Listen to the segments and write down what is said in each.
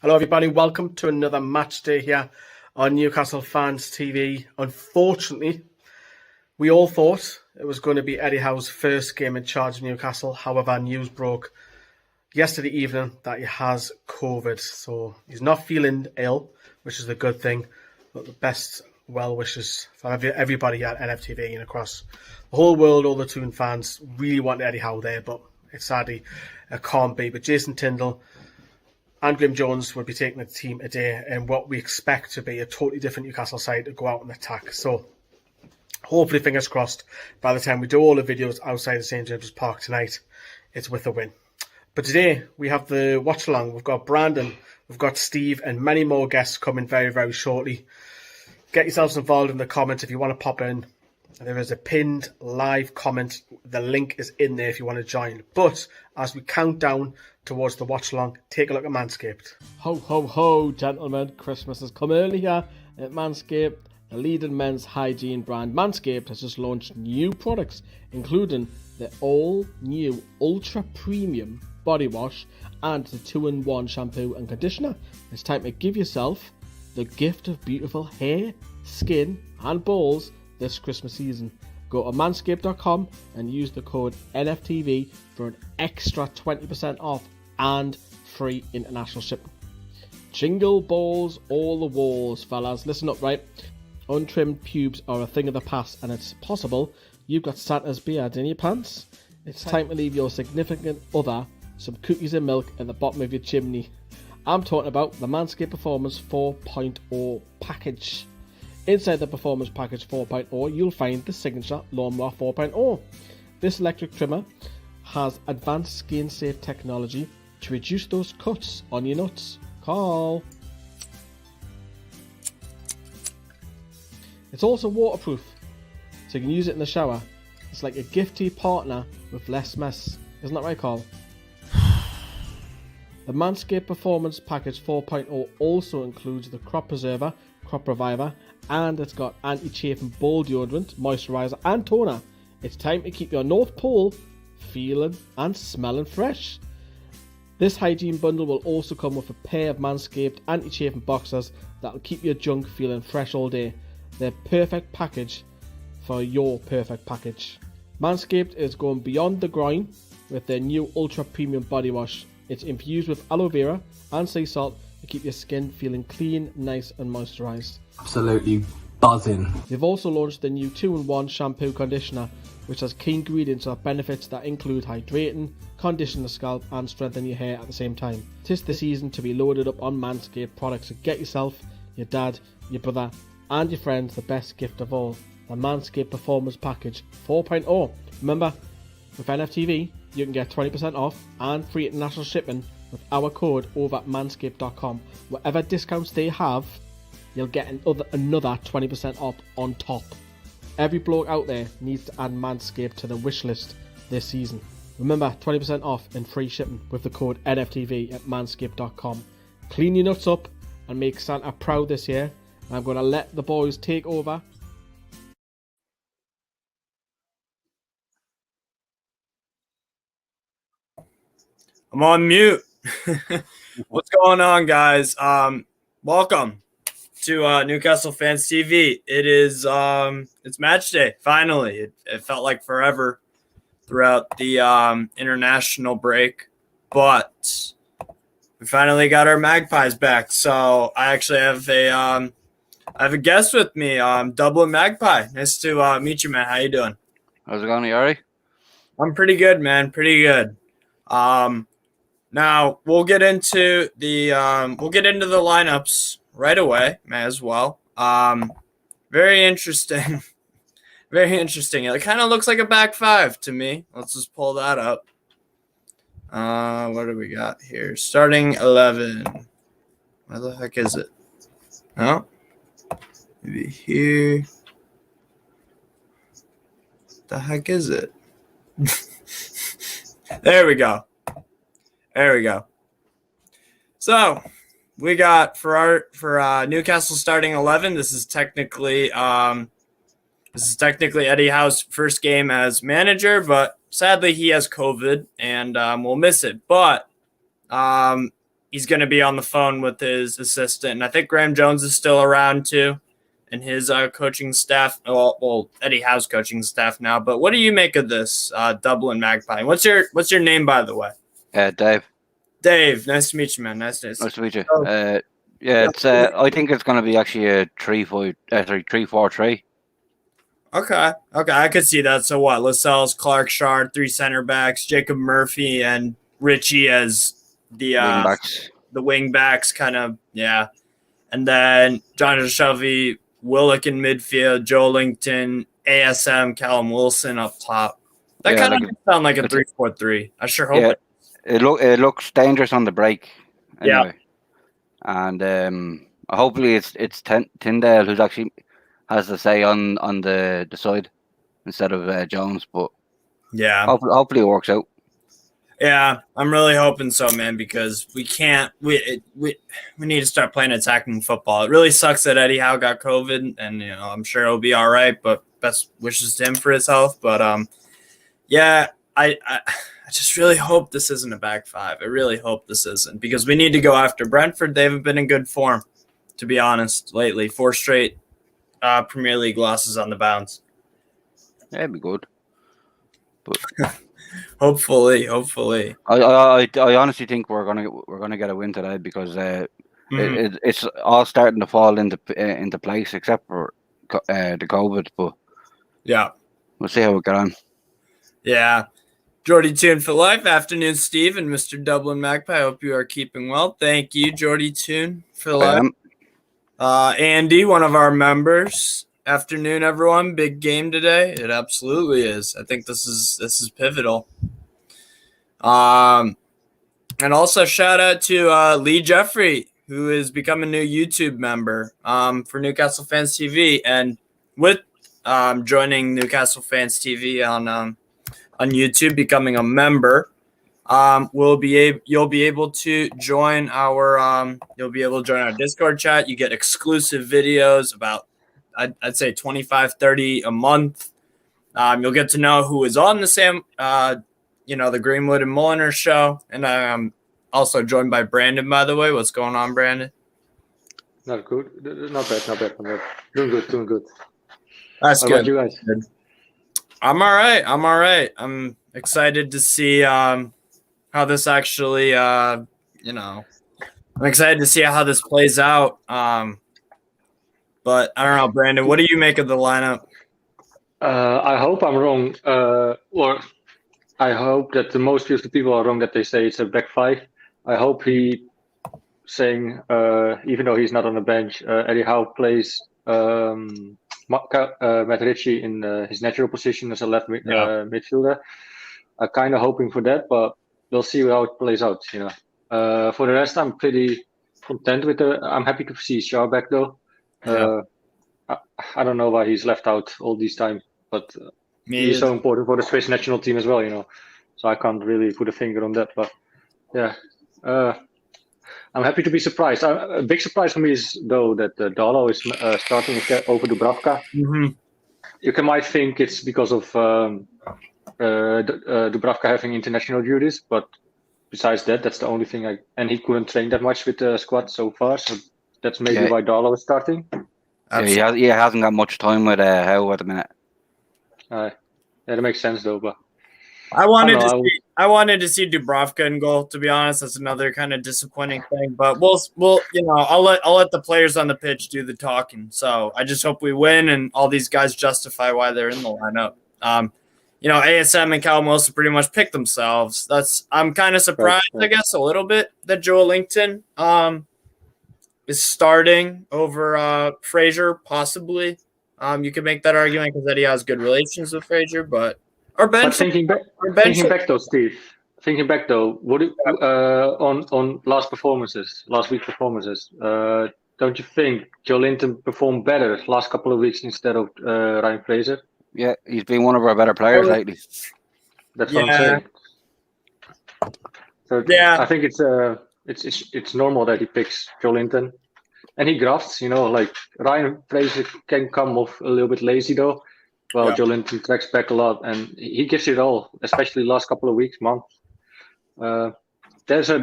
Hello everybody, welcome to another match day here on Newcastle Fans TV. Unfortunately, we all thought it was going to be Eddie Howe's first game in charge of Newcastle. However, news broke yesterday evening that he has COVID. So he's not feeling ill, which is a good thing. But the best well wishes for everybody at NFTV and across the whole world, all the Toon fans really want Eddie Howe there, but sadly it can't be. But Jason Tindall and Graham Jones will be taking the team today in what we expect to be a totally different Newcastle side to go out and attack. So hopefully, fingers crossed, by the time we do all the videos outside of St James's Park tonight, it's with a win. But today we have the watch along. We've got Brandon, we've got Steve, and many more guests coming very, very shortly. Get yourselves involved in the comments if you want to pop in. There is a pinned live comment. The link is in there if you want to join. But as we count down towards the watch along, take a look at Manscaped. Ho, ho, ho, gentlemen. Christmas has come early here at Manscaped. The leading men's hygiene brand Manscaped has just launched new products, including the all-new Ultra Premium Body Wash and the 2-in-1 shampoo and conditioner. It's time to give yourself the gift of beautiful hair, skin and balls this Christmas season. Go to manscaped.com and use the code NFTV for an extra 20% off and free international shipping. Jingle balls all the walls, fellas. Listen up, right? Untrimmed pubes are a thing of the past, and it's possible you've got Santa's beard in your pants. It's time to leave your significant other some cookies and milk at the bottom of your chimney. I'm talking about the Manscaped Performance 4.0 package. Inside the Performance Package 4.0, you'll find the signature Lawnmower 4.0. This electric trimmer has advanced skin-safe technology to reduce those cuts on your nuts. Call. It's also waterproof, so you can use it in the shower. It's like a gift to your partner with less mess. Isn't that right, Carl? The Manscaped Performance Package 4.0 also includes the Crop Preserver, Crop Reviver, and it's got anti-chafing ball deodorant, moisturiser and toner. It's time to keep your North Pole feeling and smelling fresh. This hygiene bundle will also come with a pair of Manscaped anti-chafing boxers that will keep your junk feeling fresh all day. They're perfect package for your perfect package. Manscaped is going beyond the groin with their new Ultra Premium Body Wash. It's infused with aloe vera and sea salt to keep your skin feeling clean, nice and moisturised. Absolutely buzzing. They've also launched the new 2-in-1 shampoo conditioner, which has key ingredients or benefits that include hydrating, condition the scalp and strengthen your hair at the same time. 'Tis the season to be loaded up on Manscaped products, so get yourself, your dad, your brother and your friends the best gift of all, the Manscaped Performance Package 4.0. Remember, with NFTV, you can get 20% off and free international shipping with our code over at manscaped.com. Whatever discounts they have, you'll get another 20% off on top. Every bloke out there needs to add Manscaped to the wish list this season. Remember, 20% off and free shipping with the code NFTV at manscaped.com. Clean your nuts up and make Santa proud this year. I'm going to let the boys take over. I'm on mute. What's going on, guys? Welcome to Newcastle Fans TV. It is it's match day. Finally, it felt like forever throughout the international break, but we finally got our Magpies back. So I actually have a guest with me, Dublin Magpie. Nice to meet you, man. How you doing? How's it going, Yari? I'm pretty good, man. Pretty good. Now we'll get into the lineups right away as well. Very interesting. Very interesting. It kind of looks like a back five to me. Let's just pull that up. What do we got here? Starting 11. Where the heck is it? Oh, maybe here. The heck is it? There we go. There we go. So we got for Newcastle starting 11. This is technically Eddie Howe's first game as manager, but sadly he has COVID and we'll miss it. But he's going to be on the phone with his assistant. And I think Graham Jones is still around too, and his coaching staff. Well, Eddie Howe's coaching staff now. But what do you make of this Dublin Magpie? What's your name, by the way? Dave. Dave, nice to meet you, man. Nice to meet you. Oh. It's. I think it's going to be actually a 3-4-3. Okay, I could see that. So what? Lascelles, Clark, Shard, 3 center backs, Jacob Murphy, and Richie as the wing backs, kind of, yeah. And then Jonathan Shelby, Willock in midfield, Joe Linton, ASM, Callum Wilson up top. That kind of sound like a 3-4-3. I sure hope it looks dangerous on the break. Anyway. Yeah. And hopefully it's Tyndale who's actually has the say on the side instead of Jones. But yeah, hopefully it works out. Yeah, I'm really hoping so, man, because we need to start playing attacking football. It really sucks that Eddie Howe got COVID, and I'm sure he'll be all right. But best wishes to him for his health. But yeah, I just really hope this isn't a back five. I really hope this isn't, because we need to go after Brentford. They haven't been in good form, to be honest, lately. 4 straight Premier League losses on the bounce. Yeah, it'd be good. But hopefully. I honestly think we're gonna get a win today, because it's all starting to fall into place except for the COVID. But yeah, we'll see how we get on. Yeah. Geordie Toon for life. Afternoon, Steve and Mr. Dublin Magpie. I hope you are keeping well. Thank you, Geordie Toon for life. Andy, one of our members. Afternoon, everyone. Big game today. It absolutely is. I think this is pivotal. And also shout out to Lee Jeffrey, who is becoming a new YouTube member for Newcastle Fans TV, and with joining Newcastle Fans TV on YouTube, becoming a member. You'll be able to join our Discord chat. You get exclusive videos, about I'd say 25-30 a month. You'll get to know who is on the Greenwood and Mulliner show, and I'm also joined by Brandon, by the way. What's going on, Brandon? Not good. Not bad. Doing good. That's How good. about you guys? I'm all right. I'm excited to see how this actually, I'm excited to see how this plays out. But I don't know, Brandon, what do you make of the lineup? I hope I'm wrong, or I hope that the most of the people are wrong that they say it's a back five. I hope he saying, even though he's not on the bench, Eddie Howe plays Matt Ritchie in his natural position as a left midfielder. I'm kind of hoping for that, but we'll see how it plays out. For the rest, I'm pretty content with I'm happy to see Shaw back though. I don't know why he's left out all this time, but he's so important for the Swiss national team as well. So I can't really put a finger on that, but yeah. I'm happy to be surprised. A big surprise for me is, though, that Dalo is starting over Dubravka. Mm-hmm. You might think it's because of Dubravka having international duties, but besides that, that's the only thing. And he couldn't train that much with the squad so far, so that's maybe why Dalo is starting. Yeah, he hasn't got much time with Howe at the minute. That makes sense, though. But I wanted to see Dubravka in goal. To be honest, that's another kind of disappointing thing. But we'll I'll let the players on the pitch do the talking. So I just hope we win and all these guys justify why they're in the lineup. ASM and Callum Wilson pretty much picked themselves. I'm kind of surprised, I guess, a little bit that Joe Linton is starting over Fraser, possibly. You could make that argument because Eddie has good relations with Fraser, but. Or bench. But thinking back though, Steve. Thinking back though, on last week's performances, don't you think Joe Linton performed better last couple of weeks instead of Ryan Fraser? Yeah, he's been one of our better players lately. That's what I'm saying. So I think it's normal that he picks Joe Linton, and he grafts. Like Ryan Fraser can come off a little bit lazy though. Well, Joe Linton tracks back a lot, and he gives it all, especially last couple of weeks, month. There's a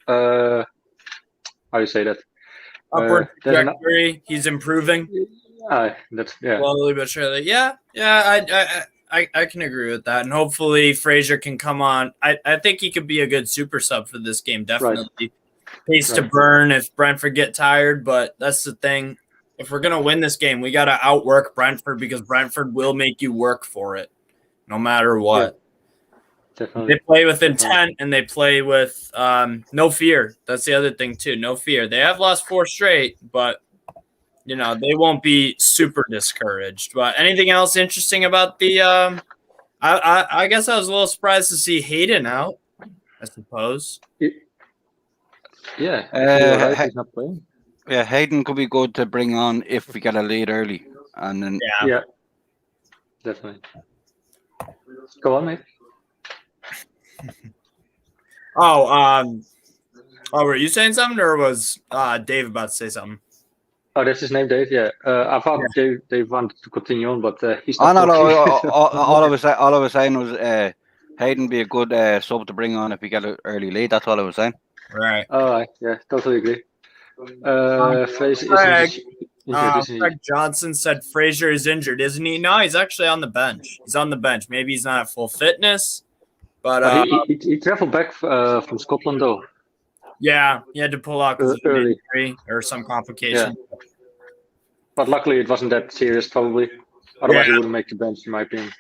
how do you say that? Upward there's an- trajectory. He's improving. That's yeah. Slowly but surely. Yeah. I can agree with that. And hopefully Fraser can come on. I think he could be a good super sub for this game. Definitely. Pace to burn if Brentford get tired. But that's the thing. If we're going to win this game, we got to outwork Brentford because Brentford will make you work for it no matter what. Yeah, definitely. They play with intent and they play with no fear. That's the other thing too. No fear. They have lost 4 straight, but you know, they won't be super discouraged. But anything else interesting about the I guess I was a little surprised to see Hayden out, I suppose. Yeah. Right, he's not playing. Yeah, Hayden could be good to bring on if we get a lead early. And then Yeah. Definitely. Go on, mate. Were you saying something or was Dave about to say something? Oh, that's his name, Dave. Yeah. I thought Dave wanted to continue on, but he's Oh not. no, all I was saying was Hayden be a good sub to bring on if we get an early lead. That's all I was saying. Right. Oh, yeah, totally agree. Fraser is injured, isn't he? Craig Johnson said Fraser is injured, isn't he? No, he's actually on the bench. He's on the bench. Maybe he's not at full fitness, but he traveled back from Scotland though. Yeah, he had to pull out because of an Early. injury or some complication. Yeah. But luckily, it wasn't that serious. Probably, otherwise he wouldn't make the bench, in my opinion.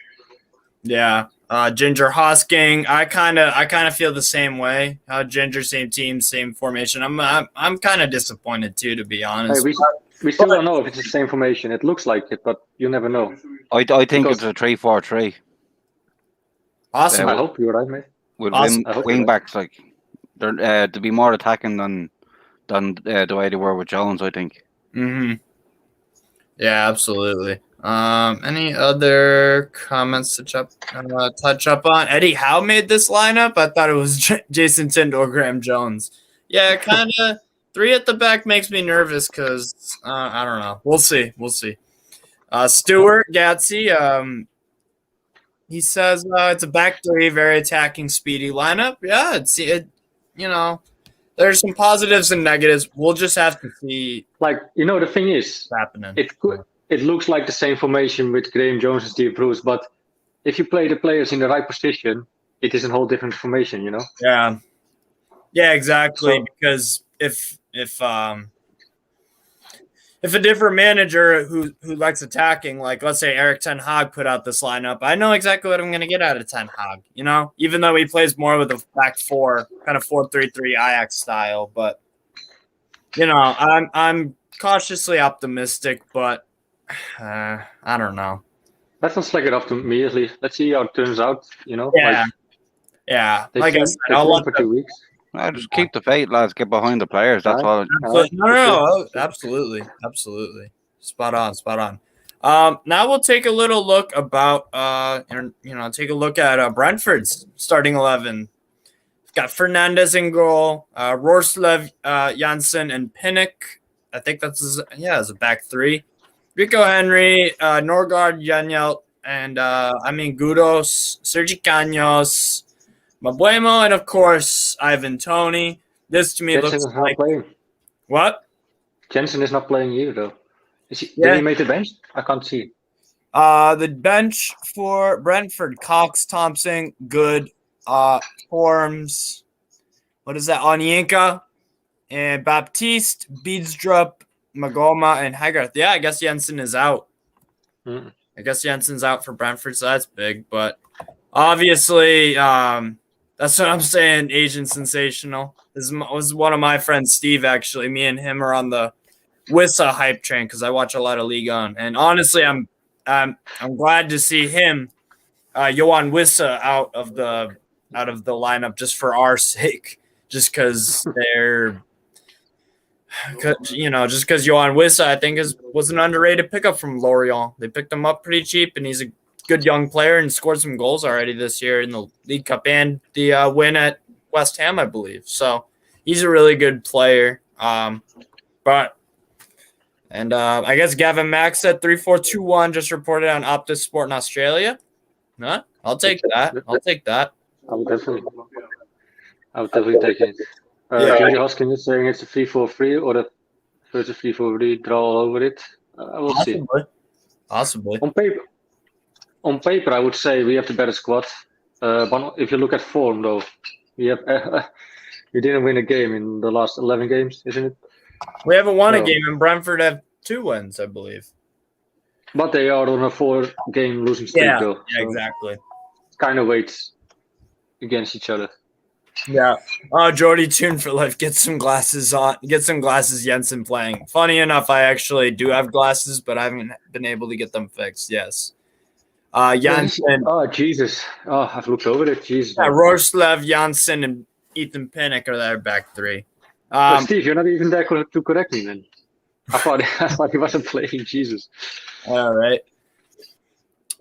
Yeah. Ginger Hosking, I kind of feel the same way. Ginger, same team, same formation. I'm kind of disappointed too, to be honest. Hey, we still don't know if it's the same formation. It looks like it, but you never know. I think it's a 3-4-3. Awesome. I hope you're right, mate. With Awesome. I hope wing you're backs, like they're to be more attacking than the way they were with Jones, I think. Mm-hmm. Yeah, absolutely. Any other comments to touch up on? Eddie Howe made this lineup. I thought it was Jason Tind or Graham Jones. Yeah, kind of 3 at the back makes me nervous because I don't know. We'll see. Stuart Gatsy, he says it's a back 3, very attacking, speedy lineup. Yeah, it. You know, there's some positives and negatives. We'll just have to see. Like, the thing is, happening. It looks like the same formation with Graham Jones and Steve Bruce, but if you play the players in the right position, it is a whole different formation, Yeah, exactly. So, because if a different manager who likes attacking, like let's say Erik ten Hag put out this lineup, I know exactly what I'm going to get out of ten Hag. Even though he plays more with a back 4, kind of 4-3-3 Ajax style, but I'm cautiously optimistic, but I don't know. Let's not slack it off immediately. Let's see how it turns out. Yeah. Like I said, I'll want for 2 weeks. Just keep the faith, lads. Get behind the players. That's all. No, absolutely. Spot on. Now we'll take a little look about take a look at Brentford's starting 11. We've got Fernandez in goal, Rorslev, Janssen, and Pinnock. I think that's a back 3. Rico Henry, Norgard, Janelt, and Gudos, Sergi Caños, Mabuemo, and of course Ivan Toney. This to me Jensen looks is not playing. What? Jensen is not playing either, though. Did he make the bench? I can't see. The bench for Brentford: Cox, Thompson, Good, Forms. What is that? Onyenka and Baptiste, Beedsdrup, Magoma, and Hagarth. Yeah, I guess Jensen is out. I guess Jensen's out for Brentford, so that's big. But obviously, that's what I'm saying. Asian sensational. This was one of my friends, Steve. Actually, me and him are on the Wissa hype train because I watch a lot of Ligue 1. And honestly, I'm glad to see him, Yoane Wissa, out of the lineup just for our sake, just because they're. Just because Yoane Wissa, I think, was an underrated pickup from Lorient. They picked him up pretty cheap, and he's a good young player and scored some goals already this year in the League Cup and the win at West Ham, I believe. So he's a really good player. I guess Gavin Max said 3-4-2-1 just reported on Optus Sport in Australia. Huh? I'll take that. I would definitely take it. Ginger Hoskin is saying it's a 3-4-3 or a 3-4-3 draw all over it. We'll see. Possibly. On paper, I would say we have the better squad. But if you look at form, though, we have we didn't win a game in the last 11 games, isn't it? We haven't won a game, and Brentford have 2 wins, I believe. But they are on a 4-game losing streak, though. Yeah, exactly. Kind of weights against each other. Yeah. Jordy Tune for life. Get some glasses on. Get some glasses. Jensen playing. Funny enough, I actually do have glasses, but I haven't been able to get them fixed. Yes. Janssen. Oh Jesus! Oh, I've looked over it. Jesus. Yeah, Rorslev, Janssen, and Ethan Pinnock are their back 3. But Steve, you're not even there to correct me, then. I thought he wasn't playing. Jesus. All right.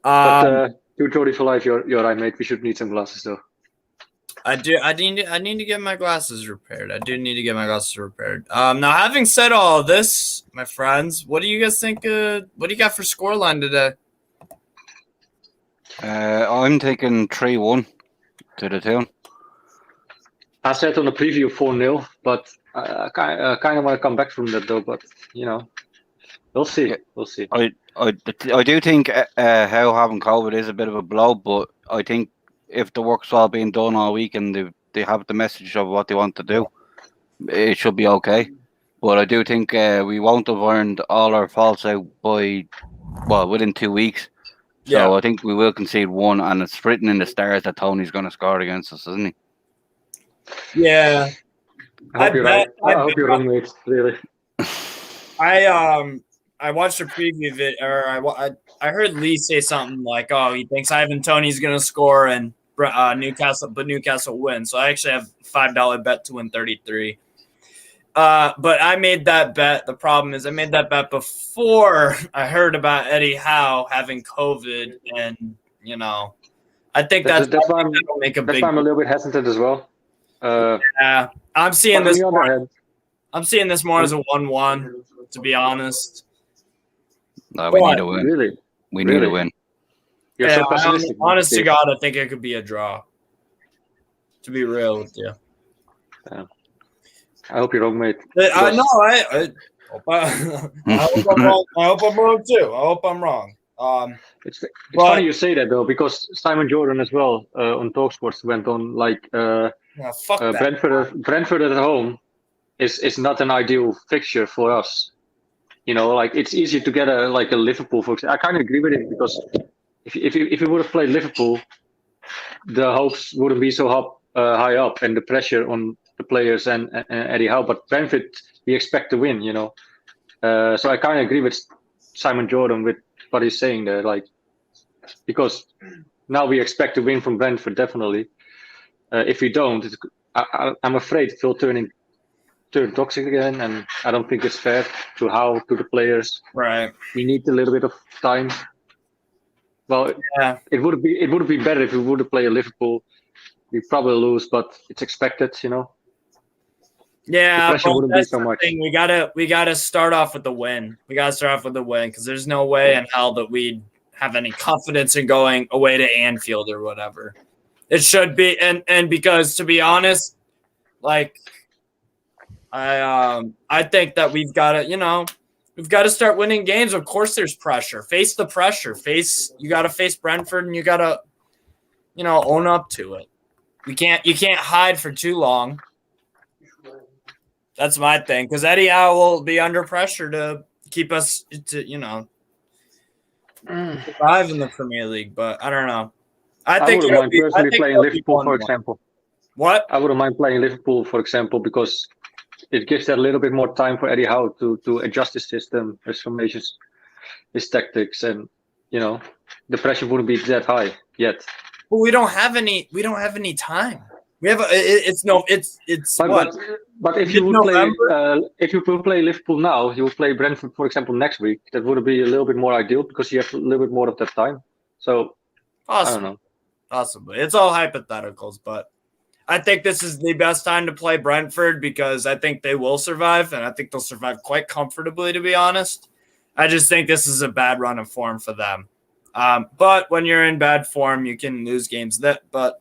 But to Jordy for life, you're right, mate. We should need some glasses, though. I need to get my glasses repaired. I do need to get my glasses repaired. Now, having said all of this, my friends, what do you guys think? What do you got for scoreline today? I'm taking 3-1 to the town. I said on the preview 4-0, but I kind of want to come back from that, though. But we'll see. We'll see. I do think how having COVID is a bit of a blow, but I think if the work's all being done all week and they have the message of what they want to do, it should be okay. But I do think we won't have earned all our faults out within 2 weeks. So I think we will concede 1, and it's written in the stars that Tony's going to score against us, isn't he? Yeah. I hope you're right. I hope you're wrong, mate. Really. I watched a preview of it, or I heard Lee say something like, "Oh, he thinks Ivan Toney's going to score and Newcastle win." So I actually have a $5 bet to win 33. But I made that bet. The problem is I made that bet before I heard about Eddie Howe having COVID, and I think that's why I'm a little bit hesitant as well. Yeah, I'm seeing this more as a 1-1, to be honest. No, we need to win. Really? We need to win. You're so pessimistic. Honest to God, I think it could be a draw. To be real with you. I hope you're wrong, mate. I hope I'm wrong too. I hope I'm wrong. It's funny you say that, though, because Simon Jordan as well on TalkSports went on like Brentford at home is not an ideal fixture for us. Like it's easier to get a Liverpool, for example. I kind of agree with it, because if you would have played Liverpool, the hopes wouldn't be so high up, and the pressure on the players and Eddie Howe. But Brentford, we expect to win, So I kind of agree with Simon Jordan with what he's saying there, because now we expect to win from Brentford, definitely. If we don't, I'm afraid it will turn toxic again, and I don't think it's fair to Howe, to the players. Right. We need a little bit of time. Well, yeah. It would be better if we would have played Liverpool. We probably lose, but it's expected, Yeah, the pressure wouldn't be so much. We gotta start off with the win. We gotta start off with the win, because there's no way in hell that we'd have any confidence in going away to Anfield or whatever. It should be, and because, to be honest, I think that we've got to start winning games. Of course, there's pressure. Face the pressure. You got to face Brentford, and you got to, own up to it. You can't hide for too long. That's my thing, because Eddie Howe will be under pressure to keep us to survive in the Premier League. But I don't know. I wouldn't mind personally playing Liverpool, for example. What? I wouldn't mind playing Liverpool, for example, because it gives that a little bit more time for Eddie Howe to adjust his system, his formations, his tactics, and the pressure wouldn't be that high yet. But we don't have any time. We have But if you would play Liverpool now, you would play Brentford, for example, next week. That would be a little bit more ideal, because you have a little bit more of that time. So I don't know. Possibly. It's all hypotheticals, but I think this is the best time to play Brentford, because I think they will survive, and I think they'll survive quite comfortably, to be honest. I just think this is a bad run of form for them. But when you're in bad form, you can lose games. But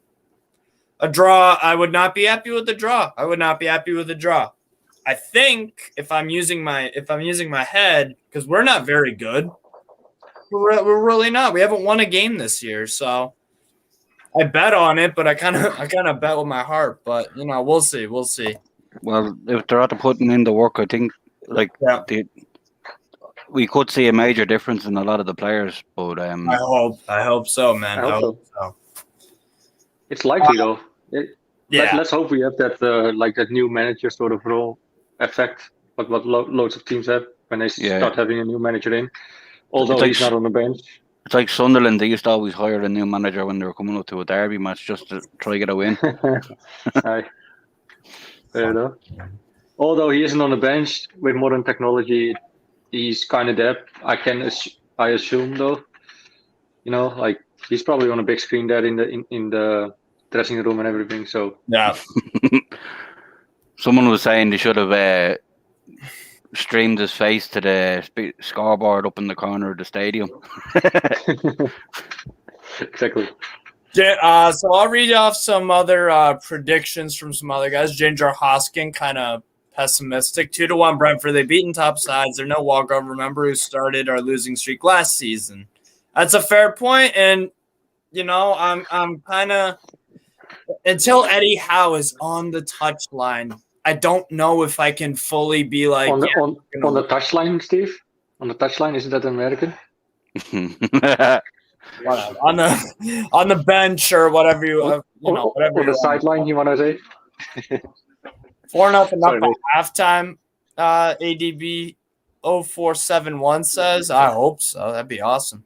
A draw. I would not be happy with the draw. I think if I'm using my head, because we're not very good. We're really not. We haven't won a game this year, so I bet on it, but I kind of bet with my heart. But we'll see. Well, if they're after putting in the work, I think we could see a major difference in a lot of the players. But I hope so, man. I hope so. It's likely though. Let's hope we have that that new manager sort of role effect. What loads of teams have when they start having a new manager in. Although he's not on the bench. It's like Sunderland. They used to always hire a new manager when they were coming up to a derby match just to try to get a win. Fair enough. Although he isn't on the bench, with modern technology, he's kind of there. I assume though. He's probably on a big screen there in the dressing room and everything. So yeah. Someone was saying they should have streamed his face to the scoreboard up in the corner of the stadium. Exactly. Yeah, so I'll read off some other predictions from some other guys. Ginger Hoskin, kind of pessimistic. 2-1 Brentford. They've beaten top sides. They're no walkover. Remember who started our losing streak last season. That's a fair point, and I'm kind of until Eddie Howe is on the touchline. I don't know if I can fully be like on the touchline, Steve. On the touchline, isn't that American? on the bench or whatever whatever. On the sideline, you want to say? 4-0 up at halftime. ADB 0471 says, "I hope so. That'd be awesome."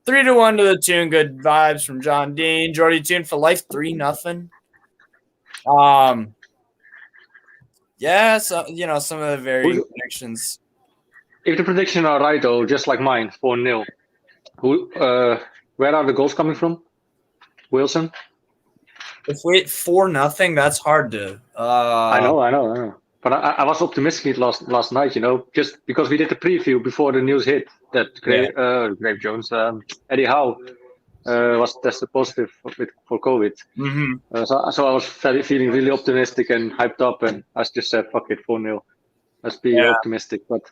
3-1 to the tune. Good vibes from John Dean. Jordy Tune for life. 3-0. Yeah, so some of the varying predictions. If the predictions are right, though, just like mine, 4-0. Where are the goals coming from? Wilson. If we 4-0, that's hard to. I know. But I was optimistic last night, just because we did the preview before the news hit that Grave Jones, Eddie Howe was tested positive for COVID. Mm-hmm. So I was feeling really optimistic and hyped up, and I just said, "Fuck it, 4-0. Let's be optimistic." But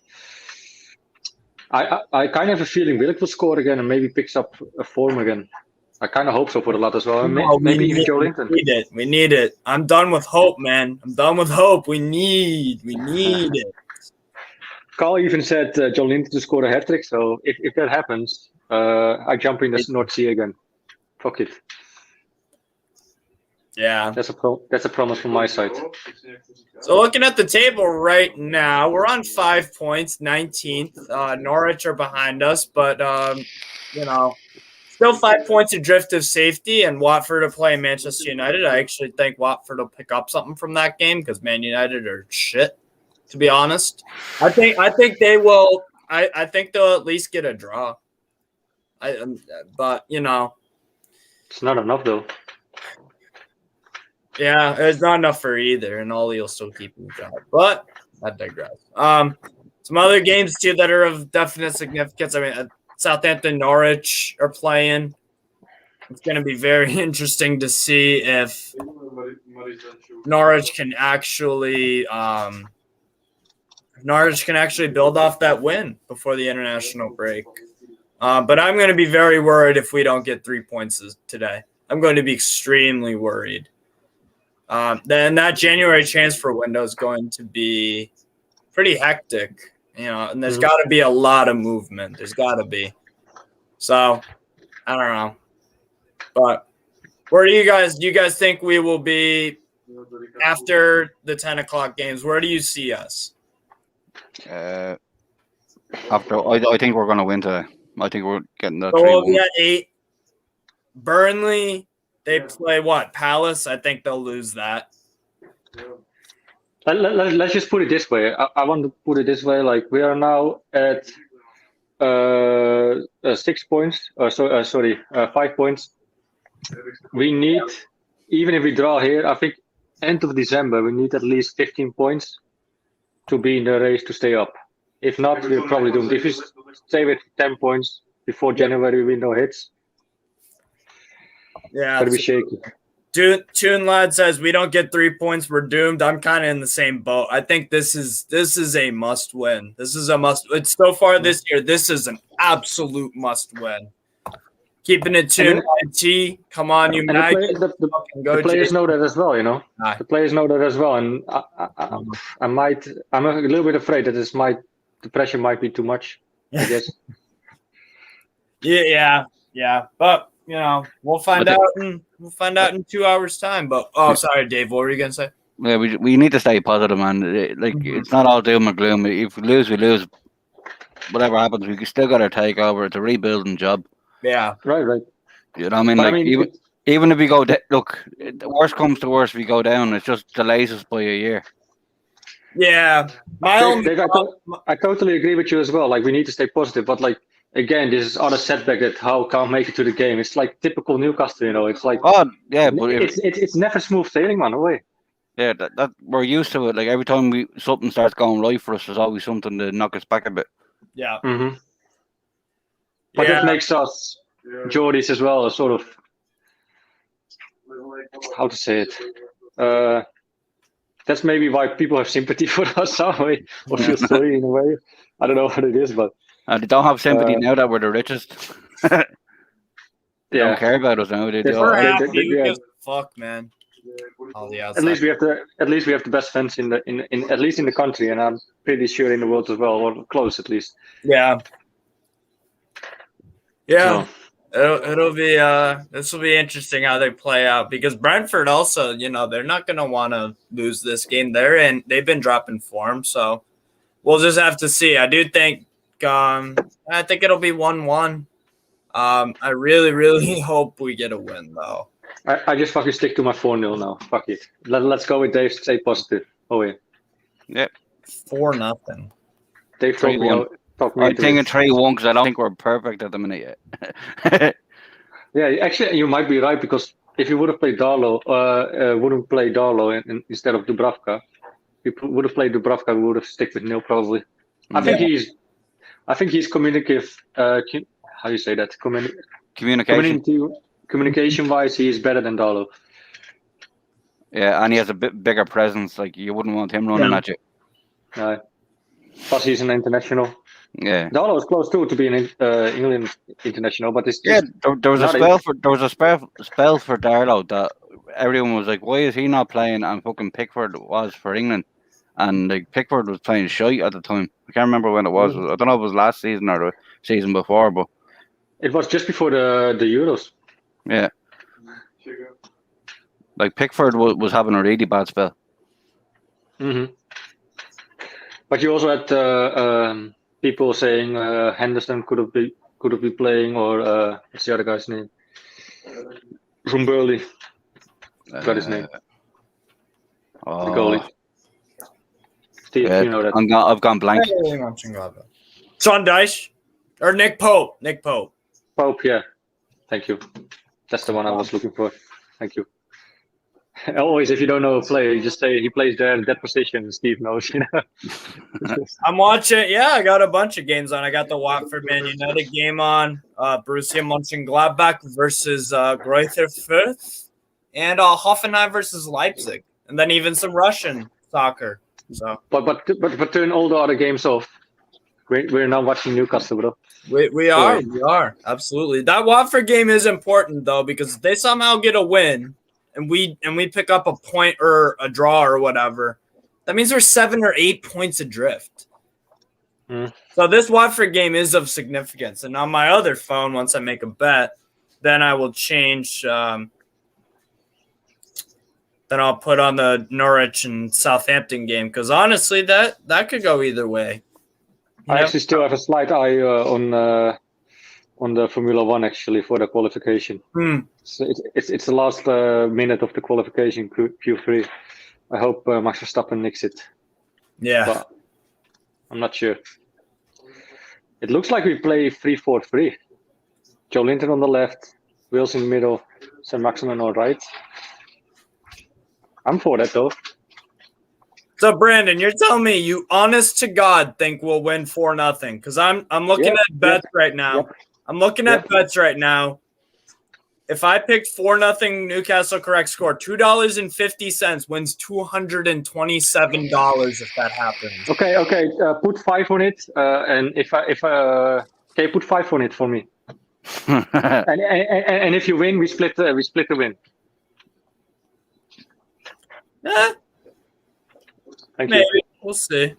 I kind of have a feeling Willock will score again and maybe picks up a form again. I kind of hope so for the lad as well. Maybe even Joe Linton. We need it. I'm done with hope, man. I'm done with hope. We need it. Carl even said Joe Linton to score a hat-trick. So if that happens, I jump in the North Sea again. Fuck it. Yeah. That's a promise from my side. So looking at the table right now, we're on 5 points, 19th. Norwich are behind us, but still 5 points adrift of safety, and Watford are playing Manchester United. I actually think Watford will pick up something from that game because Man United are shit, to be honest. I think they will. I think they'll at least get a draw. But it's not enough though. Yeah, it's not enough for either, and Ollie will still keep him job. But I digress. Some other games too that are of definite significance. I mean, Southampton, Norwich are playing. It's going to be very interesting to see if Norwich can actually build off that win before the international break. But I'm going to be very worried if we don't get 3 points today. I'm going to be extremely worried. Then that January transfer window is going to be pretty hectic, and there's got to be a lot of movement. There's got to be. So, I don't know. But where do you guys think we will be after the 10 o'clock games? Where do you see us? I think we're going to win today. I think we're getting that. So we'll be at 8. Burnley. They play what? Palace? I think they'll lose that. Let's just put it this way. I want to put it this way. Like, we are now at 6 points. 5 points. We need, even if we draw here, I think end of December, we need at least 15 points to be in the race to stay up. If not, we're probably doomed. If we stay with 10 points before January, we no hits. Yeah, Gotta be shaky. Tune Lad says we don't get 3 points, we're doomed. I'm kind of in the same boat. I think this is a must win. This is a must. It's so far this year. This is an absolute must win. Keeping it tuned. T, come on, you Mag. The players know that as well. The players know that as well, and I'm a little bit afraid that the pressure might be too much. I guess. yeah, but we'll find out in 2 hours' time. But sorry, Dave, what were you gonna say? Yeah, we need to stay positive, man. It's not all doom or gloom. If we lose, we lose. Whatever happens, we still got to take over. It's a rebuilding job. Yeah, right. You know what I mean? Even if we go, look, the worst comes to worst, we go down. It just delays us by a year. Yeah, I totally agree with you as well. Like, we need to stay positive, but again, this is other setback that Howe can't make it to the game. It's like typical Newcastle, It's like but it's never smooth sailing, man. Away. Yeah, that we're used to it. Like every time something starts going right for us, there's always something to knock us back a bit. Yeah. Mm-hmm. But that makes us Geordies as well, sort of. How to say it? That's maybe why people have sympathy for us some way, or feel sorry in a way. I don't know what it is, but they don't have sympathy now that we're the richest. They don't care about us now. Fuck, man. At least we have the best fans in at least in the country, and I'm pretty sure in the world as well, or close at least. Yeah. So. It'll be this will be interesting how they play out, because Brentford also, they're not gonna want to lose this game. They've been dropping form, so we'll just have to see. I do think I think it'll be 1-1. I really, really hope we get a win though. I just fucking stick to my 4-0 now. Fuck it. Let's go with Dave. Stay positive. Oh yeah. Yep. 4-0. Dave 3-1. I think it's 3-1 because I don't think we're perfect at the minute yet. Yeah, actually, you might be right, because if you would have played Darlow, wouldn't play Darlow instead of Dubravka, you would have played Dubravka, we would have stick with nil probably. I think he's communicative. How do you say that? Communication wise, he is better than Darlow. Yeah, and he has a bit bigger presence. Like, you wouldn't want him running at you. No. Plus, he's an international. Yeah, Darlow is close too to be an England international, but it's just there was a spell for Darlow that everyone was like, why is he not playing? And fucking Pickford was for England, and like Pickford was playing shite at the time. I can't remember when it was. I don't know if it was last season or the season before, but it was just before the Euros. Yeah, like Pickford was having a really bad spell. Mm-hmm. But you also had people saying Henderson could have been playing, or what's the other guy's name? From Burley. Got his name. The goalie. Steve, you know that. I've gone blank. Sean Dyche or Nick Pope. Pope, yeah. Thank you. That's the one I was looking for. Thank you. Always, if you don't know a player, you just say he plays there in that position, and Steve knows, I'm watching. Yeah, I got a bunch of games on. I got the Watford Man United game on. Borussia Mönchengladbach versus Greuther Fürth, and Hoffenheim versus Leipzig, and then even some Russian soccer. So, but turn all the other games off. We're now watching Newcastle, bro. We are absolutely. That Watford game is important though, because if they somehow get a win, and we pick up a point or a draw or whatever, that means we're 7 or 8 points adrift. So this Watford game is of significance. And on my other phone, once I make a bet, then I will change. Then I'll put on the Norwich and Southampton game, because honestly, that could go either way. I actually still have a slight eye on the Formula One, actually, for the qualification. So it's the last minute of the qualification, Q3. I hope Max Verstappen nicks it. Yeah. But I'm not sure. It looks like we play 3-4-3. Joe Linton on the left, Wills in the middle, Sam Maximin on right. I'm for that, though. So, Brandon, you're telling me you honest to God think we'll win 4-0? Because I'm looking at bets right now. I'm looking at bets right now. If I picked 4-0 Newcastle correct score, $2.50 wins $227 if that happens. Okay. Put 5 on it, and okay, put 5 on it for me. and if you win, we split the win. Thank Maybe. you. We'll see.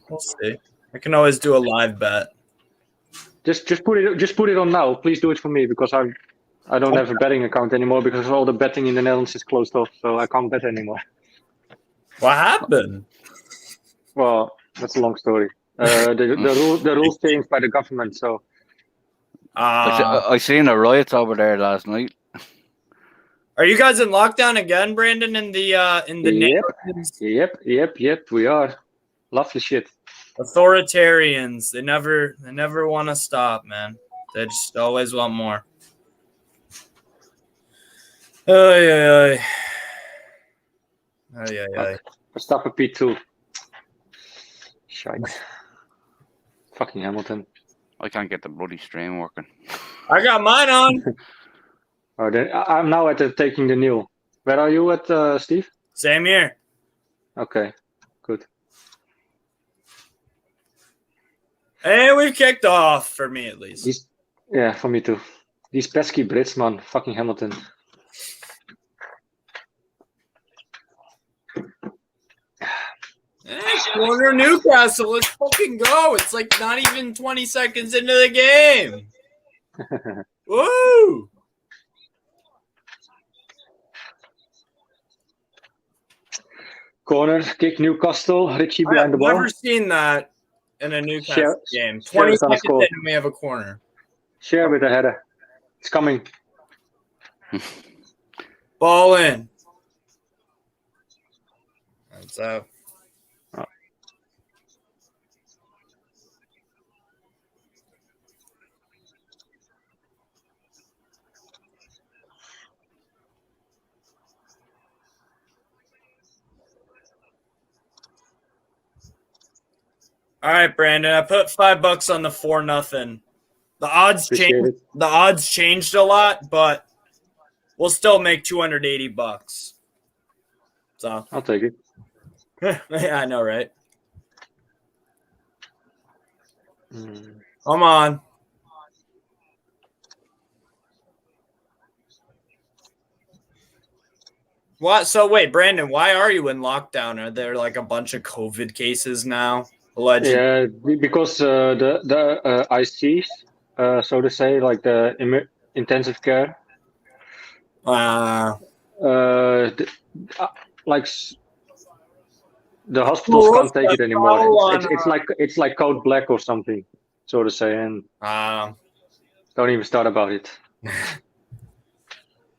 I can always do a live bet. Just put it on now. Please do it for me because I don't have a betting account anymore because all the betting in the Netherlands is closed off, so I can't bet anymore. What happened? Well, that's a long story. The rules changed by the government, so. I seen the riots over there last night. Are you guys in lockdown again, Brandon? In the Yep. We are. Lovely shit. Authoritarians. They never want to stop, man. They just always want more. Ay. Verstappen P2. Shite. Fucking Hamilton. I can't get the bloody stream working. I got mine on. I'm now at taking the Neil. Where are you at, Steve? Same here. Okay, good. Hey, we've kicked off, for me at least. Yeah, for me too. These pesky Brits, man. Fucking Hamilton. Hey, corner Newcastle. Let's fucking go. It's like not even 20 seconds into the game. Woo! Corner, kick Newcastle. Richie behind the ball. I've never seen that in a Newcastle game. 20 seconds in and we have a corner. Share with the header. It's coming. Ball in. That's out. All right, Brandon. I put $5 on the 4-0. The odds changed. The odds changed a lot, but we'll still make $280. So I'll take it. Yeah, I know, right? Come on. What? So wait, Brandon, why are you in lockdown? Are there like a bunch of COVID cases now? Allegedly? Yeah, because the ICs, so to say, like the intensive care, like the hospitals can't take it anymore. It's like code black or something, so to say, and don't even start about it.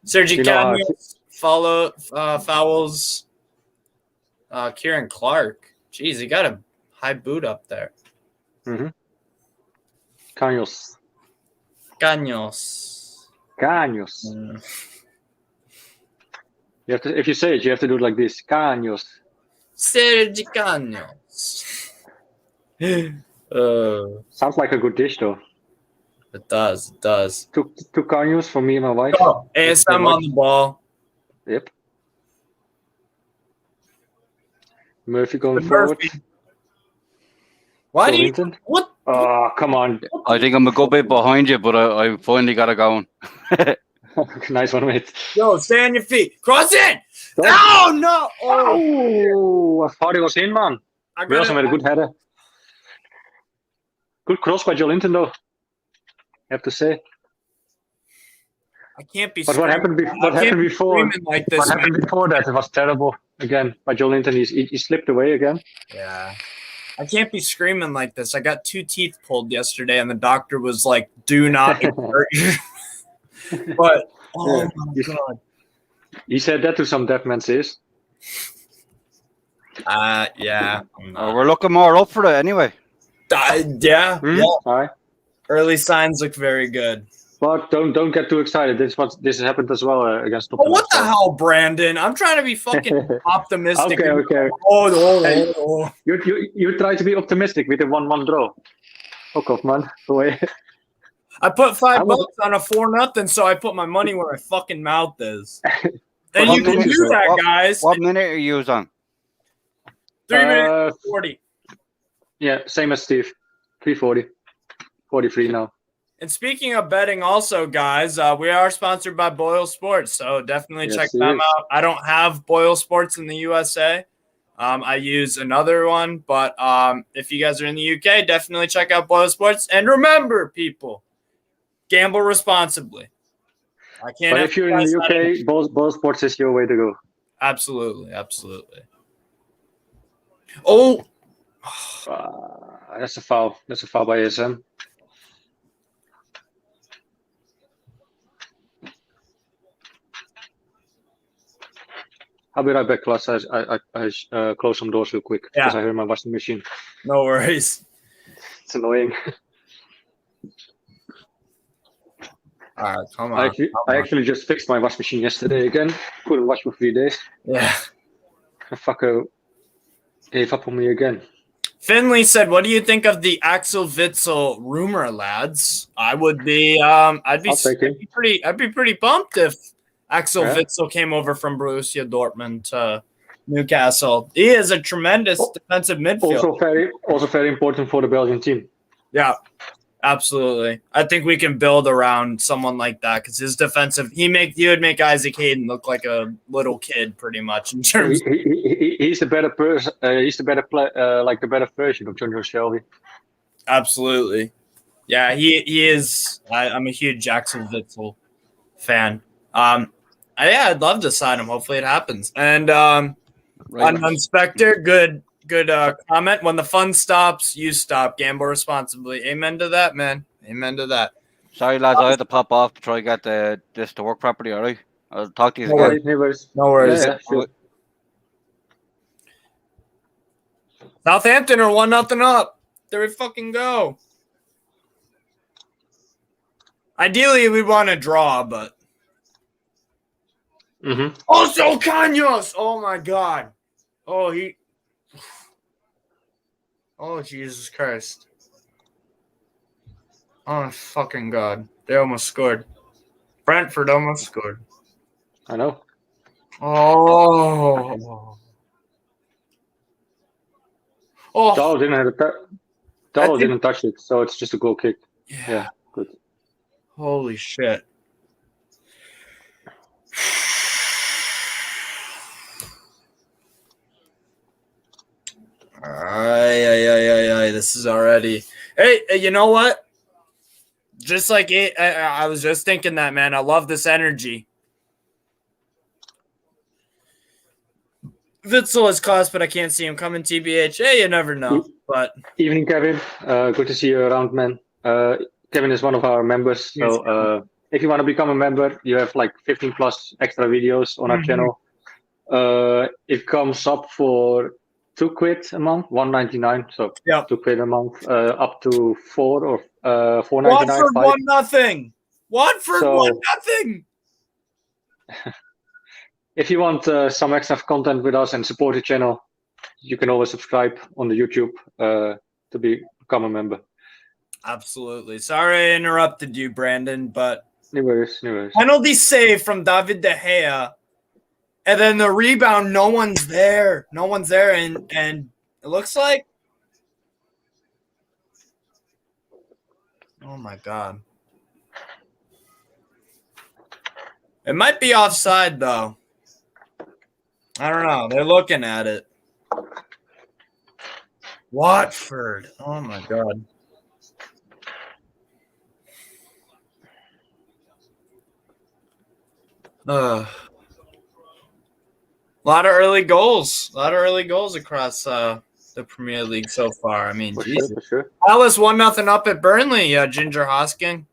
Sergi Camus fouls Kieran Clark. Jeez, he got a high boot up there. Caños. You have to, if you say it, you have to do it like this. Caños. Sergi Caños. Sounds like a good dish, though. It does. It does. Two caños for me and my wife. Oh, ASM on the ball. Yep. Murphy going forward. Why do you? What? Oh, come on. I think I'm a good bit behind you, but I finally got it going. Nice one, mate. Yo, stay on your feet. Cross in. Oh, no. Oh, I thought it was in, man. We also made a good header. Good cross by Joelinton, though. I have to say. I can't be. But what happened before? Like what happened before that? It was terrible. Again, by Joelinton, he slipped away again. Yeah. I can't be screaming like this. I got 2 teeth pulled yesterday, and the doctor was like, "Do not hurt." But oh my god, he said that to some deaf man's ears. Yeah. We're looking more up for it anyway. Yeah. All right. Early signs look very good. But don't get too excited. This has happened as well against Tottenham. What the hell, Brandon? I'm trying to be fucking optimistic. Okay. Oh. You try to be optimistic with a 1-1 draw. Fuck off, man. Go away. I put I $5 was- on a 4-0, so I put my money where my fucking mouth is. And What you can minute- do that, what- guys. What minute are you on? 3 minutes 40. Yeah, same as Steve. 340. 43 now. And speaking of betting, also, guys, we are sponsored by Boyle Sports, so definitely Yes, check it them is. out. I don't have Boyle Sports in the USA. I use another one, but if you guys are in the UK, definitely check out Boyle Sports. And remember, people, gamble responsibly. I can't. But if you're in the emphasize that enough. UK, Ball Sports is your way to go. Absolutely, absolutely. Oh, That's a foul. That's a foul by ASM. I'll be right back, class. I close some doors real quick because I hear my washing machine. no worries. It's annoying. All right, come on. I actually just fixed my washing machine yesterday again. Couldn't wash for 3 days. Yeah. The fucker gave up on me again. Finley said, "What do you think of the Axel Witsel rumor, lads?" I would be, I'd be pretty pumped if Axel Witsel came over from Borussia Dortmund to Newcastle. He is a tremendous defensive midfielder. Also very important for the Belgian team. Yeah, absolutely. I think we can build around someone like that because his defensive, he would make Isaac Hayden look like a little kid, pretty much in terms. He's the better person. He's the better like the better version of John Shelby. Absolutely, yeah. He is. I'm a huge Axel Witsel fan. I'd love to sign him. Hopefully, it happens. And on Spectre, good comment. When the fun stops, you stop. Gamble responsibly. Amen to that, man. Amen to that. Sorry, lads, I had to pop off to try and get this to work properly, all right? I'll talk to you again. No worries. Yeah, sure. Southampton are 1-0 up. There we fucking go. Ideally, we want to draw, but. Also, Caños! Oh, my God. Oh, Oh, Jesus Christ. Oh, my fucking God. They almost scored. Brentford almost scored. I know. Oh. Dal didn't touch it, so it's just a goal kick. Yeah, good. Holy shit. This is already. Hey, you know what? Just like I was just thinking that, man. I love this energy. Witsel is class, but I can't see him coming. TBH. Hey, you never know. But evening, Kevin. Good to see you around, man. Kevin is one of our members. So if you want to become a member, you have like 15 plus extra videos on our channel. It comes up for £2 a month, $1.99. So £2 a month, up to 4 or $4.99. Watford 1-0. Watford 1-0. If you want some extra content with us and support the channel, you can always subscribe on the YouTube to become a member. Absolutely. Sorry I interrupted you, Brandon, but no worries. Penalty save from David De Gea. And then the rebound, no one's there. And it looks like, oh my God. It might be offside though. I don't know. They're looking at it. Watford. Oh my God. A lot of early goals. Across the Premier League so far. I mean, Jesus. For sure. Palace 1-0 up at Burnley. Ginger Hosking.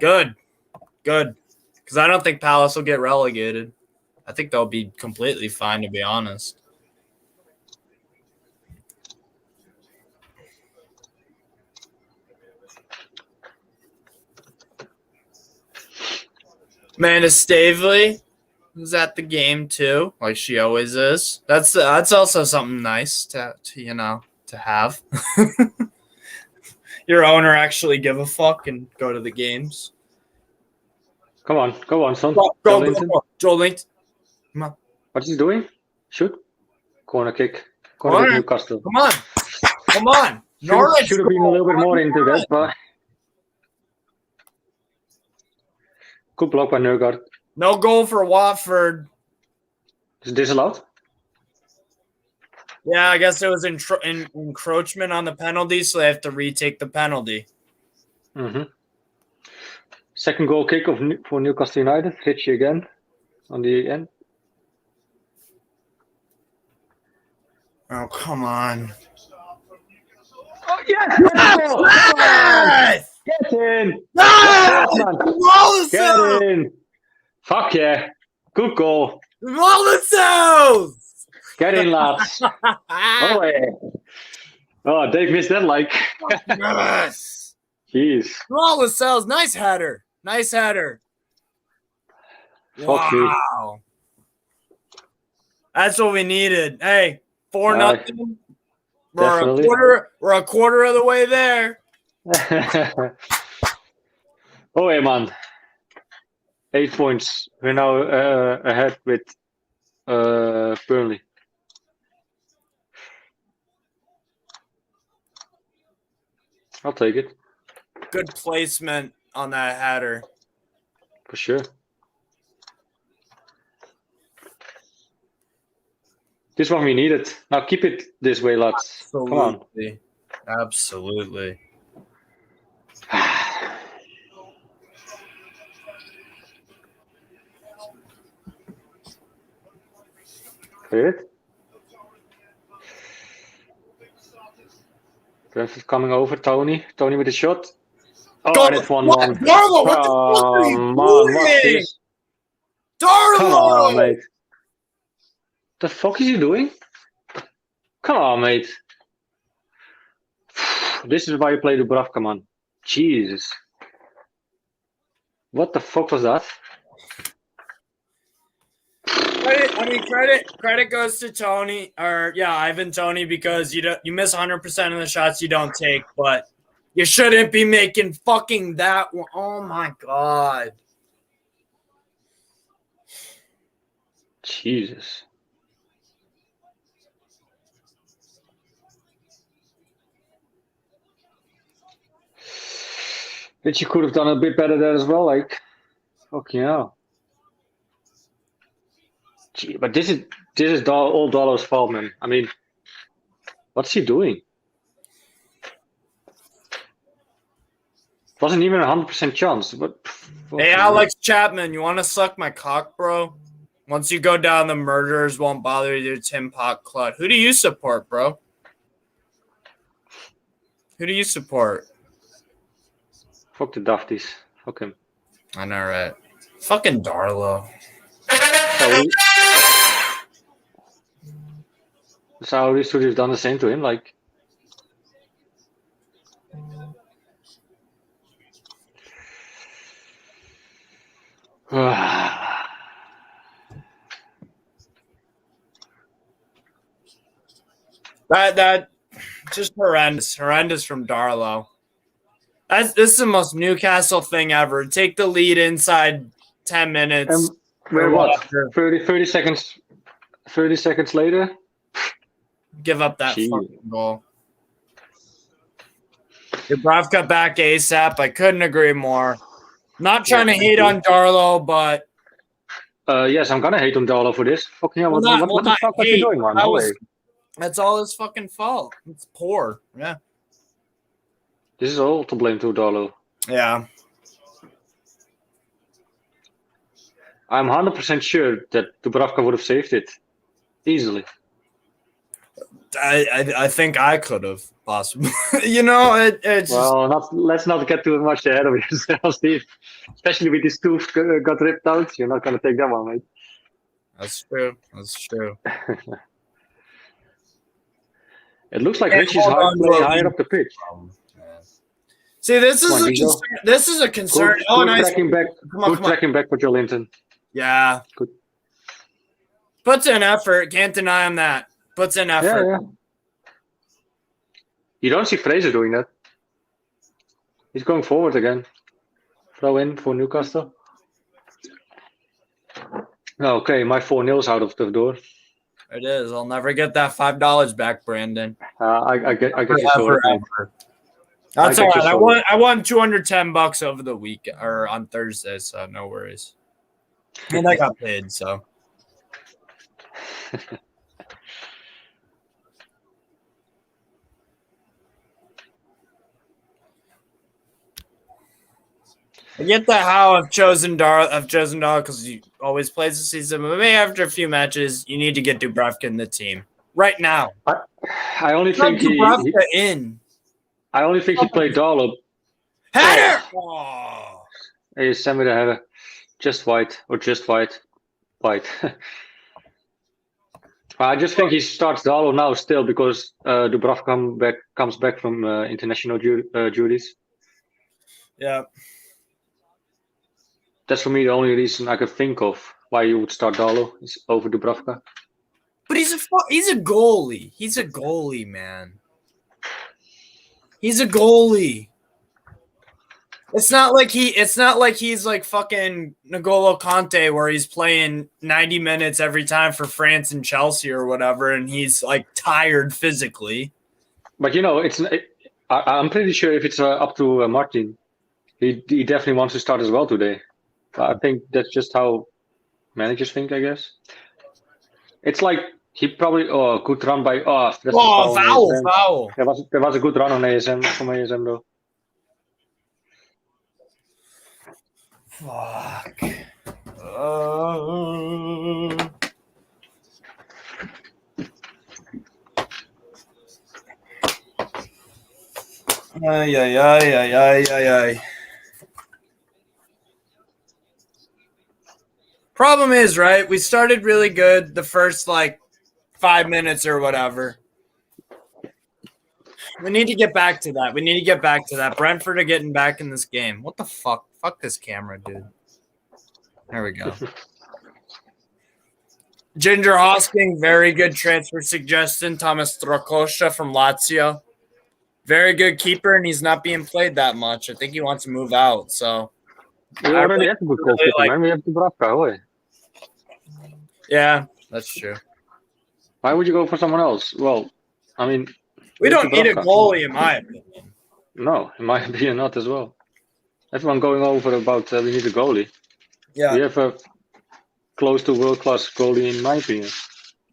Good. Because I don't think Palace will get relegated. I think they'll be completely fine, to be honest. Amanda Stavely was at the game too, like she always is. That's also something nice to have. your owner actually give a fuck and go to the games. Go on, son. Go. Joel Linton. Come on. What's he doing? Shoot. Corner kick. Corner kick Newcastle. Come on. Norwich Should have been a little bit more into that, but good block by Nørgaard. No goal for Watford. Is this allowed? Yeah, I guess it was encroachment on the penalty, so they have to retake the penalty. Mm-hmm. Second goal kick for Newcastle United. Hitchy again on the end. Oh, come on. Oh, yes! Yes! Get in! Yes! Get in! Fuck yeah. Good goal. Mollisos! Get in, lads. Oh, yeah. Oh, Dave missed that like. Yes! Jeez. Mollisos, nice header. Fuck me. Wow. That's what we needed. Hey, 4-0. We're a quarter of the way there. Oh, yeah, man. 8 points. We're now ahead with Burnley. I'll take it. Good placement on that header. For sure. This one we needed. Now keep it this way, lads. Come on. Absolutely. Clear it. Brentford coming over. Tony with a shot. Oh, and it's 1-1. Darlow, what the fuck are you doing? What's this? Darlow! Come on, mate. The fuck is he doing? Come on, mate. This is why you play Dubravka, man. Jesus. What the fuck was that? Credit goes to Tony, Ivan Toney, because you miss 100% of the shots you don't take, but you shouldn't be making fucking that one. Oh my god. Jesus. But you could have done a bit better there as well, like. Fucking hell. Gee, but this is all Darlow's fault, man. I mean, what's he doing? Wasn't even 100% chance. But hey, Alex Chapman, you want to suck my cock, bro? Once you go down, the murderers won't bother you. Tim Pot Clut. Who do you support, bro? Who do you support? Fuck the Dafties. Fuck him. I know, right? Fucking Darlow. Saudi should have done the same to him, like. That just horrendous from Darlow. This is the most Newcastle thing ever. Take the lead inside 10 minutes. Where what? 30 seconds. 30 seconds later. Give up that fucking goal. Dubravka back ASAP. I couldn't agree more. Not trying to hate on Darlow, but yes, I'm gonna hate on Darlow for this. Fucking hell, what the fuck was he doing, man? That's all his fucking fault. It's poor. Yeah. This is all to blame to Darlow. Yeah. I'm 100% sure that Dubravka would have saved it easily. I think I could have possibly. It's well. Let's not get too much ahead of yourself, Steve. Especially with these two got ripped out. You're not gonna take that one, mate. That's true. It looks like Richie's higher up the pitch. See, this is a concern. Good tracking back for Joe Linton. Yeah. Good. Puts in effort. Can't deny him that. Puts in effort. Yeah. You don't see Fraser doing that. He's going forward again. Throw in for Newcastle. Okay, my 4-0's out of the door. It is. I'll never get that $5 back, Brandon. I get you sorted. That's all right. I won $210 over the week or on Thursday, so no worries. And I got paid, so. I get the how I've chosen Dar because he always plays the season, but maybe after a few matches, you need to get Dubravka in the team right now. I only think Dubravka in. I only think he played Darlow. Header! Oh. Hey, send me the header. Just white. White. I just think he starts Darlow now still because Dubravka comes back from international duties. Yeah. That's for me the only reason I could think of why you would start Darlow is over Dubravka. But he's a goalie. He's a goalie, man. He's a goalie. It's not like he's like fucking N'Golo Kanté where he's playing 90 minutes every time for France and Chelsea or whatever, and he's like tired physically. But I'm pretty sure if it's up to Martin, he definitely wants to start as well today. I think that's just how managers think, I guess. It's like he probably good run by that's foul. There was a good run on ASM from ASM though. Fuck. Ay. Problem is, right? We started really good the first 5 minutes or whatever. We need to get back to that. Brentford are getting back in this game. What the fuck? Fuck this camera, dude. There we go. Ginger Hosking, very good transfer suggestion. Thomas Strakosha from Lazio. Very good keeper, and he's not being played that much. I think he wants to move out, so. We already have a good goalkeeper, man. We have Dubravka, Yeah, that's true. Why would you go for someone else? Well, I mean... We don't need a goalie, in my opinion. No, in my opinion, not as well. Everyone going over about we need a goalie. Yeah. We have a close to world-class goalie, in my opinion.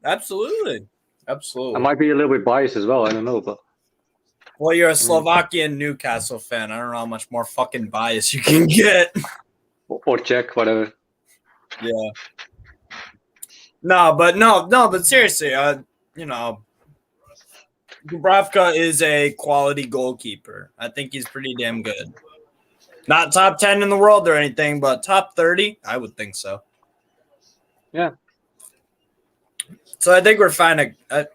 Absolutely. I might be a little bit biased as well. I don't know, but... Well, you're a Slovakian Newcastle fan. I don't know how much more fucking bias you can get. Or Czech, whatever. Yeah. No, but seriously, Dubravka is a quality goalkeeper. I think he's pretty damn good. Not top 10 in the world or anything, but top 30, I would think so. Yeah. So I think we're fine. I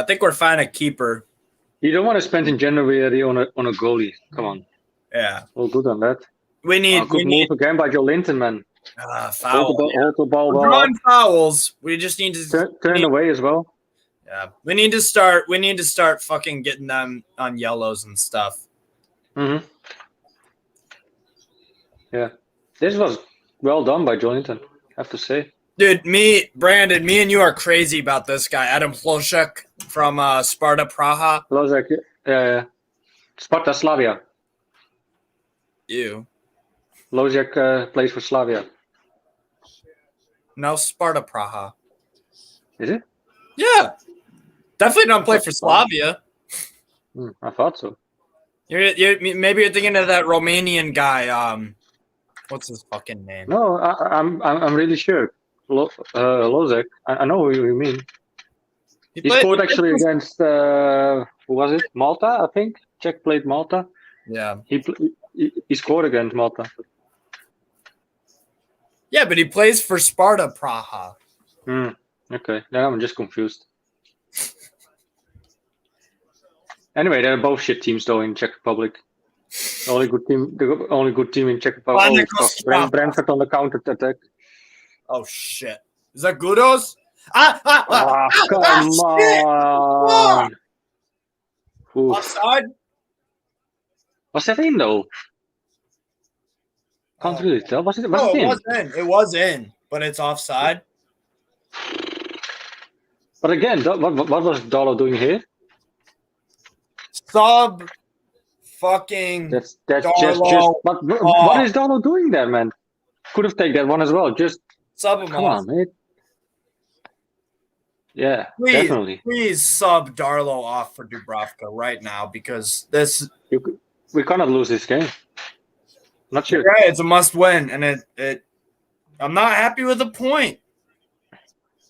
think we're fine a keeper. You don't want to spend in January on a goalie. Come on. Yeah. All good on that. We need move again by Joe Linton, man. Foul. Hold the ball We're drawing fouls. We just need to turn away as well. Yeah. We need to start fucking getting them on yellows and stuff. Mm-hmm. Yeah. This was well done by Joe Linton, I have to say. Dude, Brandon, and you are crazy about this guy, Adam Hlošek from Sparta Praha. Hlošek, yeah. Sparta Slavia. Ew. Hlošek plays for Slavia. No, Sparta Praha. Is it? Yeah. Definitely don't play for Slavia. I thought so. Maybe you're thinking of that Romanian guy. What's his fucking name? No, I'm really sure. Hlošek. I know who you mean. He scored actually against who was it? Malta, I think. Czech played Malta. Yeah. He scored against Malta. Yeah, but he plays for Sparta Praha. Okay, now I'm just confused. Anyway, they're both shit teams though in Czech Republic. The only good team in Czech Republic. Brentford on the counter attack. Oh shit! Is that Gudos? Come on! Offside? Was that in though? Can't really tell. Was it in? was in. It was in, but it's offside. But again, what was Darlow doing here? Sub fucking That's Darlow. just what is Darlow doing there, man? Could have taken that one as well. Just sub him come off. on, mate. Yeah, Please, definitely. Please sub Darlow off for Dubravka right now because We cannot lose this game. Not sure. Right, it's a must win, and it. I'm not happy with the point.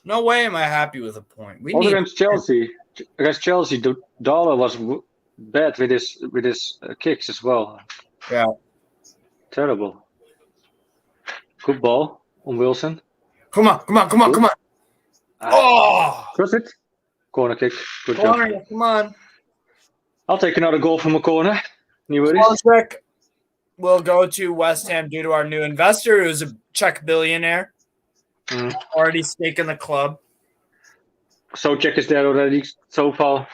No way am I happy with a point. Against Chelsea, Darlow was bad with his kicks as well. Yeah. Terrible. Good ball on Wilson. Come on. Cross it. Corner kick. Good Corner, job. come on. I'll take another goal from a corner. New worries. Czech will go to West Ham due to our new investor, who's a Czech billionaire. Already stake in the club. Souček is there already so far.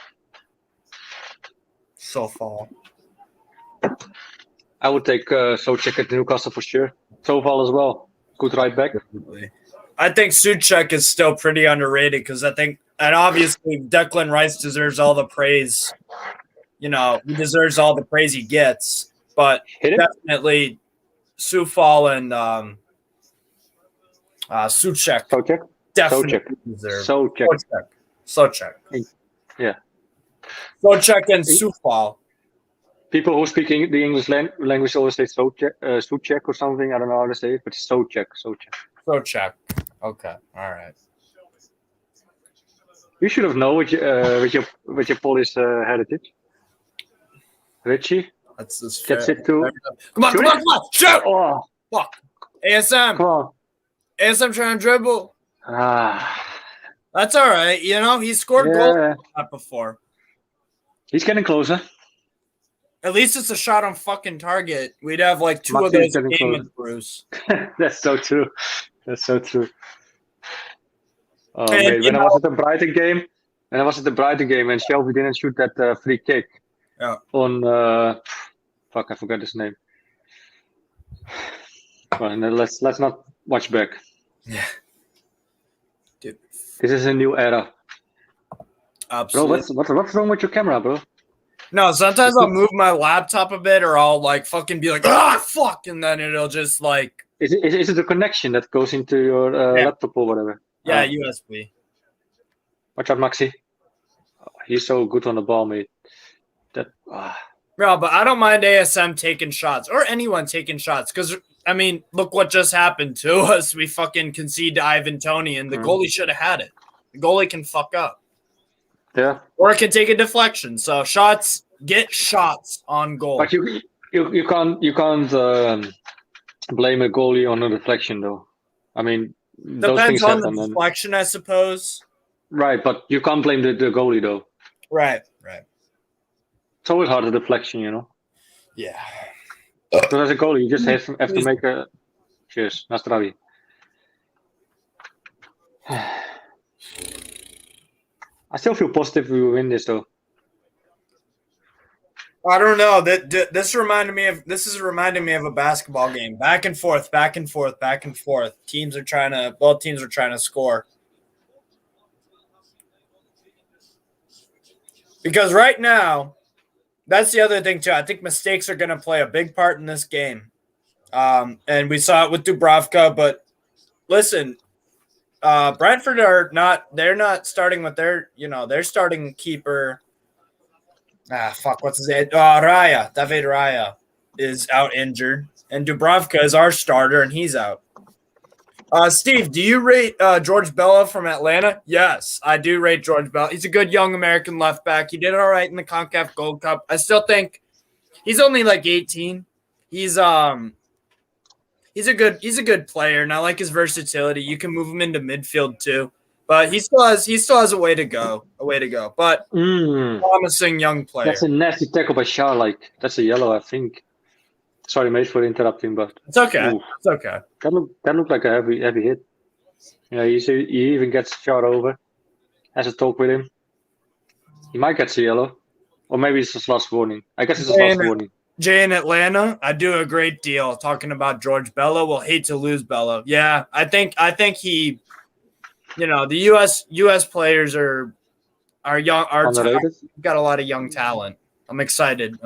I would take Souček at Newcastle for sure. So far as well. Good right back. I think Souček is still pretty underrated because and obviously Declan Rice deserves all the praise. He deserves all the praise he gets. But definitely Soufal and Souček definitely deserve. Souček. Yeah. Souček and Soufal. People who speak the English language always say Souček or something. I don't know how to say it, but it's Souček. Souček. Okay. All right. You should have known with your Polish heritage. Richie. That's gets it too. Come on. Shoot! Oh. Fuck. ASM. Come on. ASM trying to dribble. That's all right. He scored goals before. He's getting closer. At least it's a shot on fucking target. We'd have like two of those games, Bruce. That's so true. Oh, man. When I was at the Brighton game, and Shelby didn't shoot that free kick on fuck, I forgot his name. Well, let's not watch back. Yeah. Dude. This is a new era. Absolutely. Bro, what's wrong with your camera, bro? No, sometimes I'll move my laptop a bit, or I'll like fucking be like, fuck, and then it'll just like. Is it the connection that goes into your laptop or whatever? Yeah, USB. Watch out, Maxi. Oh, he's so good on the ball, mate. Bro, but I don't mind ASM taking shots or anyone taking shots because, look what just happened to us. We fucking concede to Ivan Toney, and the goalie should have had it. The goalie can fuck up. Yeah. Or it can take a deflection. So get shots on goal. But you can't blame a goalie on a deflection, though. Those things depends on happen. the deflection, I suppose. Right, but you can't blame the goalie, though. Right. It's always hard, a deflection, Yeah. Because as a goalie, you just have to make a... Cheers. Na zdraví. I still feel positive we will win this, though. I don't know. This is reminding me of a basketball game. Back and forth. Both teams are trying to score. Because right now, that's the other thing too. I think mistakes are going to play a big part in this game. And we saw it with Dubravka, but listen, Brentford they're not starting with their starting keeper. What's his name? David Raya is out injured, and Dubravka is our starter, and he's out. Steve, do you rate George Bella from Atlanta? Yes, I do rate George Bella. He's a good young American left back. He did all right in the CONCACAF Gold Cup. I still think he's only like 18. He's a good player, and I like his versatility. You can move him into midfield too, but he still has a way to go. But promising young player. That's a nasty tackle by Shah. That's a yellow, I think. Sorry, mate, for interrupting, but it's okay. Ooh. It's okay. That looked like a heavy hit. Yeah, he even gets shot over. Has a talk with him. He might get a yellow, or maybe it's his last warning. I guess it's his last warning. Jay in Atlanta, I do a great deal talking about George Bello. We'll hate to lose Bello. Yeah, I think he, the US players are young, Underrated. got a lot of young talent. I'm excited.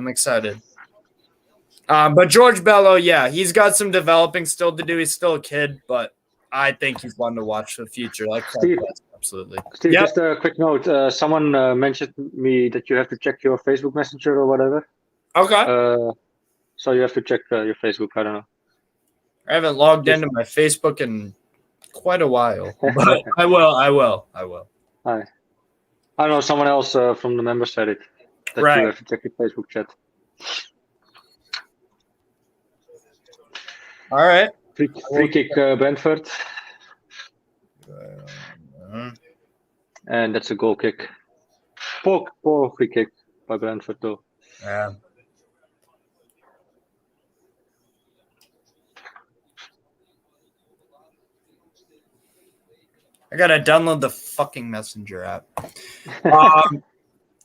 But George Bello, yeah, he's got some developing still to do. He's still a kid, but I think he's one to watch for the future. Like Steve, absolutely. Steve, Yep. just a quick note. Someone mentioned me that you have to check your Facebook Messenger or whatever. Okay. So you have to check your Facebook. I don't know. I haven't logged into my Facebook in quite a while, but I will. Hi. I don't know. Someone else from the members said it. That Right. you have to check your Facebook chat. All right. Free kick Brentford. And that's a goal kick. Poor free kick by Brentford, though. Yeah. I gotta download the fucking Messenger app.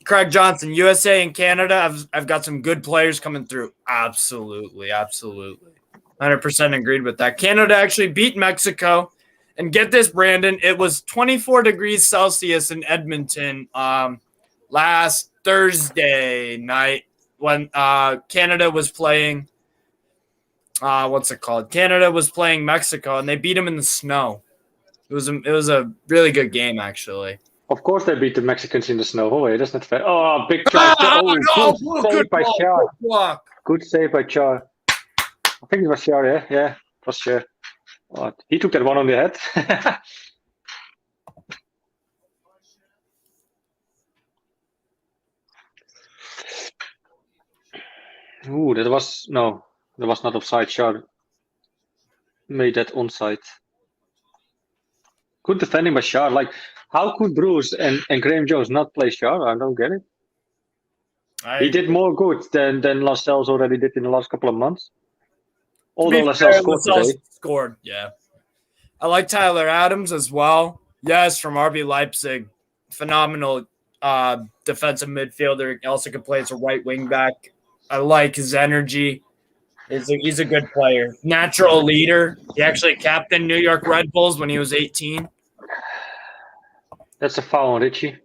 Craig Johnson, USA and Canada. I've got some good players coming through. Absolutely. 100% agreed with that. Canada actually beat Mexico. And get this, Brandon, it was 24 degrees Celsius in Edmonton last Thursday night when Canada was playing. What's it called? Canada was playing Mexico, and they beat them in the snow. It was a really good game, actually. Of course, they beat the Mexicans in the snow. Oh, wait, that's not fair. Oh, big try. Good save by Char. Good save by Char. I think it was Char, yeah? Yeah, it was Char. Oh, he took that one on the head. Ooh, that was not offside. Char made that onside. Good defending by Char. Like, how could Bruce and Graham Jones not play Char? I don't get it. He did more good than Lascelles already did in the last couple of months. Although Lascelles scored, yeah. I like Tyler Adams as well. Yes, from RB Leipzig. Phenomenal defensive midfielder. He also can play as a right wing back. I like his energy. He's a good player. Natural leader. He actually captained New York Red Bulls when he was 18. That's a foul on Richie.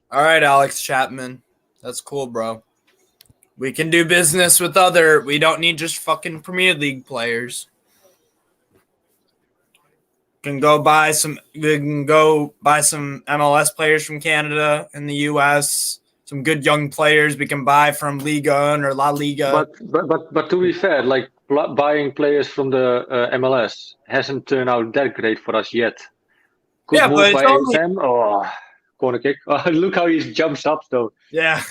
All right, Alex Chapman. That's cool, bro. We can do business with we don't need just fucking Premier League players. We can go buy some MLS players from Canada and the US. Some good young players we can buy from Liga 1 or La Liga. But to be fair, like buying players from the MLS hasn't turned out that great for us yet. Good move by ASM. Oh, corner kick. Oh, look how he jumps up though. Yeah.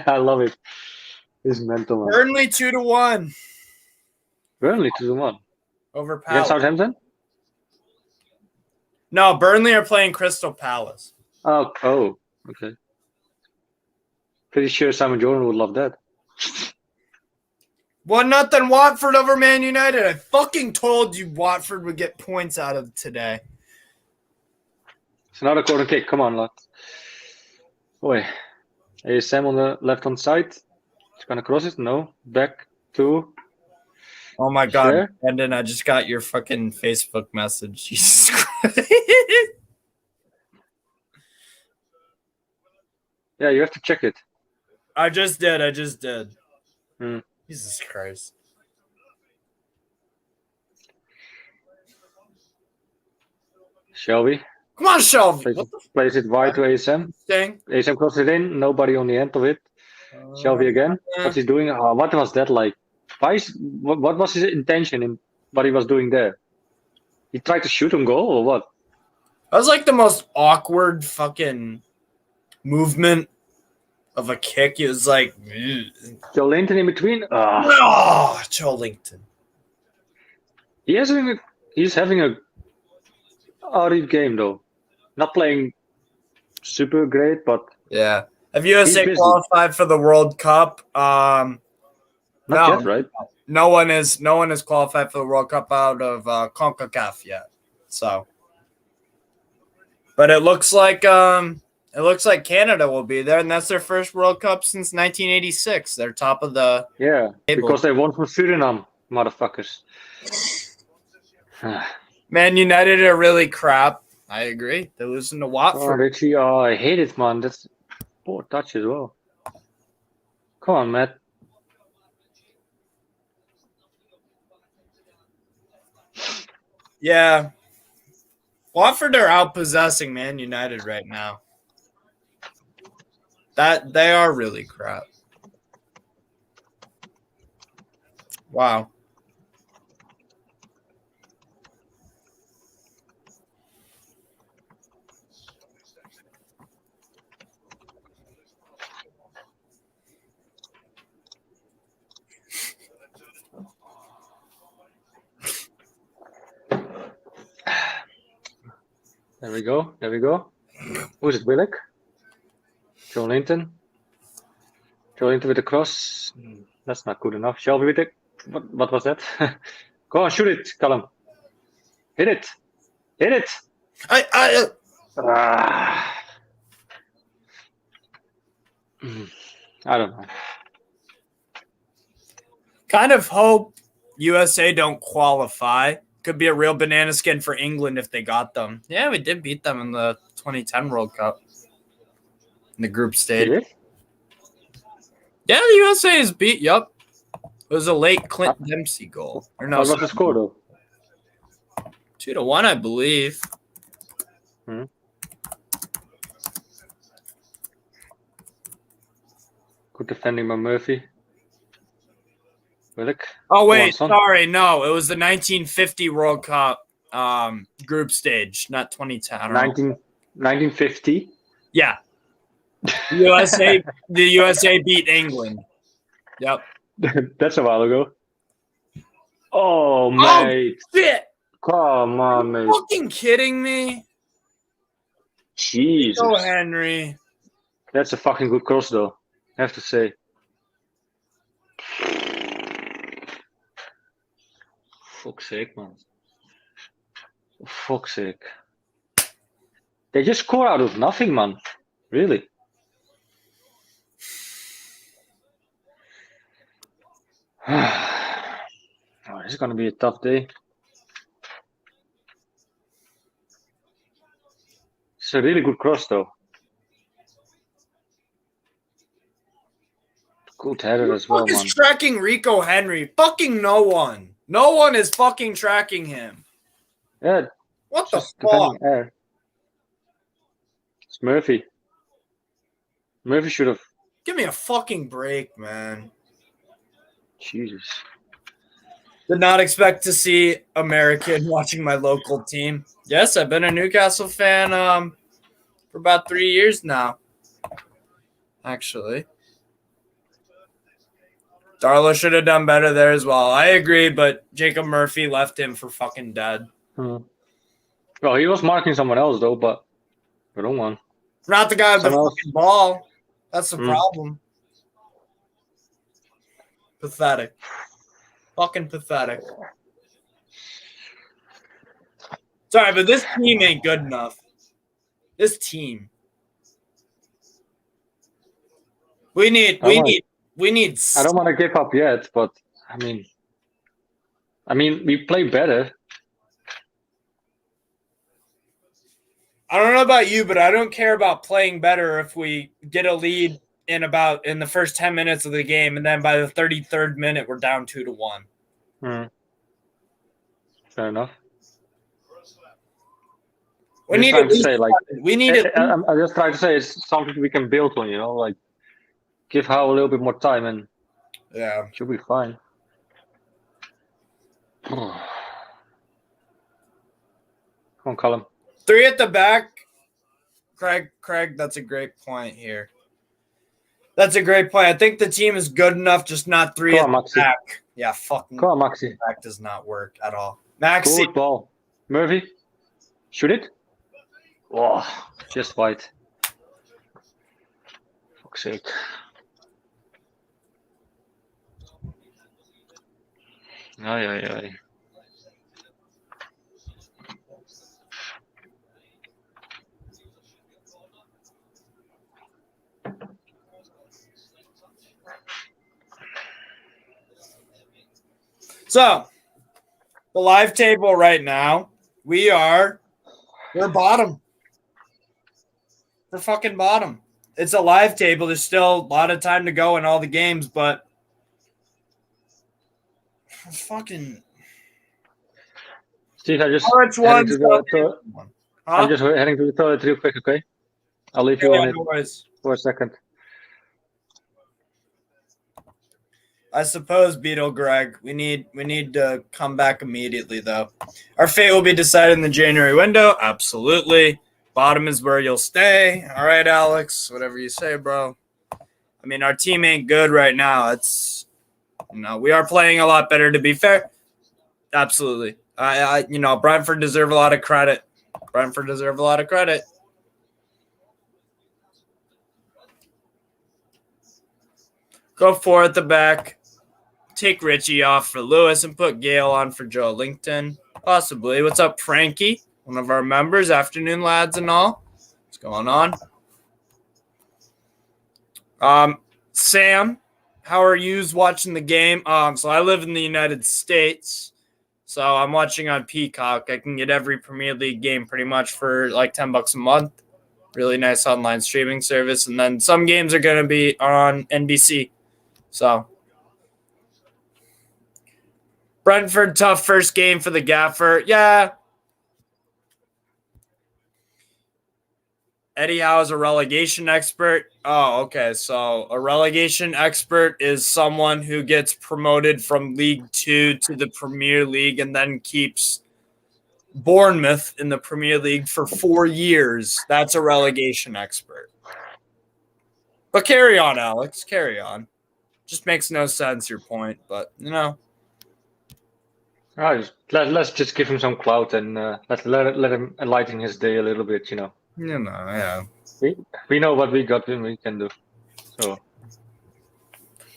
I love it. He's mental, man. Burnley 2-1. Burnley 2-1. Overpowered. Against Southampton? No, Burnley are playing Crystal Palace. Oh, okay. Pretty sure Simon Jordan would love that. 1-0 Watford over Man United. I fucking told you Watford would get points out of today. It's another corner kick. Come on, lad. Boy. ASM on the left-hand side. It's going to cross it. No. Back to... Oh, my God. There. Brendan, I just got your fucking Facebook message. Jesus Christ. Yeah, you have to check it. I just did. Hmm. Jesus Christ. Shelby. Come on, Shelby. Plays it wide to ASM. ASM crosses it in. Nobody on the end of it. Shelby again. What's he doing? Oh, what was that like? What was his intention in what he was doing there? He tried to shoot on goal or what? That was like the most awkward fucking movement of a kick. It was like Joe Linton in between. Oh, Joe Linton. He's having a alright game though. Not playing super great, but yeah. Have USA qualified for the World Cup? Not yet, right? No one is qualified for the World Cup out of CONCACAF yet. So But it looks like Canada will be there, and that's their first World Cup since 1986. They're top of the Yeah, table. because they won from Suriname, motherfuckers. Man United are really crap. I agree. They're losing to Oh, Watford. Richie, oh, I hate it, man. That's poor touch as well. Come on, Matt. Yeah. Watford are outpossessing Man United right now. That they are really crap. Wow. There we go. There we go. Who's it, Willick? Joe Linton. Joe Linton with the cross. That's not good enough. Shelby with it. What was that? Go on, shoot it, Callum. Hit it. Hit it. I don't know. kind of hope USA don't qualify. Could be a real banana skin for England if they got them. Yeah, we did beat them in the 2010 World Cup. In the group stage. Did it? Yeah, the USA is beat. Yup. It was a late Clint Dempsey goal. Or no, What was the score, though? 2-1, I believe. Good defending by Murphy. Willick. Oh, wait. on, son. Sorry. No, it was the 1950 World Cup group stage, not 2010. I don't know. 1950. Yeah. The USA beat England. Yep. That's a while ago. Oh, mate. Shit. Come on, mate. Fucking kidding me? Jesus. Oh, Henry. That's a fucking good cross, though. I have to say. Fuck's sake, man. For fuck's sake. They just score out of nothing, man. Really. Oh, this is going to be a tough day. It's a really good cross, though. Good header as well, Who man. is tracking Rico Henry? Fucking no one. No one is fucking tracking him. Yeah, What the just fuck? defending air. It's Murphy. Murphy should have. Give me a fucking break, man. Jesus. Did not expect to see American watching my local team. Yes, I've been a Newcastle fan for about 3 years now. Actually. Darlow should have done better there as well. I agree, but Jacob Murphy left him for fucking dead. Well, he was marking someone else, though, but the wrong one. Not the guy with the Someone else. fucking ball. That's the problem. Pathetic. Fucking pathetic. Sorry, but this team ain't good enough. This team. We need I don't want to give up yet, but I mean we play better. I don't know about you, but I don't care about playing better if we get a lead in the first 10 minutes of the game, and then by the 33rd minute we're down 2-1. Fair enough. We need I just try to say it's something we can build on, like give Howe a little bit more time and yeah, she'll be fine. Come on, Callum. 3 at the back. Craig, that's a great point here. That's a great point. I think the team is good enough, just not 3 at the back. Yeah, fucking. Come on, Maxi. Back does not work at all. Maxi. Good ball. Murphy. Shoot it. Oh, just wide. Fuck's sake. Aye. So, the live table right now, we're bottom. We're fucking bottom. It's a live table. There's still a lot of time to go in all the games, but fucking Steve, I'm just Norwich heading won. to the I'm just heading to the toilet real quick, okay? I'll leave you on it for a second. I suppose, Beetle Greg, we need to come back immediately, though. Our fate will be decided in the January window. Absolutely. Bottom is where you'll stay. All right, Alex, whatever you say, bro. I mean, our team ain't good right now. We are playing a lot better, to be fair. Absolutely. Brentford deserve a lot of credit. Go for at the back. Take Richie off for Lewis and put Gale on for Joe Linton. Possibly. What's up, Frankie? One of our members. Afternoon, lads and all. What's going on? Sam, how are you watching the game? So I live in the United States. So I'm watching on Peacock. I can get every Premier League game pretty much for like $10 a month. Really nice online streaming service. And then some games are going to be on NBC. So Brentford, tough first game for the Gaffer. Yeah. Eddie Howe is a relegation expert. Oh, okay. So a relegation expert is someone who gets promoted from League 2 to the Premier League and then keeps Bournemouth in the Premier League for 4 years. That's a relegation expert. But carry on, Alex. Carry on. Just makes no sense, your point. But, Let's just give him some clout and let him enlighten his day a little bit, Yeah. We know what we got and we can do. So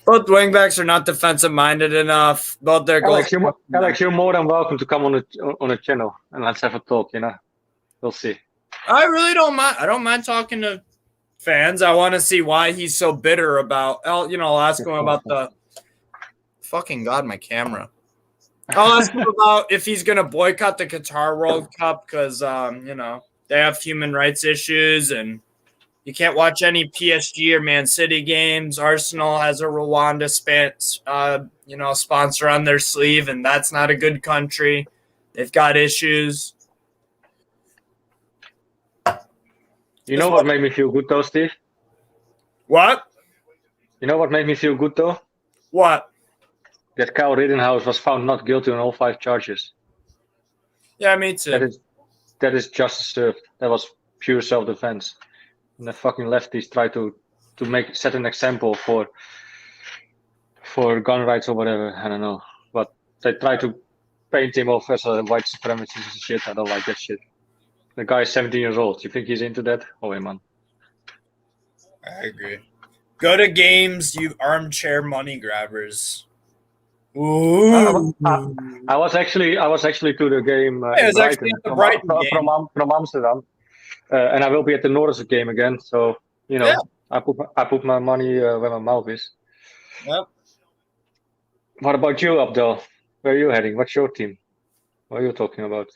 both wingbacks are not defensive minded enough. Both their goals. Alex, you're more than welcome to come on a channel and let's have a talk. We'll see. I really don't mind. I don't mind talking to fans. I want to see why he's so bitter about. I'll ask him about the. Fucking God, my camera. I'll ask him about if he's going to boycott the Qatar World Cup because they have human rights issues and you can't watch any PSG or Man City games. Arsenal has a Rwanda sponsor on their sleeve, and that's not a good country. They've got issues. You know what made me feel good though, Steve? What? You know what made me feel good though? What? That Kyle Rittenhouse was found not guilty on all 5 charges. Yeah, me too. That is justice served. That was pure self-defense. And the fucking lefties try to set an example for gun rights or whatever. I don't know. But they try to paint him off as a white supremacist and shit. I don't like that shit. The guy is 17 years old. You think he's into that? Oh, man. I agree. Go to games, you armchair money grabbers. Ooh. I was actually to the game. I was actually at the Brighton game from Amsterdam, and I will be at the Northern game again. So yeah. I put my money where my mouth is. Yep. What about you, Abdel? Where are you heading? What's your team? What are you talking about?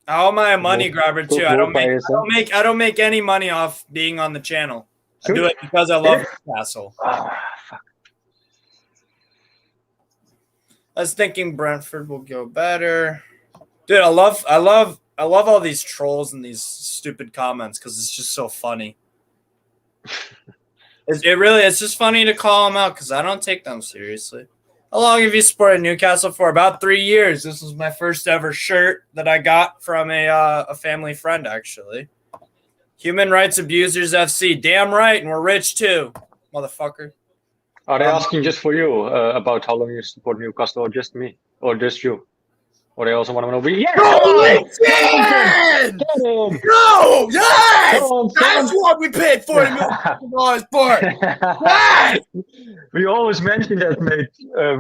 How am I a money grabber too? I don't make any money off being on the channel. I do it because I love Newcastle. Fuck. I was thinking Brentford will go better. Dude, I love all these trolls and these stupid comments because it's just so funny. It's just funny to call them out because I don't take them seriously. How long have you supported Newcastle for? About 3 years. This was my first ever shirt that I got from a family friend, actually. Human Rights Abusers FC. Damn right, and we're rich too, motherfucker. Are they asking just for you about how long you support Newcastle, or just me, or just you? Or they also want to know? Yeah! No! Yes! That's what we paid $40 million for. Yes! We always mention that, mate.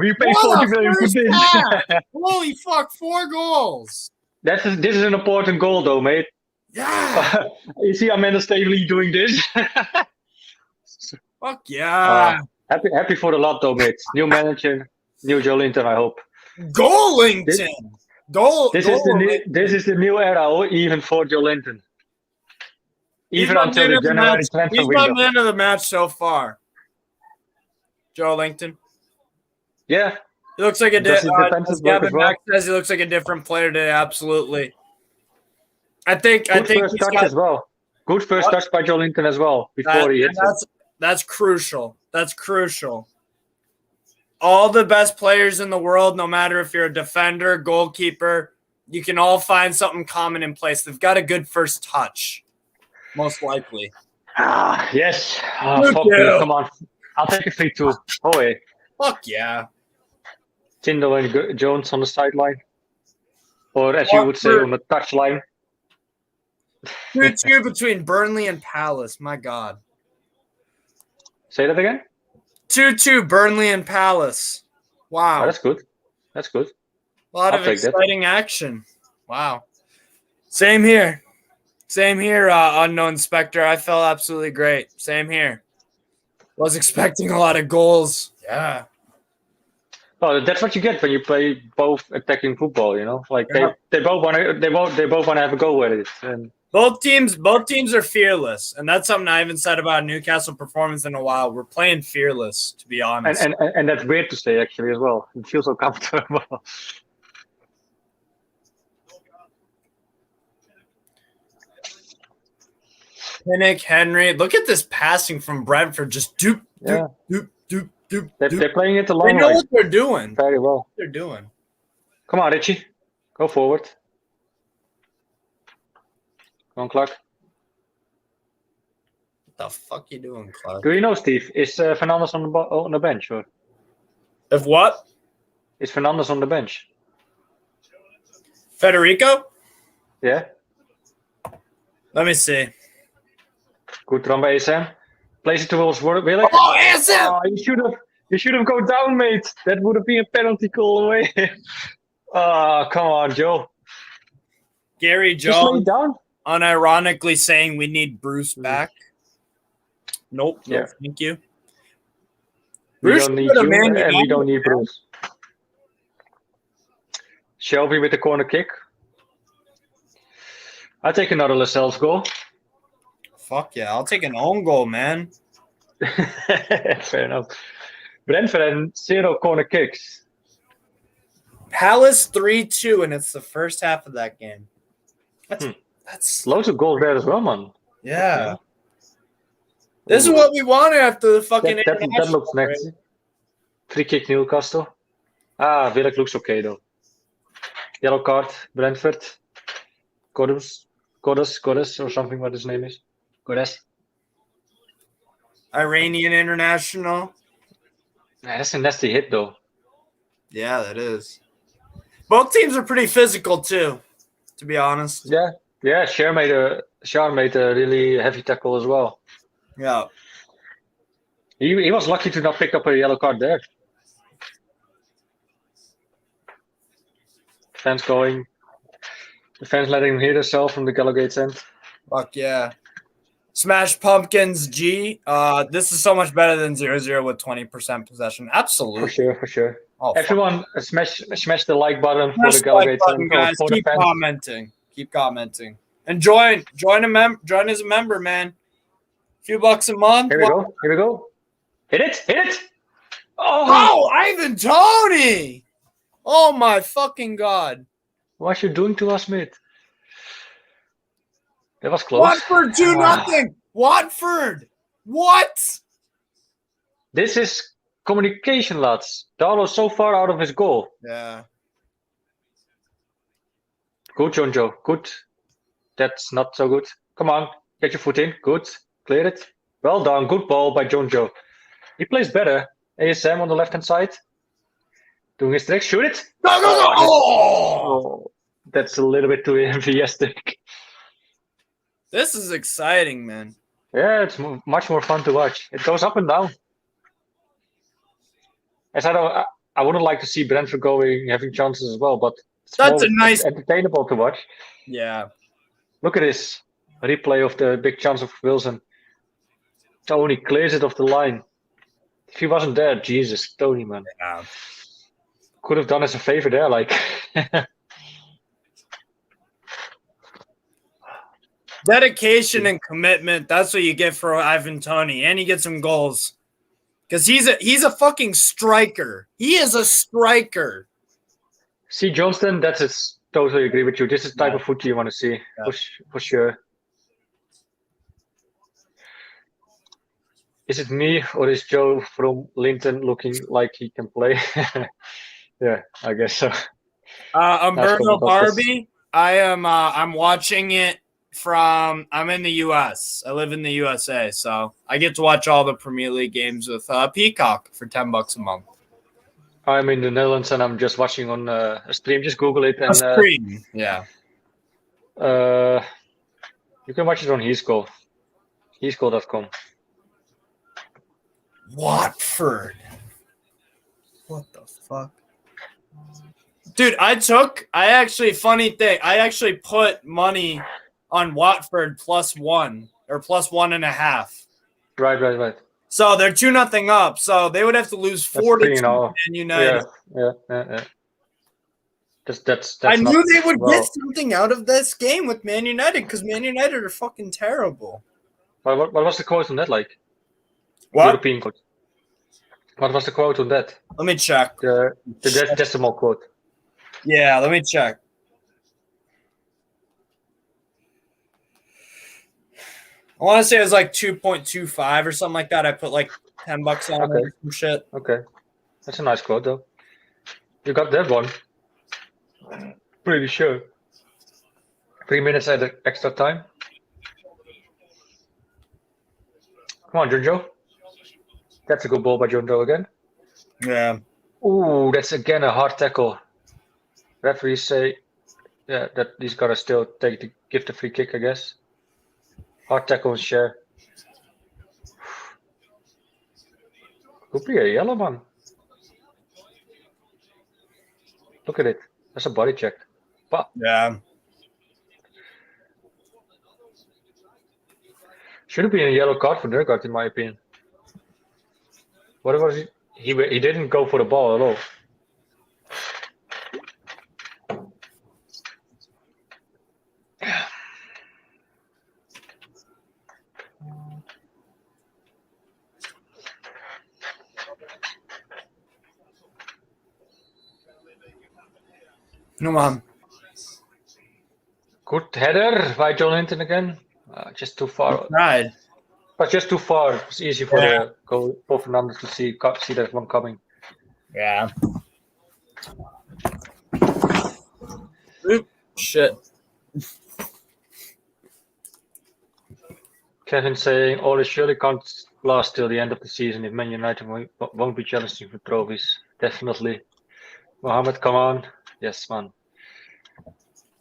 We paid $40 million for this. Holy fuck, 4 goals. This is an important goal, though, mate. Yeah. You see Amanda Stavely doing this? Fuck yeah. Happy for the lot, though, mate. New manager, new Joe Linton, I hope. Goalington. This is the new era, even for Joe Linton. Even until the January transfer window. He's my man of the match so far. Joe Linton. Yeah. He looks like as Gavin Mack says, he looks like a different player today. Absolutely. I think first touch as well. Good first touch by Joe Linton as well before he hits it. That's crucial. That's crucial. All the best players in the world, no matter if you're a defender, goalkeeper, you can all find something common in place. They've got a good first touch, most likely. Yes. Fuck me. Come on. I'll take a free too. Oh, hey. Fuck yeah. Tyndall and Jones on the sideline. Or as you would say, on the touchline. 2-2 between Burnley and Palace. My God. Say that again? 2-2 Burnley and Palace. Wow. Oh, that's good. That's good. A lot of exciting action. Wow. Same here. Same here, Unknown Spectre. I felt absolutely great. Same here. Was expecting a lot of goals. Yeah. Oh, that's what you get when you play both attacking football. Like they both want to have a go with it. And both teams are fearless, and that's something I haven't said about Newcastle performance in a while. We're playing fearless, to be honest. And that's weird to say actually as well. It feels so comfortable. Pinnock, Henry. Look at this passing from Brentford. Just doop. They're playing it a long way. They know what they're doing. Very well. They're doing. Come on, Richie. Go forward. Come on, Clark. What the fuck you doing, Clark? Do you know, Steve? Is Fernandes on the bench? Or? If what? Is Fernandes on the bench? Federico? Yeah. Let me see. Good run by ASM. Plays it towards Willock. Oh, ASM! Oh, you should have gone down, mate. That would have been a penalty call away. Come on, Joe. Gary Jones unironically saying we need Bruce back. Nope. Yeah. No, thank you. We don't need you, and we don't need Bruce. Shelby with the corner kick. I'll take another Lascelles goal. Fuck yeah, I'll take an own goal, man. Fair enough. Brentford and 0 corner kicks. Palace 3-2, and it's the first half of that game. That's loads of goals there as well, man. Yeah. This is what we wanted after the fucking that looks next. Free kick Newcastle. Willock looks okay though. Yellow card, Brentford. Goddess or something, what his name is. Goddess. Iranian international. That's a nasty hit though. Yeah, that is. Both teams are pretty physical too, to be honest. Yeah. Shar made a really heavy tackle as well. Yeah. He was lucky to not pick up a yellow card there. Fans going. The fans letting him hear themselves from the Gallowgate's end. Fuck yeah. Smash Pumpkins G. This is so much better than 0-0 with 20% possession. Absolutely. For sure. Oh, everyone smash the like button for the Gallowgate's end. Guys. Keep commenting. And join as a member, man. Few bucks a month. Here we go. Hit it. Oh, Ivan Toney. Oh my fucking God. What you doing to us, mate? That was close. Watford 2-0. Watford. What? This is communication, lads. Darlow's so far out of his goal. Yeah. Good, John Joe. Good. That's not so good. Come on. Get your foot in. Good. Clear it. Well done. Good ball by John Joe. He plays better. ASM on the left-hand side. Doing his tricks. Shoot it. Go. Oh, that's a little bit too enthusiastic. This is exciting, man. Yeah, it's much more fun to watch. It goes up and down. As I wouldn't like to see Brentford having chances as well, but it's entertainable to watch. Yeah. Look at this replay of the big chance of Wilson. Tony clears it off the line. If he wasn't there, Jesus, Tony, man. Yeah. could have done us a favor there. Like, dedication and commitment. That's what you get for Ivan Toney, and he gets some goals because he's a fucking striker. He is a striker. see, Johnston, totally agree with you. This is the type of football you want to see, for sure. Is it me or is Joe from Linton looking like he can play? Yeah, I guess so. Umberto Barbie. I'm watching it I'm in the US. I live in the USA, so I get to watch all the Premier League games with Peacock for $10 a month. I'm in the Netherlands and I'm just watching on a stream. Just Google it and stream. Yeah. You can watch it on Heesgoal. Heesgoal.com. Watford. What the fuck? Dude, I actually put money on Watford +1 or +1.5. Right. So they're 2-0 up. So they would have to lose 4-2 Man United. Yeah. That's I knew they would get something out of this game with Man United because Man United are fucking terrible. What was the quote on that like? What? European quote. What was the quote on that? Let me check. The decimal quote. Yeah, let me check. I want to say it was like 2.25 or something like that. I put like $10 on it or some shit. Okay. That's a nice quote, though. You got that one. Pretty sure. 3 minutes at the extra time. Come on, Junjo. That's a good ball by Junjo again. Yeah. Ooh, that's again a hard tackle. Referees say that he's got to still give the free kick, I guess. Hard tackle and share. Could be a yellow one. Look at it. That's a body check. But Yeah. should have been a yellow card for Nurgard, in my opinion. What was it? He didn't go for the ball at all. Come on. Good header by John Linton again. Just too far. Right. But just too far. It's easy for the goal Fernandez to see that one coming. Yeah. Oop, shit. Kevin saying, all this surely can't last till the end of the season if Man United won't be challenging for trophies. Definitely. Mohammed, come on. Yes, man.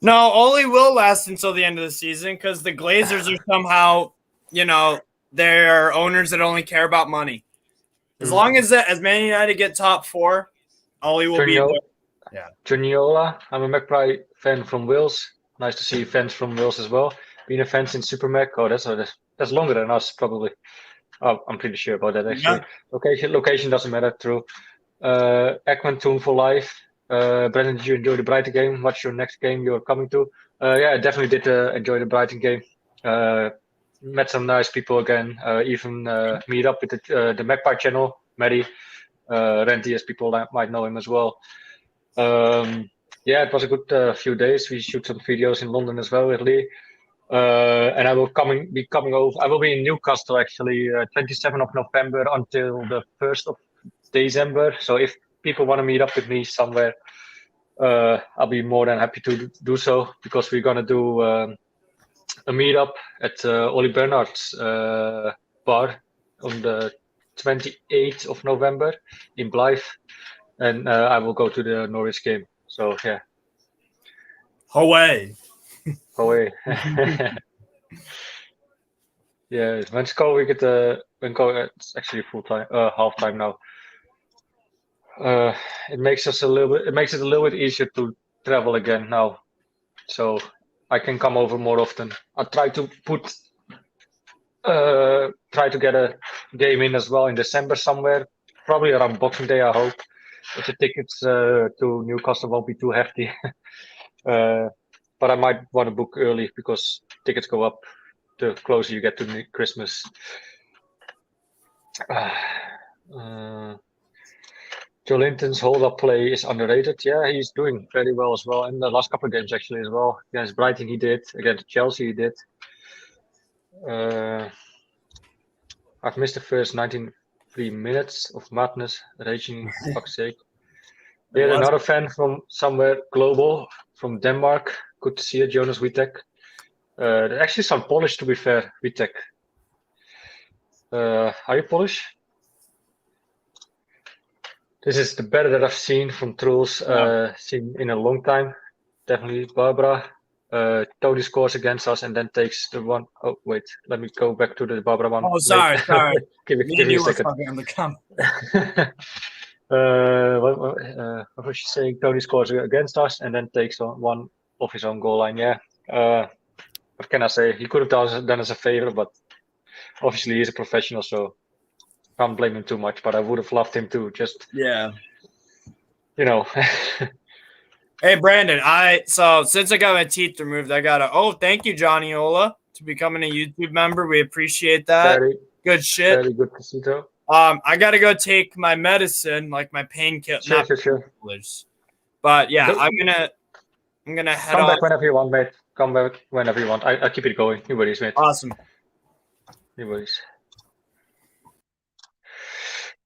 No, Oli will last until the end of the season because the Glazers are somehow, they're owners that only care about money. As long as Man United get top 4, Oli will be there. Yeah. Juniola, I'm a Magpie fan from Wales. Nice to see fans from Wales as well. Being a fan since Super Mag. Oh, that's longer than us, probably. Oh, I'm pretty sure about that, actually. Yeah. Location doesn't matter, true. Ekman Toon for life. Brendan, did you enjoy the Brighton game? What's your next game you're coming to? Yeah, I definitely did enjoy the Brighton game. Met some nice people again. Even meet up with the Magpie channel, Maddie, Renty, as people might know him as well. Yeah, it was a good few days. We shoot some videos in London as well with Lee. And I will be coming over. I will be in Newcastle actually, 27th of November until the 1st of December. So if people want to meet up with me somewhere, I'll be more than happy to do so, because we're gonna do a meetup at Ollie Bernhard's bar on the 28th of November in Blythe, and I will go to the Norwich game. So yeah. Away. Yeah, when Sko we get it's actually full time, half time now. It makes it a little bit easier to travel again now, so I can come over more often. I try to get a game in as well in December somewhere, probably around Boxing Day, I hope. if the tickets to Newcastle won't be too hefty. But I might want to book early because tickets go up the closer you get to Christmas. Joe Linton's hold-up play is underrated. Yeah, he's doing very well as well in the last couple of games actually as well. Against Brighton he did. Against Chelsea he did. I've missed the first 93 minutes of madness, raging, fuck's sake. Yeah, another fan from somewhere global, from Denmark. Good to see you, Jonas Witek. There's actually some Polish, to be fair, Witek. Are you Polish? This is the better that I've seen from Truls, seen in a long time. Definitely Barbara. Tony scores against us and then takes the one. Oh, wait, let me go back to the Barbara one. Oh, sorry. give me a second. On the camera. What was she saying? Tony scores against us and then takes one off his own goal line. Yeah. What can I say? He could have done us a favor, but obviously he's a professional, so can't blame him too much. But I would have loved him to just, Hey Brandon, so since I got my teeth removed, I gotta thank you, Johnny Ola, to becoming a YouTube member. We appreciate that. Good shit. Very good to see though. I gotta go take my medicine, like my painkiller. Sure. But yeah, I'm gonna head Come back whenever you want, mate. Come back whenever you want. I keep it going. No worries, mate. Awesome. No worries.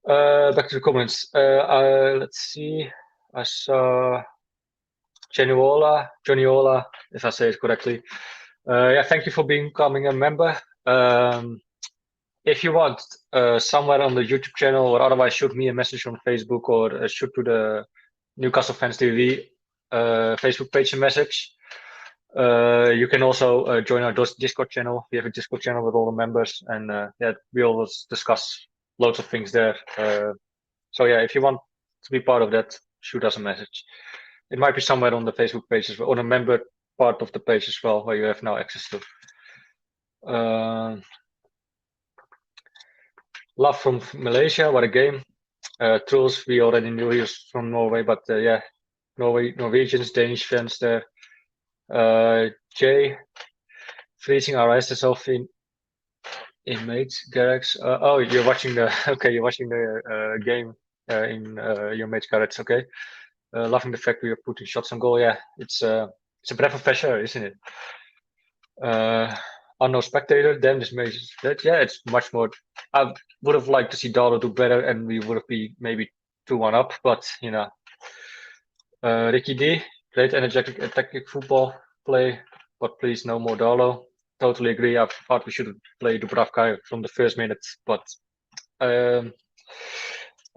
Back to the comments. Let's see. I saw Johnny Ola, if I say it correctly. Yeah, thank you for becoming a member. If you want, somewhere on the YouTube channel or otherwise, shoot me a message on Facebook or shoot to the Newcastle Fans TV Facebook page a message. You can also join our Discord channel. We have a Discord channel with all the members, and yeah, we always discuss loads of things there. So yeah, if you want to be part of that, shoot us a message. It might be somewhere on the Facebook page as well, on the member part of the page as well, where you have now access to. Love from Malaysia, what a game. Truls, we already knew he was from Norway, but yeah, Norwegians, Danish fans there. Jay, freezing our asses off in mates, Garrett's. Oh, you're watching the game in your mates Garrett's. Okay. Loving the fact we are putting shots on goal. Yeah, it's a breath of fresh air, isn't it? Unknown spectator. Damn, this makes that. Yeah, it's much more. I would have liked to see Darlow do better, and we would have been maybe 2-1 up. But you know, Ricky D, great energetic attacking football play, but please no more Darlow. Totally agree. I thought we should play Dubravka from the first minute, but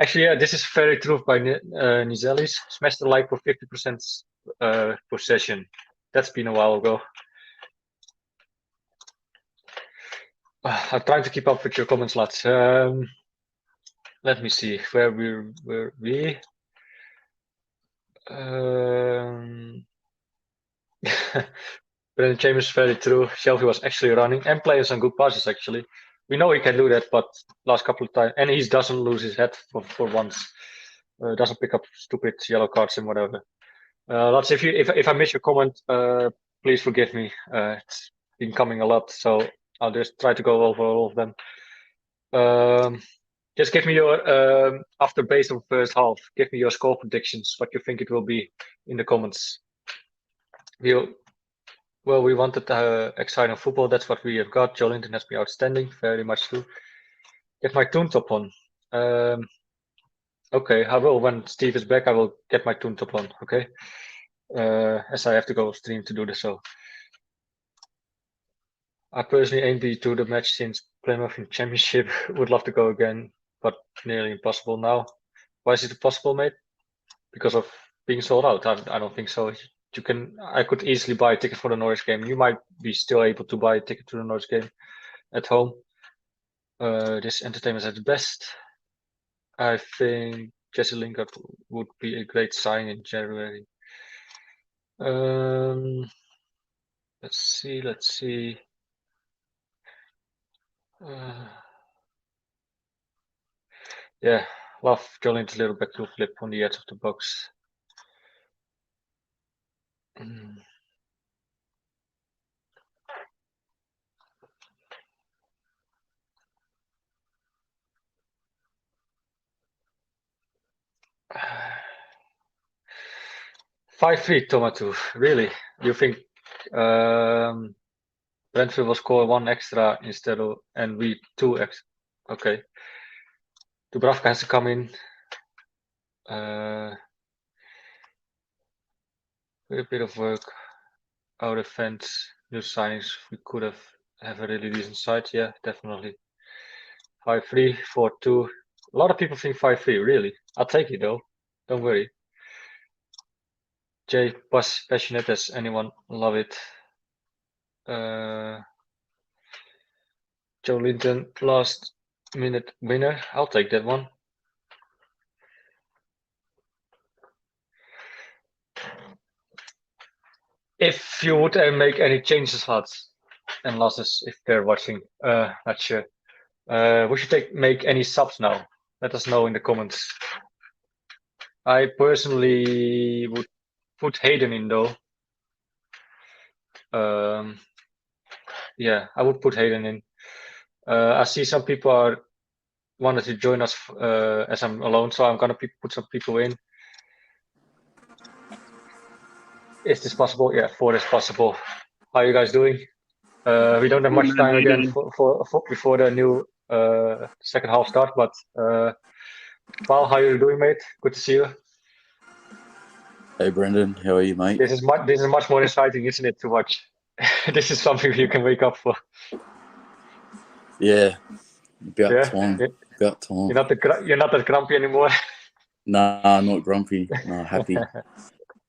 actually, yeah, this is very true by Nizelis. Smashed the like for 50% possession. That's been a while ago. I'm trying to keep up with your comments, lads. Let me see where were we. Brendan Chambers, very true. Shelby was actually running and playing some good passes, actually. We know he can do that, but last couple of times, and he doesn't lose his head for once. Doesn't pick up stupid yellow cards and whatever. Lads, if I miss your comment, please forgive me. It's been coming a lot, so I'll just try to go over all of them. Just give me your after based on first half. Give me your score predictions. What you think it will be in the comments. Well, we wanted exciting football. That's what we have got. Joe Linton has been outstanding, very much too. Get my tune top on. Okay, I will. When Steve is back, I will get my tune top on. Okay, as I have to go stream to do this. So, I personally ain't been to the match since Plymouth in Championship. Would love to go again, but nearly impossible now. Why is it impossible, mate? Because of being sold out? I don't think so. I could easily buy a ticket for the Norwich game. You might be still able to buy a ticket to the Norwich game at home. This entertainment at the best. I think Jesse Lingard would be a great sign in January. Let's see. Yeah, love Jolinton's little back heel flip on the edge of the box. 5-3 Tomato. Really? You think Brentford will score 1 extra instead of and we 2 extra? Okay. Dubravka has to come in. A bit of work. Our defense, new signings. We could have a really decent side. Yeah, definitely. 5-3, 4-2. A lot of people think 5-3. Really? I'll take it though. Don't worry. Jay, passionate as anyone. Love it. Jolinton, last minute winner. I'll take that one. If you would make any changes, lads and losses, if they're watching, not sure. Would you make any subs now? Let us know in the comments. I personally would put Hayden in though. Yeah, I would put Hayden in. I see some people wanted to join us as I'm alone, so I'm gonna put some people in. Is this possible? Yeah, 4 is possible. How are you guys doing? We don't have much time again for before the new second half start, but Paul, how are you doing, mate? Good to see you. Hey Brendan, how are you, mate? This is much more exciting, isn't it, to watch? This is something you can wake up for. Yeah, about time. About time. You're not that grumpy anymore. Nah, not grumpy. Nah, happy.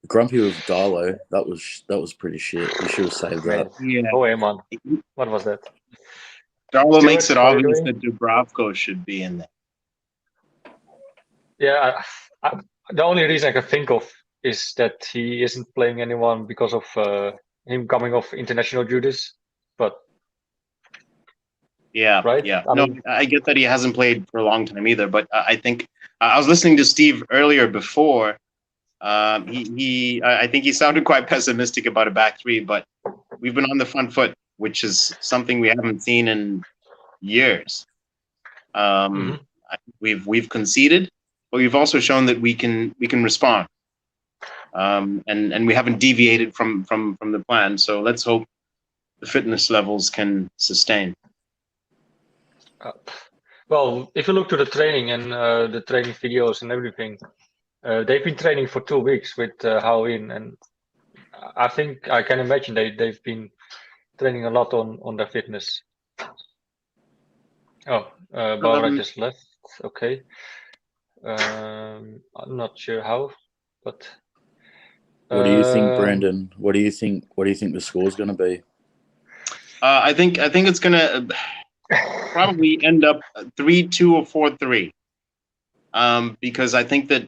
Grumpy with Darlow. That was pretty shit. You should have saved that. Yeah. Oh, hey, man. What was that? Darlow makes it obvious that Dubravka should be in there. Yeah, the only reason I can think of is that he isn't playing anyone because of him coming off international duties. But yeah, right? Yeah. I get that he hasn't played for a long time either. But I think I was listening to Steve earlier before. I think he sounded quite pessimistic about a back three, but we've been on the front foot, which is something we haven't seen in years. We've conceded, but we've also shown that we can respond, and we haven't deviated from the plan. So let's hope the fitness levels can sustain. Well, if you look to the training and the training videos and everything, they've been training for 2 weeks with Howe in, and I think I can imagine they've been training a lot on their fitness. Oh, Barbara just left. Okay. I'm not sure how, but. What do you think, Brandon? What do you think the score's going to be? I think it's going to probably end up 3-2 or 4-3. Because I think that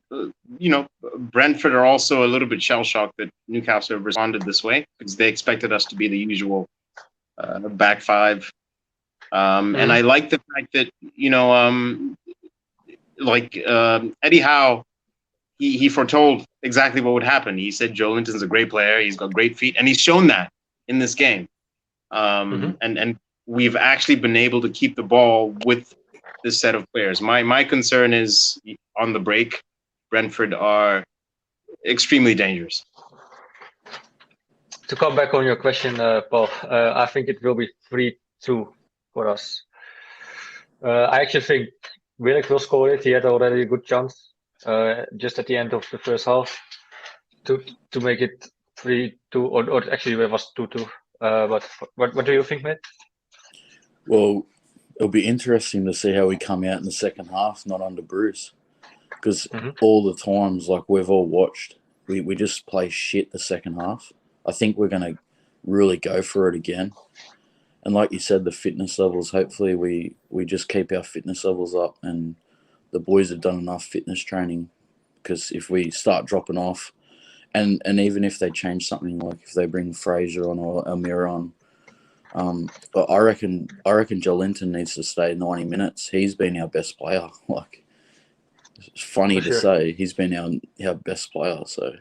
Brentford are also a little bit shell-shocked that Newcastle have responded this way, because they expected us to be the usual back five. And I like the fact that Eddie Howe, he foretold exactly what would happen. He said Jolinton's a great player, he's got great feet, and he's shown that in this game. And we've actually been able to keep the ball with this set of players. My concern is on the break, Brentford are extremely dangerous. To come back on your question, Paul, I think it will be 3-2 for us. I actually think Willick will score it. He had already a good chance just at the end of the first half to make it 3-2, or actually it was 2-2. But what do you think, mate? Well, it'll be interesting to see how we come out in the second half, not under Bruce. Because all the times, like we've all watched, we just play shit the second half. I think we're going to really go for it again. And like you said, the fitness levels, hopefully we just keep our fitness levels up, and the boys have done enough fitness training, because if we start dropping off, and even if they change something, like if they bring Fraser on or Almiron on, but I reckon Jolinton needs to stay 90 minutes. He's been our best player. funny For to sure. say, he's been our best player. So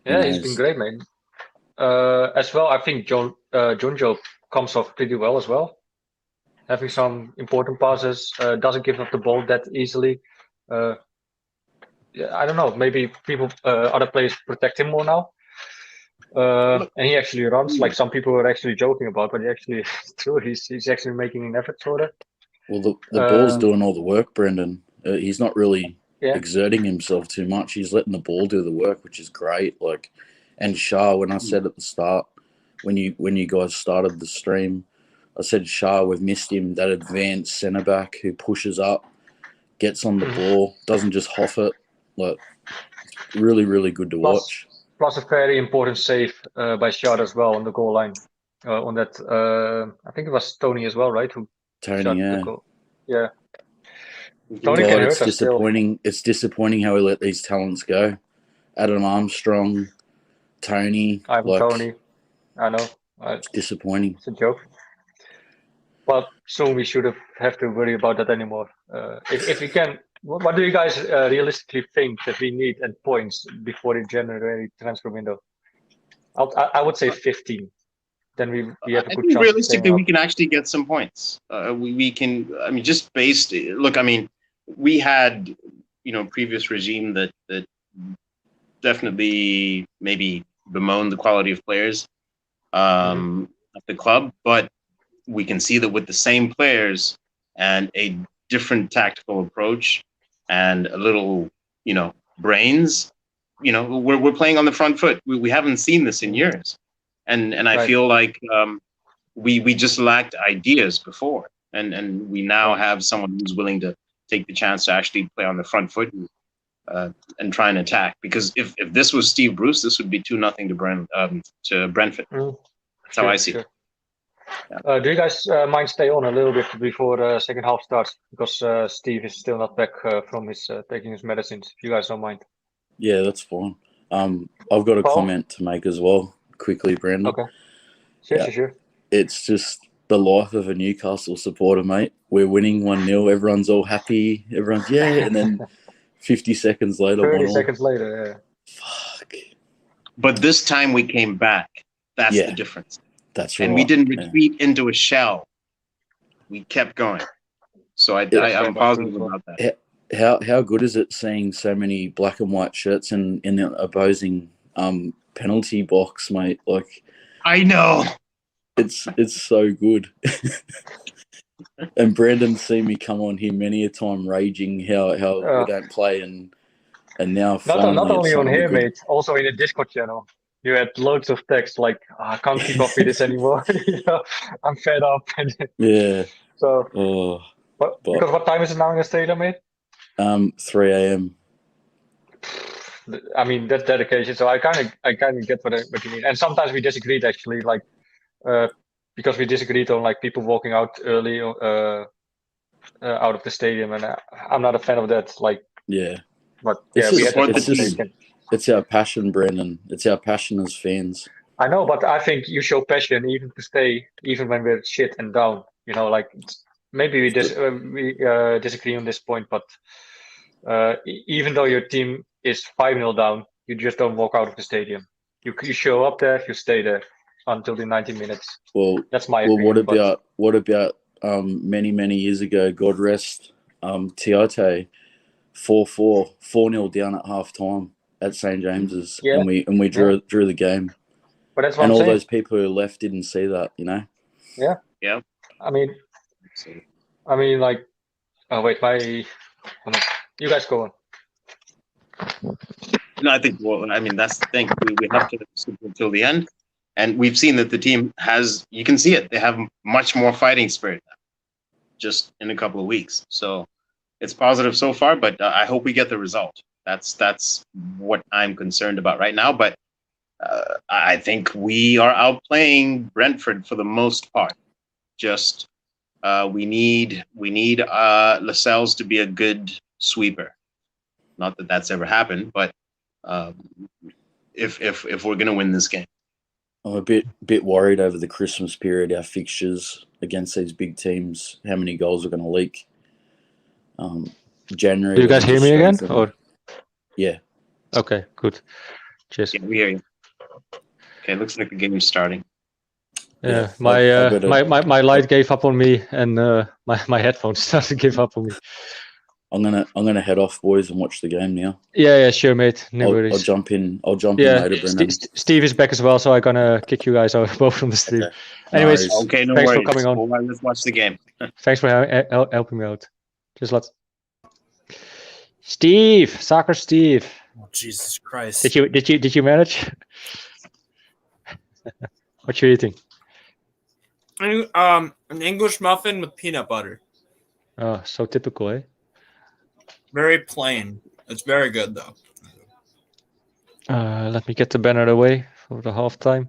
Yeah, he's been great, man. As well, I think Junjo comes off pretty well as well. Having some important passes, doesn't give up the ball that easily. Yeah, I don't know. Maybe other players protect him more now. And he actually runs, like some people are actually joking about, but actually it's true. He's actually making an effort for it. Well, the ball's doing all the work, Brendan. He's not really Yeah. exerting himself too much. He's letting the ball do the work, which is great. Like, and Shah, when I said at the start, when you guys started the stream, I said Shah, we've missed him. That advanced centre back who pushes up, gets on the ball, doesn't just hoff it. Like, really, really good to watch. Plus a very important save by Shah as well on the goal line. On that, I think it was Tony as well, right? Who Tony, shot yeah. the goal. Yeah. Tony can God, hurt it's us still. disappointing. It's disappointing how we let these talents go. Adam Armstrong, Tony. Tony. I know. It's disappointing. It's a joke. But soon we should have to worry about that anymore. If we can, what do you guys realistically think that we need at points before the January transfer window? I would say 15. Then we have a good chance. Realistically, we can actually get some points. We can. I mean, just based. Look, I mean, we had previous regime that definitely maybe bemoaned the quality of players at the club, but we can see that with the same players and a different tactical approach and a little, brains, we're playing on the front foot. We haven't seen this in years. And I feel like we just lacked ideas before. And we now have someone who's willing to take the chance to actually play on the front foot and try and attack. Because if this was Steve Bruce, this would be 2-0 to Brentford. That's how I see it. Yeah. Do you guys mind stay on a little bit before the second half starts? Because Steve is still not back from his taking his medicines. If you guys don't mind. Yeah, that's fine. I've got a comment to make as well, quickly, Brandon. Okay. Sure. It's just the life of a Newcastle supporter, mate. We're winning 1-0. Everyone's all happy. Everyone's, yeah. And then 50 seconds later, 30 seconds later, yeah. Fuck. But this time we came back. That's the difference. That's right. And we didn't retreat into a shell. We kept going. So I'm positive about that. How good is it seeing so many black and white shirts in the opposing penalty box, mate? Like, I know. It's so good. And Brandon's seen me come on here many a time raging how we don't play and now not only on here, mate, also in the Discord channel. You had loads of text like, I can't keep up with this anymore. I'm fed up. Yeah. So, because what time is it now in Australia, mate? 3 a.m. I mean, that's dedication. So I kind of get what you mean. And sometimes we disagreed actually, like because we disagreed on like people walking out early out of the stadium, and I'm not a fan of that. Like, but yeah, it's our passion, Brendan. It's our passion as fans. I know, but I think you show passion even to stay, even when we're shit and down. Like maybe we disagree on this point, but even though your team is 5-0 down, you just don't walk out of the stadium. You show up there, you stay there until the 90 minutes. Well, that's my opinion. What about many years ago? God rest Tiote, 4-0 down at half time at St James's, and we drew the game. But that's what and I'm all saying. Those people who left didn't see that, Yeah. I mean, like, oh wait, you guys go on. No, I think. Well, I mean, that's the thing. We have to until the end, and we've seen that the team has. You can see it. They have much more fighting spirit now, just in a couple of weeks. So it's positive so far. But I hope we get the result. That's what I'm concerned about right now. But I think we are outplaying Brentford for the most part. Just we need Lascelles to be a good sweeper. Not that that's ever happened, but if we're gonna win this game, I'm a bit worried over the Christmas period. Our fixtures against these big teams, how many goals are going to leak? January. Do you guys hear me again? Shows them. Or Yeah. okay, good. Cheers. Yeah, we hear you. Okay, looks like the game is starting. Yeah, I've got my light gave up on me, and my headphones started to give up on me. I'm gonna head off, boys, and watch the game now. Yeah, sure, mate. No I'll worries. jump in. I'll jump Yeah, in later, Brendan. Steve is back as well, so I'm gonna kick you guys out both from the stream. Okay. Anyways, Nice. Okay, no thanks worries. for coming on. Well, let's watch the game. Thanks for helping me out. Just lots. Steve, soccer Steve. Oh, Jesus Christ. Did you manage? What you eating? An English muffin with peanut butter. Oh, so typical, eh? Very plain. It's very good though. Let me get the banner away for the halftime.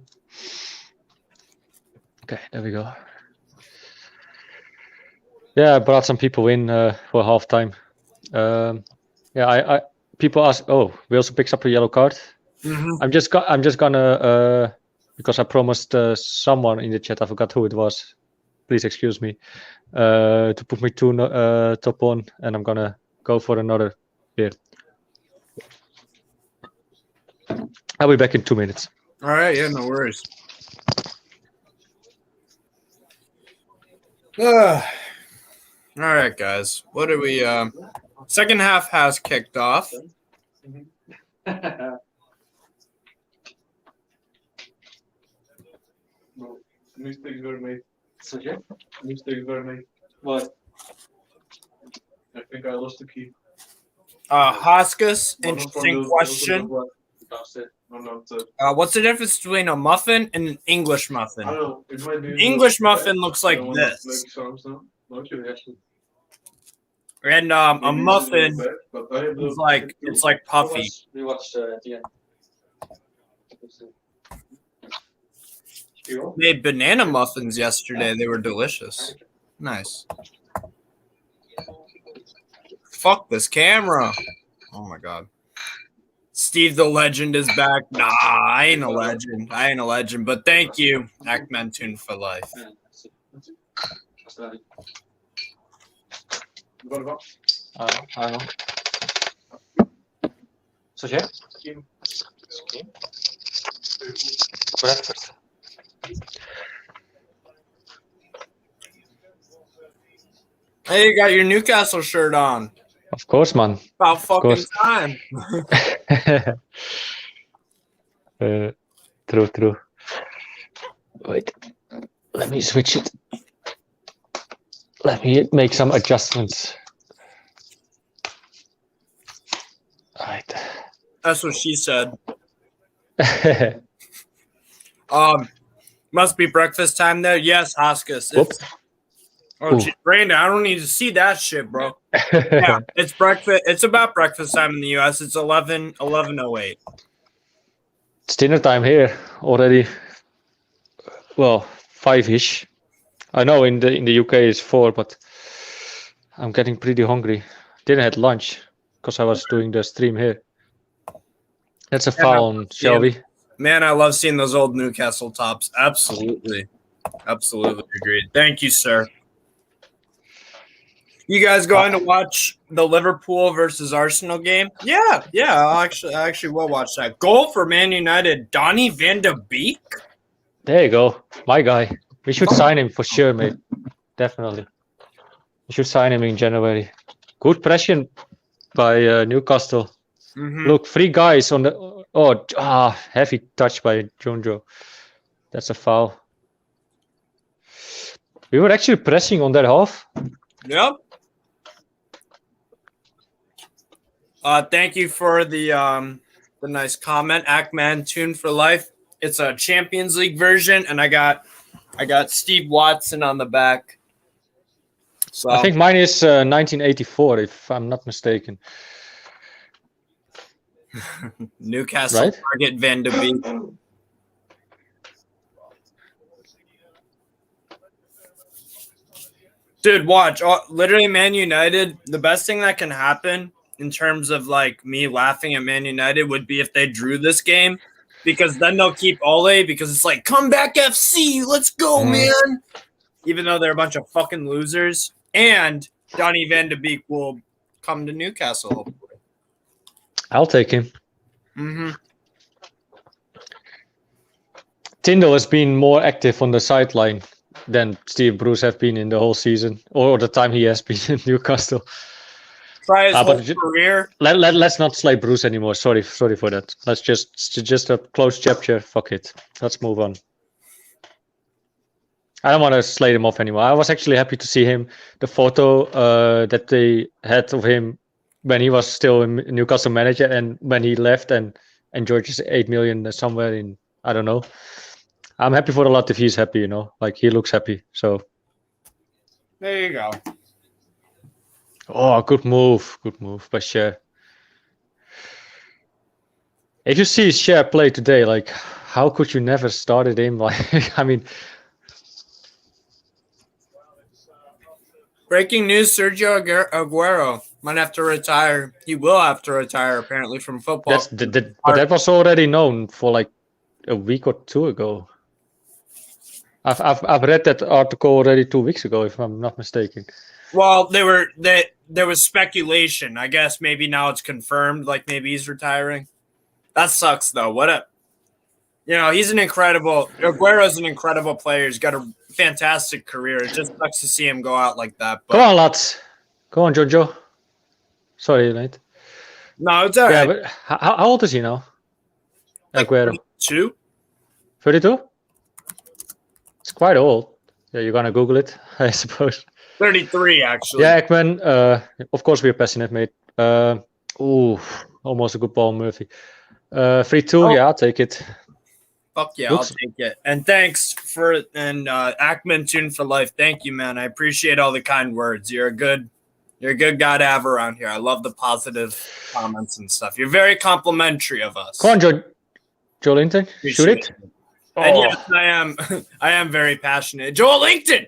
Okay, there we go. Yeah, I brought some people in for halftime. I people ask. Oh, we also picked up a yellow card. Mm-hmm. I'm just gonna because I promised someone in the chat. I forgot who it was. Please excuse me. To put me two top on, and I'm gonna go for another beer. I'll be back in 2 minutes. All right, yeah, no worries. All right, guys. What are we? Second half has kicked off. Mistakes were made. Mistakes were made. What? I think I lost the key. Hoskus, interesting question. What's the difference between a muffin and an English muffin? I don't know. It might be English muffin looks like this, and a muffin is like it's like puffy. We watched at the end. Made banana muffins yesterday. They were delicious. Nice. Fuck this camera. Oh my god. Steve the Legend is back. Nah, I ain't a legend. But thank you, Ackman Tune for life. I don't know. Cože? S kým? Brentford. Hey, you got your Newcastle shirt on. Of course, man. About fucking time. True. Wait. Let me switch it. Let me make some adjustments. Alright. That's what she said. Must be breakfast time there. Yes, Hoskus. Oh, geez, Brandon, I don't need to see that shit, bro. Yeah, it's breakfast. It's about breakfast time in the U.S. It's 11:08. It's dinner time here already. Well, 5-ish. I know in the UK it's 4, but I'm getting pretty hungry. Didn't have lunch because I was doing the stream here. That's a foul on Shelby. Man, I love seeing those old Newcastle tops. Absolutely agreed. Thank you, sir. You guys going to watch the Liverpool versus Arsenal game? Yeah. I actually will watch that. Goal for Man United, Donny van de Beek. There you go, my guy. We should sign him for sure, mate. Definitely. We should sign him in January. Good pressure by Newcastle. Mm-hmm. Look, 3 guys on the heavy touch by Jonjo. That's a foul. We were actually pressing on that half. Yep. Thank you for the nice comment, Ackman Tune for life. It's a Champions League version, and I got Steve Watson on the back. So I think mine is 1984, if I'm not mistaken. Newcastle Right? target Van de Beek. Dude, watch. Literally, Man United, the best thing that can happen in terms of like me laughing at Man United would be if they drew this game, because then they'll keep Ole, because it's like, comeback FC, let's go, man. Even though they're a bunch of fucking losers. And Donny van de Beek will come to Newcastle. Hopefully. I'll take him. Mm-hmm. Tyndall has been more active on the sideline than Steve Bruce have been in the whole season, or the time he has been in Newcastle. Try his whole career. Let's not slay Bruce anymore. Sorry for that. Let's just a close chapter. Fuck it. Let's move on. I don't want to slay him off anymore. I was actually happy to see him. The photo that they had of him when he was still a Newcastle manager and when he left and enjoyed his 8 million somewhere in, I don't know. I'm happy for a lot if he's happy, like he looks happy. So there you go. Oh, good move by Cher. If you see Cher play today, like how could you never started him? Like, I mean. Breaking news: Sergio Aguero might have to retire. He will have to retire, apparently, from football. But that was already known for like a week or two ago. I've read that article already 2 weeks ago, if I'm not mistaken. Well, there was speculation. I guess maybe now it's confirmed. Like maybe he's retiring. That sucks, though. He's Aguero's an incredible player. He's got a fantastic career. It just sucks to see him go out like that. But... Go on, lads. Go on, Jojo. Sorry, mate. No, it's all right. Yeah, but how old is he now? Aguero. 32? 32? It's quite old. Yeah, you're gonna Google it, I suppose. 33, actually. Yeah, Ekman. Of course, we're passionate, mate. Almost a good ball, Murphy. 3-2. Yeah, I'll take it. Fuck yeah, I'll take it. And thanks Ackman Tune for life. Thank you, man. I appreciate all the kind words. You're a good guy to have around here. I love the positive comments and stuff. You're very complimentary of us. Come on, Joe Linton. Shoot it. And yes, I am very passionate. Joel Linton.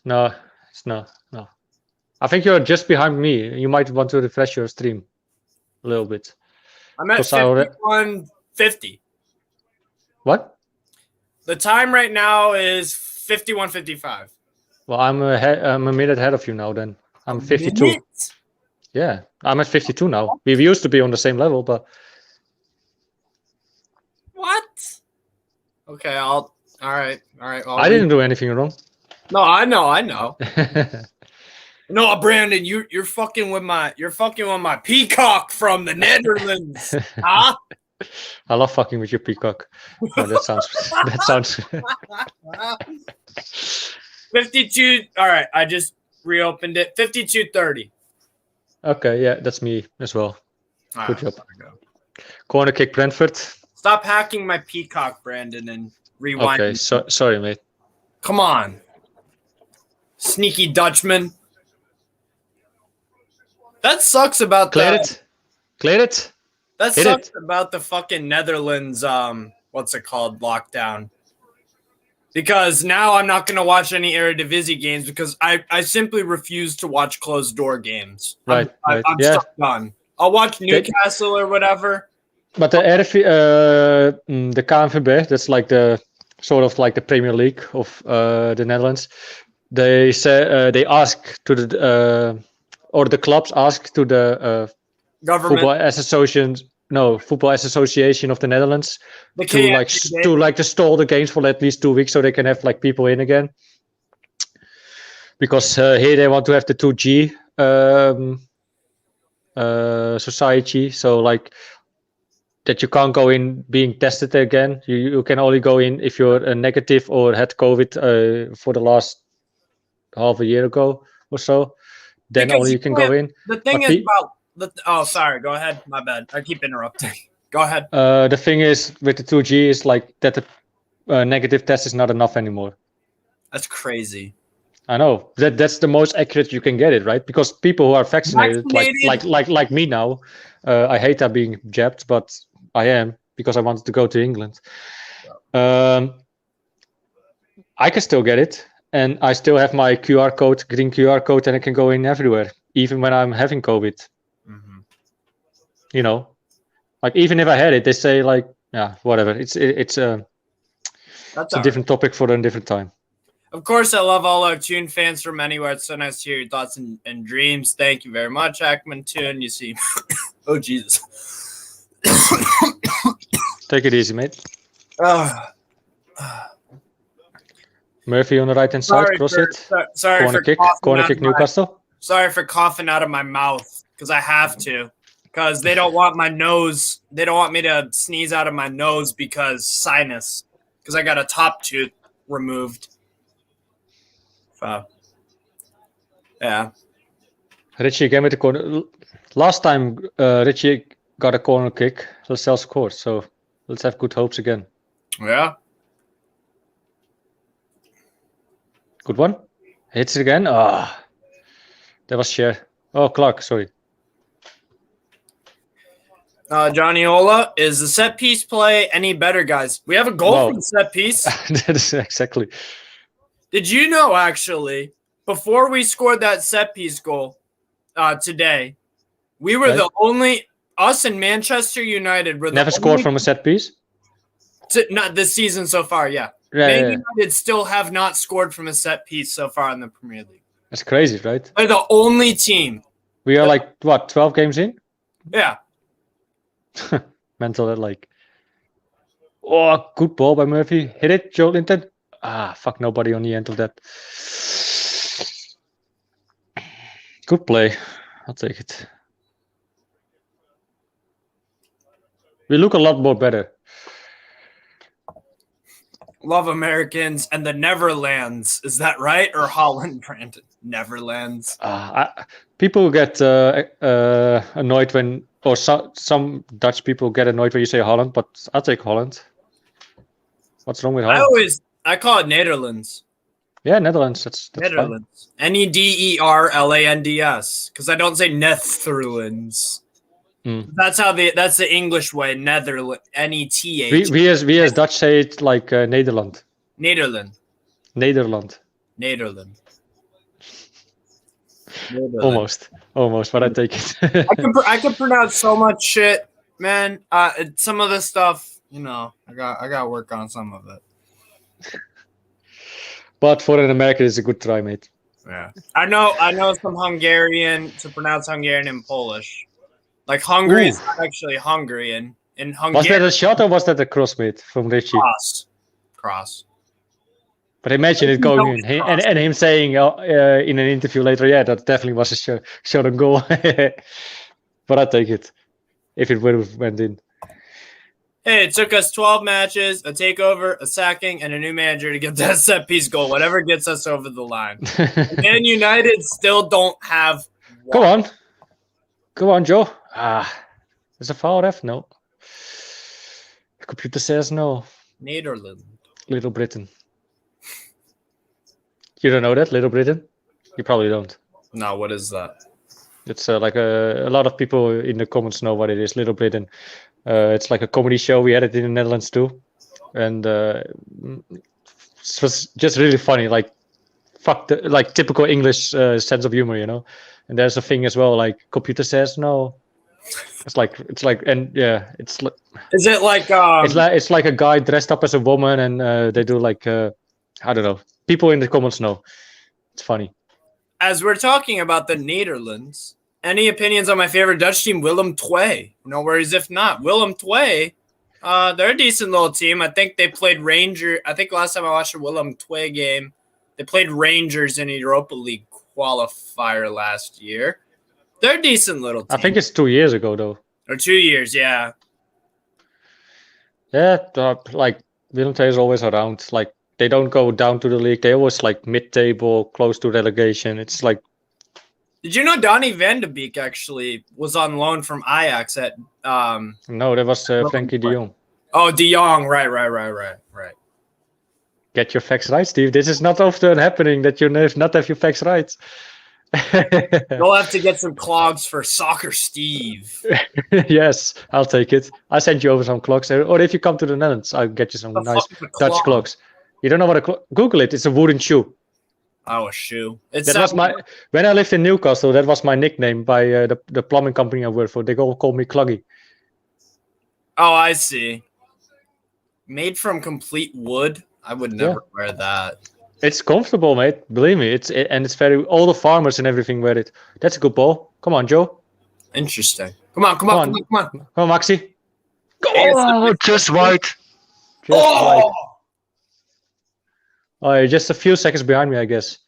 No, it's no. I think you're just behind me. You might want to refresh your stream a little bit. I'm at 51:50. What? The time right now is 51:55. Well, I'm a minute ahead of you now. Then I'm 52. Minute? Yeah, I'm at 52 now. We used to be on the same level, but what? Okay, all right. I didn't do anything wrong. No, I know. No, Brandon, you're fucking with my peacock from the Netherlands, huh? I love fucking with your peacock. Oh, that sounds. 52. All right, I just reopened it. 52:30. Okay, yeah, that's me as well. Good job. Go. Corner kick, Brentford. Stop hacking my peacock, Brandon, and rewind. Okay, sorry, mate. Come on, sneaky Dutchman. That sucks about Clear it. That sucks about the fucking Netherlands. What's it called? Lockdown. Because now I'm not going to watch any Eredivisie games because I simply refuse to watch closed door games. Right. I'm stuck done. I'll watch Newcastle or whatever. But the the KNVB, that's like the sort of like the Premier League of the Netherlands. They say they ask to the the clubs ask to the government Football Association of the Netherlands to stall the games for at least 2 weeks so they can have like people in again. Because here they want to have the 2G society, so like that you can't go in being tested again. You can only go in if you're negative or had COVID for the last half a year ago or so. Then because only you can go in. The thing is about sorry, go ahead. My bad. I keep interrupting. Go ahead. The thing is with the 2G is like that the negative test is not enough anymore. That's crazy. I know that's the most accurate you can get it, right? Because people who are vaccinated. like me now, I hate that being jabbed, but I am because I wanted to go to England. I can still get it, and I still have my QR code, green QR code, and I can go in everywhere, even when I'm having COVID. Mm-hmm. You know, like even if I had it, they say like, yeah, whatever. It's a different topic for a different time. Of course, I love all our Tune fans from anywhere. It's so nice to hear your thoughts and dreams. Thank you very much, Ackman Tune. You see, oh Jesus. Take it easy, mate. Murphy on the right hand side, cross it. Sorry corner kick Newcastle. Sorry for coughing out of my mouth because I have to. Because they don't want my nose. They don't want me to sneeze out of my nose because sinus. Because I got a top tooth removed. So, yeah. Richie again with the corner. Last time Richie got a corner kick, Lascelles scored. So let's have good hopes again. Yeah. Good one. Hits it again. Ah, that was Cher. Oh, Clark. Sorry. Johnny Ola, is the set piece play any better, guys? We have a goal from the set piece. That is exactly. Did you know, actually, before we scored that set piece goal today, we were the only, us and Manchester United were never scored from a set piece? Not this season so far, yeah. Man United still have not scored from a set piece so far in the Premier League. That's crazy, right? They're the only team. We are like, what, 12 games in? Yeah. Mental, like. Oh, good ball by Murphy. Hit it, Joe Linton. Ah, fuck, nobody on the end of that. Good play. I'll take it. We look a lot more better. Love Americans and the Netherlands. Is that right? Or Holland, Brandon? Netherlands. People get annoyed when, or some Dutch people get annoyed when you say Holland, but I'll take Holland. What's wrong with Holland? I call it Netherlands. Yeah, Netherlands. That's Netherlands. Nederlands. Because I don't say Netherlands. That's the English way. Netherlands. Neth. We as Dutch say it like Nederland. Nederland. Almost, but I take it. I can pronounce so much shit, man. Some of this stuff, I got to work on some of it. But for an American, it's a good try, mate. Yeah, I know some Hungarian to pronounce Hungarian in Polish. Like Hungary is not actually Hungarian. In Hungarian, was that a shot or was that a cross, mate, from Richie? Cross. But imagine it going in, and him saying in an interview later, yeah, that definitely was a shot on goal. But I take it if it would have went in. Hey, it took us 12 matches, a takeover, a sacking, and a new manager to get that set piece goal. Whatever gets us over the line. And United still don't have one. Go on, Joe. There's a foul, ref? No. The computer says no. Netherlands. Little Britain. You don't know that, Little Britain? You probably don't. No, what is that? It's like a lot of people in the comments know what it is, Little Britain. It's like a comedy show. We had it in the Netherlands too. And it was just really funny. Like, typical English sense of humor, And there's a thing as well, like computer says no. It's like, and yeah, it's like. Is it like? It's like a guy dressed up as a woman, and they do like, I don't know. People in the comments know. It's funny. As we're talking about the Netherlands, any opinions on my favorite Dutch team, Willem II? No worries if not. Willem II, they're a decent little team. I think they played Rangers. I think last time I watched a Willem II game, they played Rangers in a Europa League qualifier last year. They're a decent little team. I think it's 2 years ago, though. Or 2 years, yeah. Yeah, like Willem II is always around. Like, they don't go down to the league. They always like mid-table, close to relegation. It's like. Did you know Donny van de Beek actually was on loan from Ajax at? No, that was Frankie de Jong. Oh, de Jong, right. Get your facts right, Steve. This is not often happening that you not have your facts right. You'll have to get some clogs for Soccer Steve. Yes, I'll take it. I'll send you over some clogs. Or if you come to the Netherlands, I'll get you some nice Dutch clogs. You don't know what Google it. It's a wooden shoe. Oh, a shoe. When I lived in Newcastle, that was my nickname by the plumbing company I work for. They all called me Cloggy. Oh, I see. Made from complete wood. I would never wear that. It's comfortable, mate. Believe me. It's very all the farmers and everything wear it. That's a good ball. Come on, Joe. Interesting. Come on. Come on, Maxi. Oh, just right. Just right. Oh, you're just a few seconds behind me, I guess.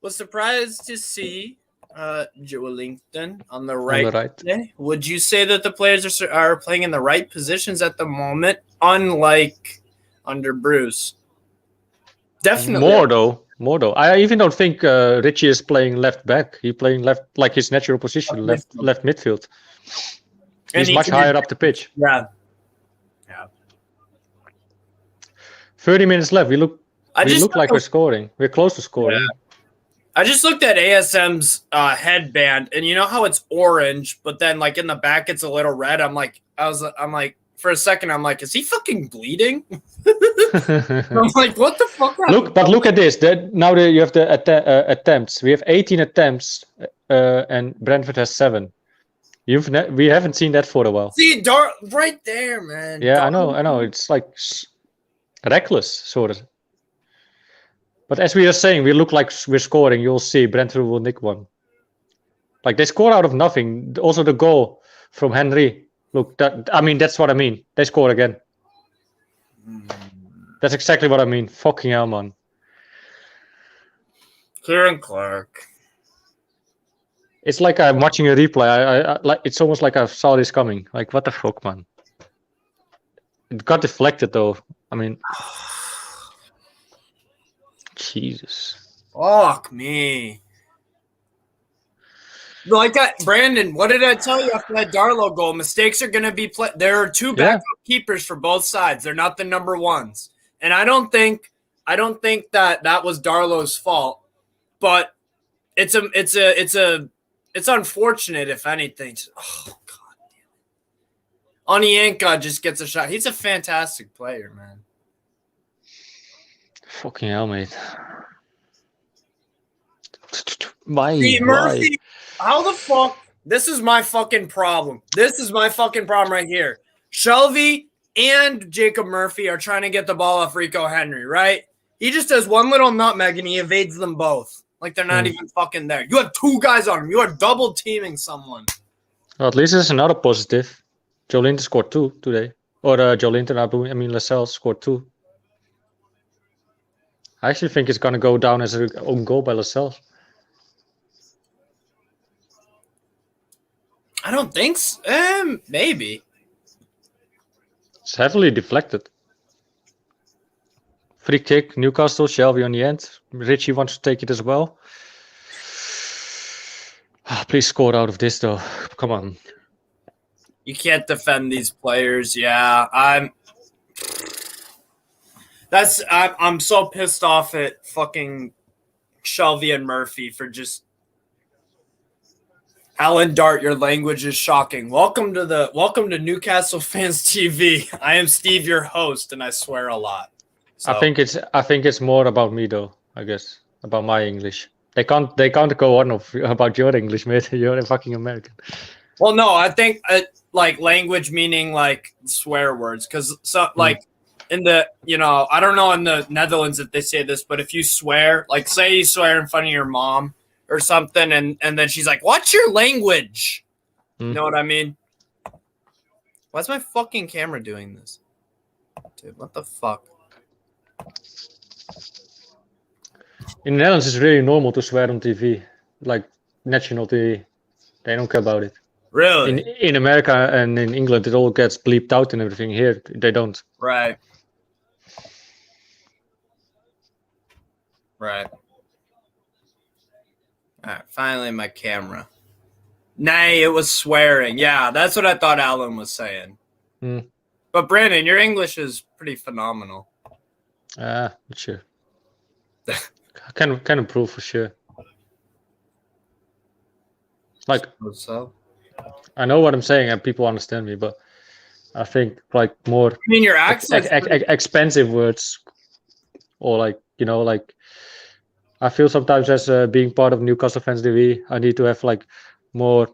Was surprised to see Joelinton on the right. Today. Would you say that the players are playing in the right positions at the moment, unlike under Bruce? Definitely. More though. I even don't think Richie is playing left back. He's playing left like his natural position, left midfield. He's much higher up the pitch. Yeah. 30 minutes left. We look like we're scoring. We're close to scoring. Yeah. I just looked at ASM's headband, and you know how it's orange, but then like in the back it's a little red. I'm like, for a second, I'm like, is he fucking bleeding? I'm like, what the fuck? Look at this. Now you have the attempts. We have 18 attempts, and Brentford has 7. We haven't seen that for a while. See, right there, man. Yeah, I know. It's like reckless, sort of. But as we are saying, we look like we're scoring. You'll see Brentford will nick one. Like they score out of nothing. Also the goal from Henry. Look, that's what I mean. They score again. That's exactly what I mean. Fucking hell, man. Kieran Clark. It's like I'm watching a replay. I like. It's almost like I saw this coming. Like, what the fuck, man? It got deflected, though. I mean, Jesus. Fuck me. Like Brandon, what did I tell you after that Darlow goal? Mistakes are going to be played. There are 2 backup keepers for both sides. They're not the number ones, and I don't think that was Darlow's fault. But it's unfortunate, if anything. Oh God damn it! Onyeka just gets a shot. He's a fantastic player, man. Fucking hell, mate. Why? Murphy, how the fuck? This is my fucking problem. This is my fucking problem right here. Shelby and Jacob Murphy are trying to get the ball off Rico Henry, right? He just does one little nutmeg and he evades them both. Like they're not even fucking there. You have 2 guys on him. You are double teaming someone. Well, at least there's another positive. Joelinton scored 2 today. Or Lascelles scored 2. I actually think it's going to go down as an own goal by Lascelles. I don't think so. Maybe. It's heavily deflected. Free kick, Newcastle, Shelby on the end. Richie wants to take it as well. Please score out of this, though. Come on. You can't defend these players. Yeah, I'm so pissed off at fucking Shelby and Murphy for just. Alan Dart, your language is shocking. Welcome to Newcastle Fans TV. I am Steve, your host, and I swear a lot. So. I think it's more about me though. I guess about my English. They can't go on about your English, mate. You're a fucking American. Well, no, I think like language meaning like swear words, because like in the I don't know in the Netherlands if they say this, but if you swear, like say you swear in front of your mom or something, and then she's like, "What's your language?" You know what I mean? Why's my fucking camera doing this, dude? What the fuck? In the Netherlands, it's really normal to swear on TV, like national TV. They don't care about it. Really? In America and in England, it all gets bleeped out and everything. Here, they don't. Right. Right. All right. Finally, my camera. Nay, it was swearing. Yeah, that's what I thought Alan was saying. But Brandon, your English is pretty phenomenal. Not sure. I can improve for sure. Like, so? I know what I'm saying and people understand me, but I think like more. I mean, your accent expensive words, or like like. I feel sometimes as being part of Newcastle Fans TV, I need to have like more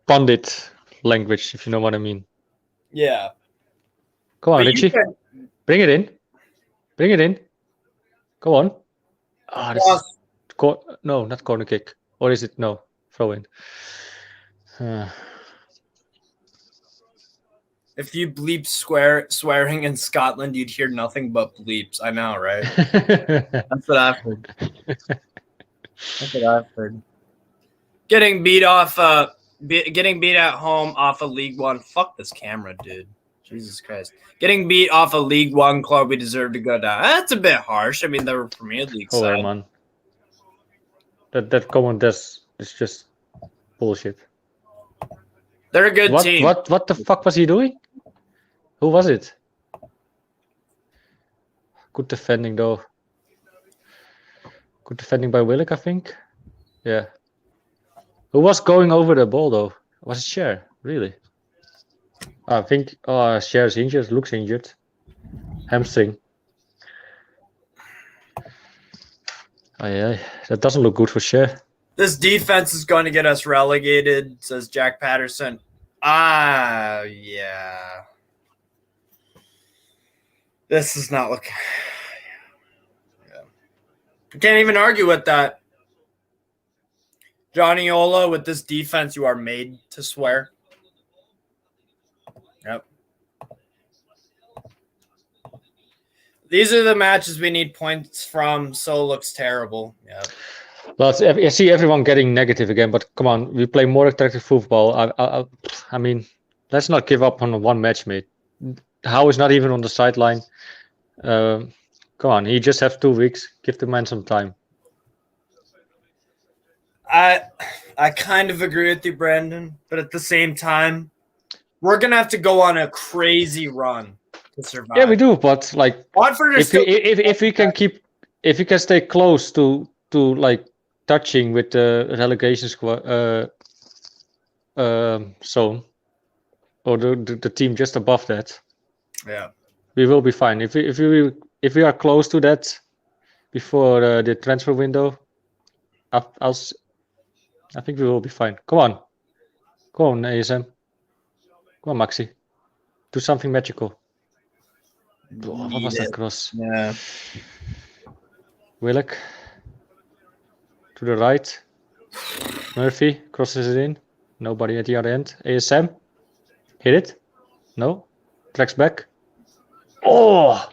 pundit language, if you know what I mean. Yeah. Come on, Richie. Bring it in. Bring it in. Go on. Ah, this is no, not corner kick. Or is it? No, throw in. If you bleep swearing in Scotland, you'd hear nothing but bleeps. I know, right? That's what I've heard. That's what I've heard. Getting beat at home off of League One. Fuck this camera, dude. Jesus Christ. Getting beat off a League One club, we deserve to go down. That's a bit harsh. I mean, they were Premier League side. Man. That comment is just bullshit. They're a good team. What the fuck was he doing? Who was it? Good defending though. Good defending by Willock, I think. Yeah. Who was going over the ball though? Was it Cher? Really? I think Cher's injured, looks injured. Hamstring. Oh yeah, that doesn't look good for Cher. This defense is going to get us relegated, says Jack Patterson. Yeah. This is not looking. Yeah. I can't even argue with that. Johnny Ola, with this defense, you are made to swear. Yep. These are the matches we need points from, so it looks terrible. Yeah. Well, I see everyone getting negative again, but come on, we play more attractive football. I mean, let's not give up on one match, mate. Howe is not even on the sideline. Come on, he just has 2 weeks. Give the man some time. I kind of agree with you, Brandon, but at the same time, we're gonna have to go on a crazy run to survive. Yeah, we do, but like, Watford if we can stay close to like touching with the relegation squad zone, or the team just above that, yeah, we will be fine. If we are close to that before the transfer window, I think we will be fine. Come on, ASM. Come on, Maxi. Do something magical. Oh, what was that cross? Yeah. Willock. To the right. Murphy crosses it in. Nobody at the other end. ASM. Hit it. No. Tracks back. Oh!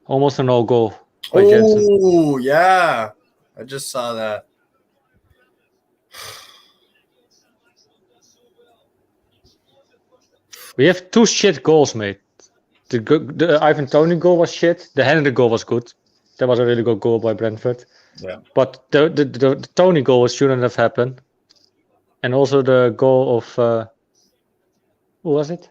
Almost a no goal by Jensen. Oh, yeah. I just saw that. We have 2 shit goals, mate. The Ivan Toney goal was shit. The Henry goal was good. That was a really good goal by Brentford. Yeah. But the Toney goal shouldn't have happened. And also the goal of who was it?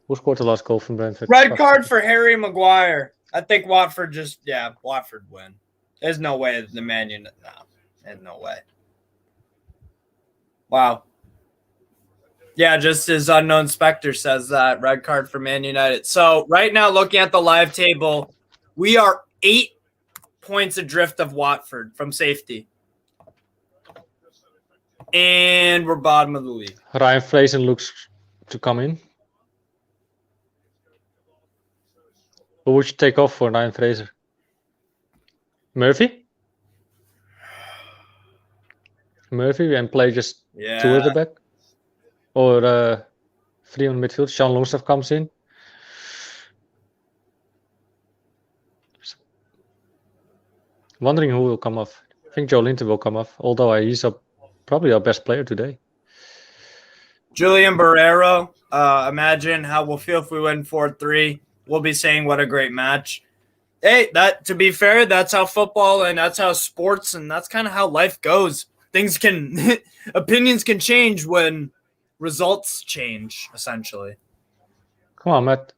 Who scored the last goal from Brentford? Red card for Harry Maguire. I think Watford Watford win. There's no way the Man United. No, there's no way. Wow. Yeah, just as Unknown Spectre says that, red card for Man United. So right now, looking at the live table, we are 8 points adrift of Watford from safety. And we're bottom of the league. Ryan Fraser looks to come in. Who would you take off for Ryan Fraser? Murphy and play just 2 at the back? Or 3 on midfield. Sean Longstaff comes in. Wondering who will come off. I think Joe Linton will come off, although he's probably our best player today. Julian Barrero. Imagine how we'll feel if we win 4-3. We'll be saying what a great match. Hey, to be fair, that's how football and that's how sports and that's kind of how life goes. Opinions can change when results change, essentially. Come on, Matt.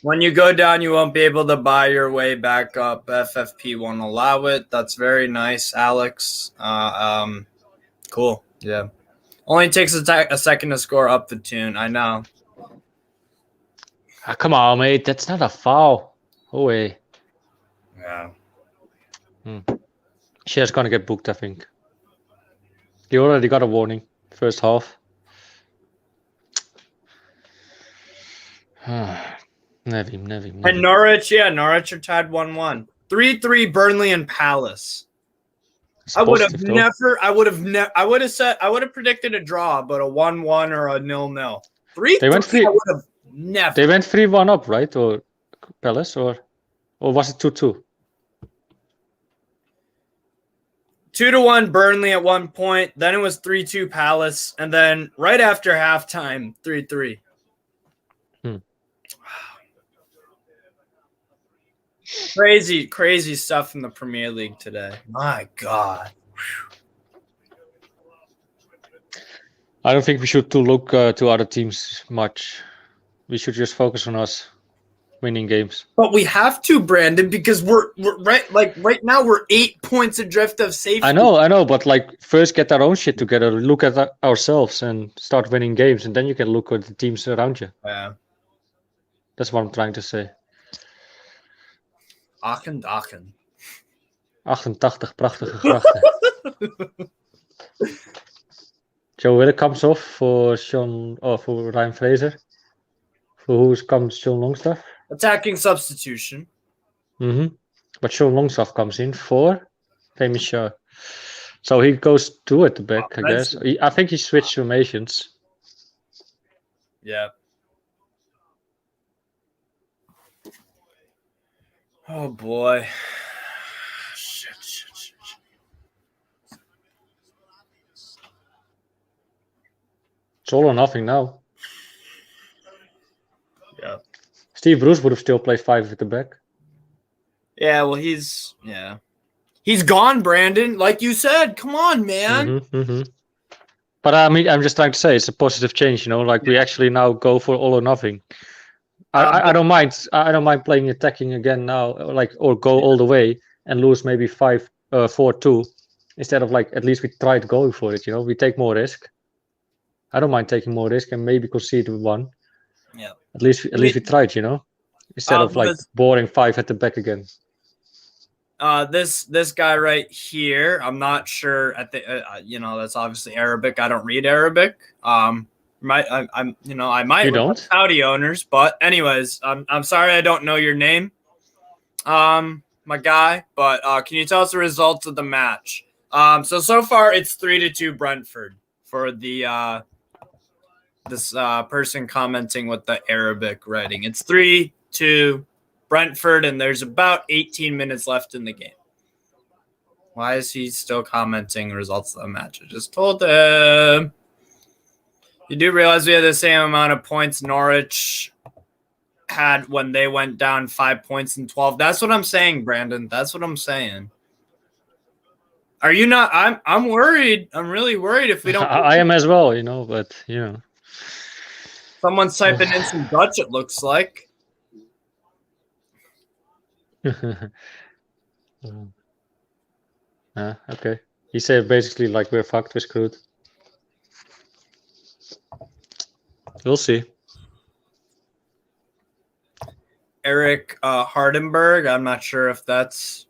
When you go down, you won't be able to buy your way back up. FFP won't allow it. That's very nice, Alex. Cool. Yeah. Only takes a second to score up the tune. I know. Come on, mate. That's not a foul. Oh, wait. Yeah. She's going to get booked, I think. He already got a warning. First half. Nevim. And Norwich are tied 1-1. 3-3 Burnley and Palace. I would have predicted a draw, but a 1-1 or a 0-0. 3-3 I would have never. They went 3-1 up, right? Or Palace, or was it 2-2? 2-1 Burnley at one point. Then it was 3-2 Palace, and then right after halftime, 3-3. Crazy stuff in the Premier League today. My God. I don't think we should look to other teams much. We should just focus on us winning games. But we have to, Brandon, because we're right now we're 8 points adrift of safety. I know, but like first get our own shit together, look at ourselves and start winning games, and then you can look at the teams around you. Yeah. That's what I'm trying to say. Aachen. 88, prachtige grachten. Joe Willock comes off for Ryan Fraser. For who comes Sean Longstaff? Attacking substitution. But Sean Longstaff comes in for Famous Shaw. So he goes 2 at the back, I guess. I think he switched formations. Yeah. Oh boy. Shit. It's all or nothing now. Yeah. Steve Bruce would have still played 5 at the back. Yeah, well, he's gone, Brandon. Like you said, come on, man. But I mean, I'm just trying to say it's a positive change, Like we actually now go for all or nothing. I don't mind. I don't mind playing attacking again now, or go all the way and lose maybe 4-2 instead of at least we tried going for it. We take more risk. I don't mind taking more risk and maybe concede 1. Yeah. At least we tried, instead of boring 5 at the back again. This guy right here, I'm not sure at the that's obviously Arabic. I don't read Arabic. I might don't? Saudi owners, but anyways, I'm sorry I don't know your name, my guy. But can you tell us the results of the match? So far it's 3-2 Brentford for the this person commenting with the Arabic writing. It's 3-2 Brentford, and there's about 18 minutes left in the game. Why is he still commenting results of the match? I just told him. You do realize we had the same amount of points Norwich had when they went down 5 points in 12. That's what I'm saying, Brandon. That's what I'm saying. Are you not? I'm worried. I'm really worried if we don't. I am as well, but Someone's typing in some Dutch, it looks like. Okay. He said basically we're fucked, we're screwed. We'll see. Eric Hardenberg. I'm not sure if that's.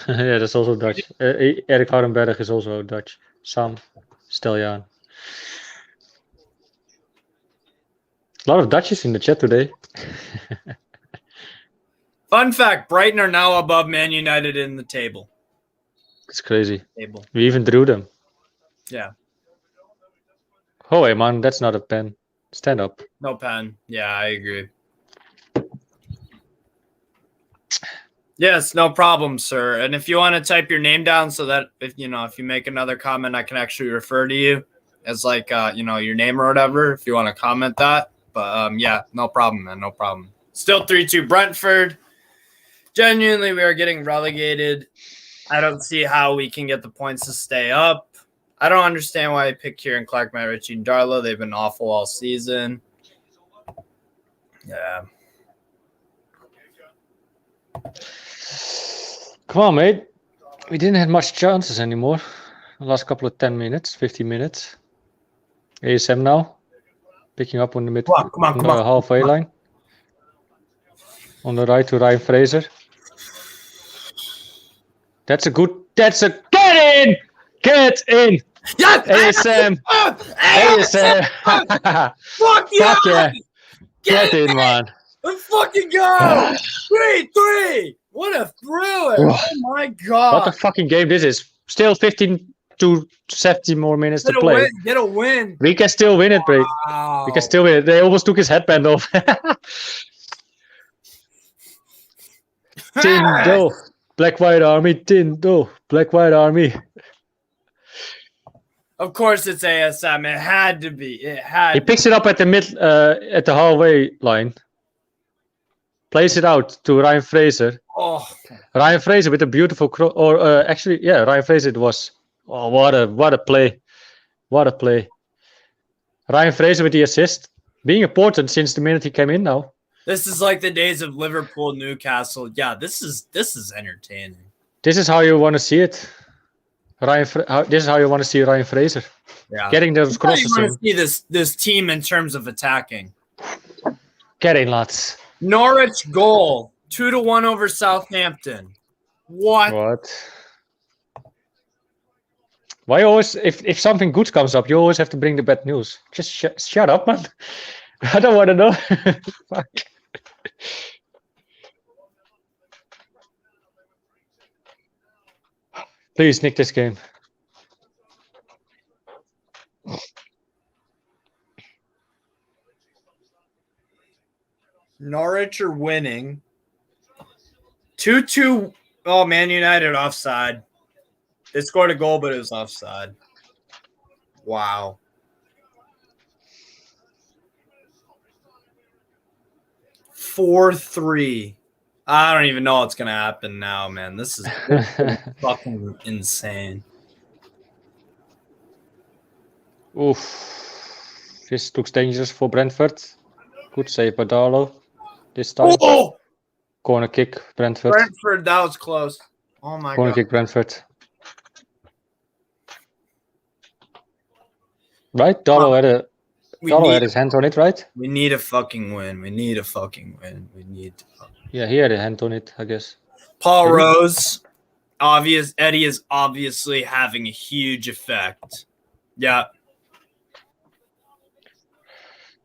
Yeah, that's also Dutch. Eric Hardenberg is also Dutch. Sam Steljan. A lot of Dutchies in the chat today. Fun fact, Brighton are now above Man United in the table. It's crazy. We even drew them. Yeah. Oh, hey, man, that's not a pen. Stand up. No pen. Yeah, I agree. Yes, no problem, sir. And if you want to type your name down so that if you make another comment, I can actually refer to you as your name or whatever, if you want to comment that. But yeah, no problem, man. No problem. Still 3-2 Brentford. Genuinely, we are getting relegated. I don't see how we can get the points to stay up. I don't understand why I picked Kieran Clark, Matt Ritchie, and Darlow. They've been awful all season. Yeah. Come on, mate. We didn't have much chances anymore. The last couple of 10 minutes, 15 minutes. ASM now. Picking up on the halfway line. On the right to Ryan Fraser. Get in! Get in! Yes! ASM! ASM! Fuck yeah! Get in, man. Let's fucking go! 3-3! What a thriller! Oh my god! What a fucking game this is. Still 15 to 17 more minutes to play. Get a win. We can still win it, bro. Wow. We can still win it. They almost took his headband off. Tindo. Black White Army. Tindo. Black White Army. Of course it's ASM. It had to be. He picks it up at the at the halfway line. Plays it out to Ryan Fraser. Oh. Ryan Fraser with a beautiful Ryan Fraser it was. Oh, what a play. What a play. Ryan Fraser with the assist. Being important since the minute he came in now. This is like the days of Liverpool, Newcastle. Yeah, this is entertaining. This is how you want to see it. This is how you want to see Ryan Fraser. Yeah. Getting those crosses You in. want to see this team in terms of attacking. Getting lads. Norwich goal. 2-1 over Southampton. What? Why always, if something good comes up, you always have to bring the bad news. Just shut up, man. I don't want to know. Fuck. Please nick this game. Norwich are winning. 2-2. Oh, Man United offside. They scored a goal, but it was offside. Wow. (4-3). I don't even know what's gonna happen now, man. This is fucking insane. Oof. This looks dangerous for Brentford. Good save by Darlow this time. Oh! Corner kick, Brentford. Brentford, that was close. Oh my Corner god. kick, Brentford. Right? Darlow had his hand on it, right? We need a fucking win. We need a fucking win. We need to Yeah, he had a hand on it, I guess. Paul Rose, Eddie is obviously having a huge effect. Yeah.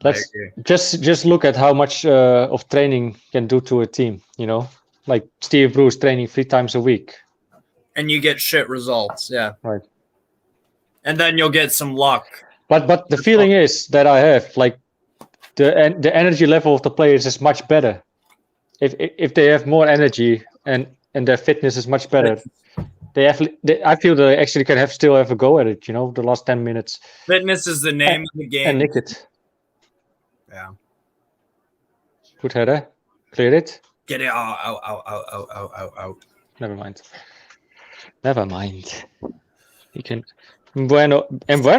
Let's just look at how much of training can do to a team, you know? Like Steve Bruce training 3 times a week. And you get shit results, yeah. Right. And then you'll get some luck. But the feeling is that I have, like, the energy level of the players is much better. If they have more energy and their fitness is much better, I feel they actually can still have a go at it, you know, the last 10 minutes. Fitness is the name of the game. And nick it. Yeah. Good header. Clear it. Get it out. Never mind. He can. Bueno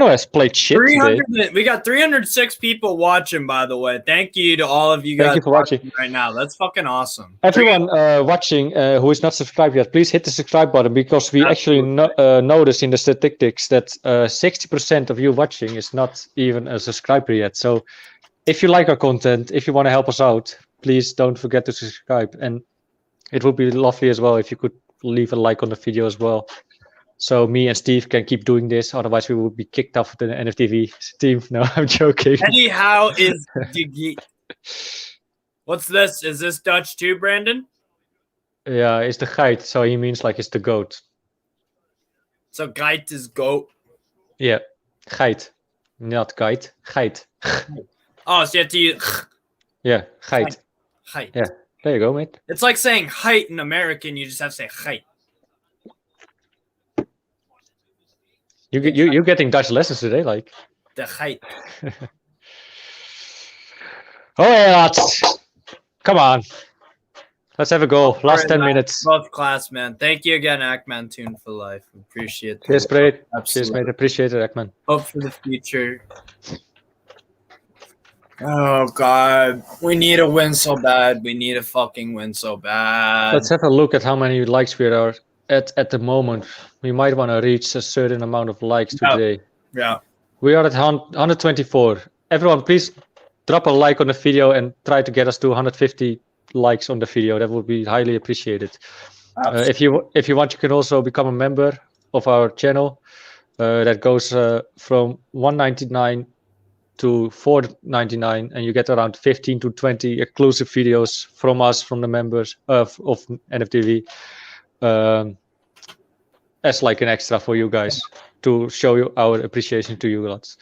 has played shit today. We got 306 people watching, by the way. Thank you to all of you guys Thank you for watching right now. That's fucking awesome. Everyone watching who is not subscribed yet, please hit the subscribe button, because we actually noticed in the statistics that 60% of you watching is not even a subscriber yet. So if you like our content, if you want to help us out, please don't forget to subscribe. And it would be lovely as well if you could leave a like on the video as well. So me and Steve can keep doing this. Otherwise, we would be kicked off the NFTV team. No, I'm joking. Eddie Howe is the What's this? Is this Dutch too, Brandon? Yeah, it's the geit. So he means like it's the goat. So geit is goat. Yeah, geit. Not geit. Geit. Oh, so you have to use... Yeah, geit. Geit. Yeah, there you go, mate. It's like saying height in American. You just have to say height. You're getting Dutch lessons today, like. The height. Oh yeah, lads. Come on. Let's have a go. Last 10 minutes. Both class, man. Thank you again, Ackman Tune for life. Appreciate it. Cheers, mate. Cheers, mate. Appreciate it, Ackman. Hope for the future. Oh, God. We need a win so bad. We need a fucking win so bad. Let's have a look at how many likes we are at the moment. We might want to reach a certain amount of likes today. Yeah. We are at 124. Everyone, please drop a like on the video and try to get us to 150 likes on the video. That would be highly appreciated. If you want, you can also become a member of our channel. That goes from $1.99 to $4.99, and you get around 15 to 20 exclusive videos from us, from the members of NFTV, as like an extra for you guys to show you our appreciation to you lots.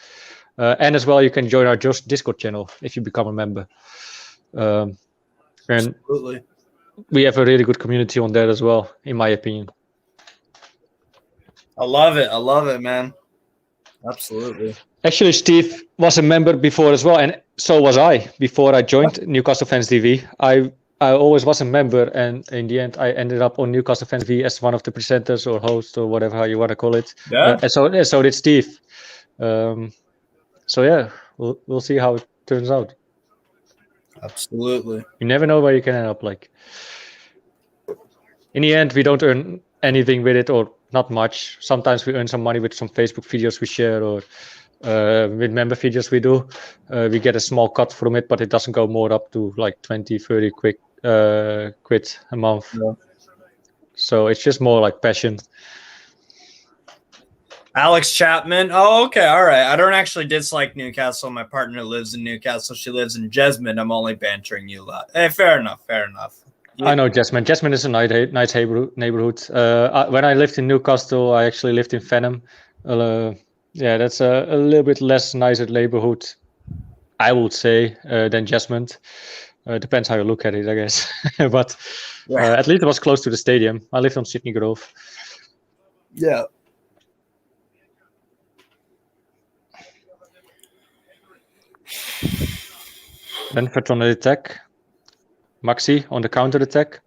And as well, you can join our Discord channel if you become a member. And Absolutely. we have a really good community on there as well, in my opinion. I love it, man. Absolutely. Actually, Steve was a member before as well, and so was I before I joined Newcastle Fans TV. I always was a member, and in the end, I ended up on Newcastle Fans TV as one of the presenters or hosts or whatever how you want to call it. Yeah. And so did Steve. So yeah, we'll see how it turns out. Absolutely. You never know where you can end up. Like in the end, we don't earn anything with it, or not much. Sometimes we earn some money with some Facebook videos we share, or with member videos we do. We get a small cut from it, but it doesn't go more up to like 20, 30 quid a month. Yeah. So it's just more like passion. Alex Chapman. Oh, okay. All right. I don't actually dislike Newcastle. My partner lives in Newcastle. She lives in Jesmond. I'm only bantering you a lot. Hey, fair enough. Yeah. I know Jesmond. Jesmond is a nice neighborhood. When I lived in Newcastle, I actually lived in Fenham. Yeah, that's a little bit less nicer neighborhood, I would say, than Jesmond. Depends how you look at it, I guess. But at least it was close to the stadium. I lived on Sydney Grove. Yeah. Brentford on the attack. Maxi on the counter attack.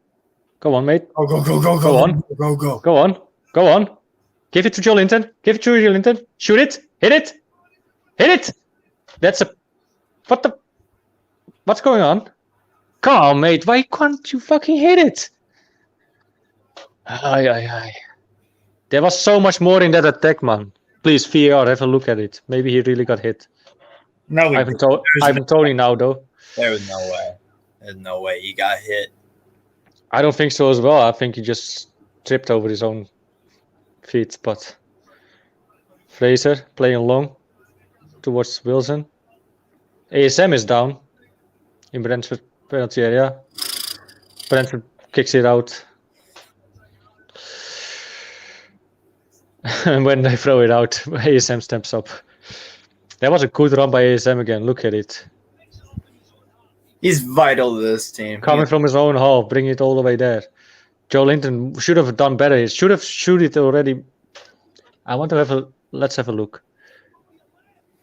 Go on, mate. Go on. Go on. Give it to Joe Linton. Shoot it. Hit it. That's a... What's going on? Come on, mate. Why can't you fucking hit it? Aye. There was so much more in that attack, man. Please, VAR, have a look at it. Maybe he really got hit. No, Ivan Toney now, though. There was no way. There's no way he got hit. I don't think so as well. I think he just tripped over his own feet. But Fraser playing long towards Wilson. ASM is down in Brentford penalty area. Brentford kicks it out. And when they throw it out, ASM steps up. That was a good run by ASM again. Look at it. He's vital to this team. Coming from his own half, bringing it all the way there. Joe Linton should have done better. He should have shoot it already. Let's have a look.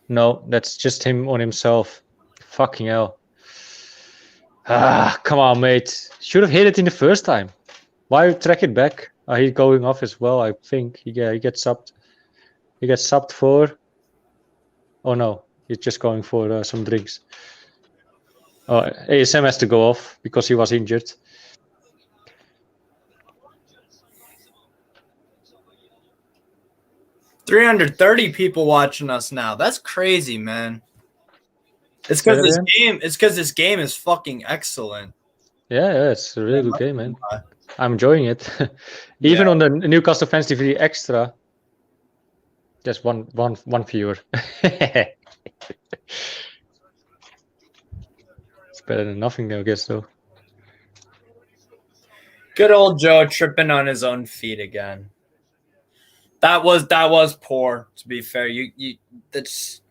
No, that's just him on himself. Fucking hell. Come on, mate. Should have hit it in the first time. Why track it back? He's going off as well, I think. He gets subbed. He gets subbed for... Oh no, he's just going for some drinks. ASM has to go off because he was injured. $330 people watching us now. That's crazy, man. It's because this game is fucking excellent. Yeah, it's a really good game, man. I'm enjoying it. Even on the Newcastle Fans TV Extra, just one viewer. It's better than nothing, I guess, though. Good old Joe tripping on his own feet again. That was poor, to be fair. That's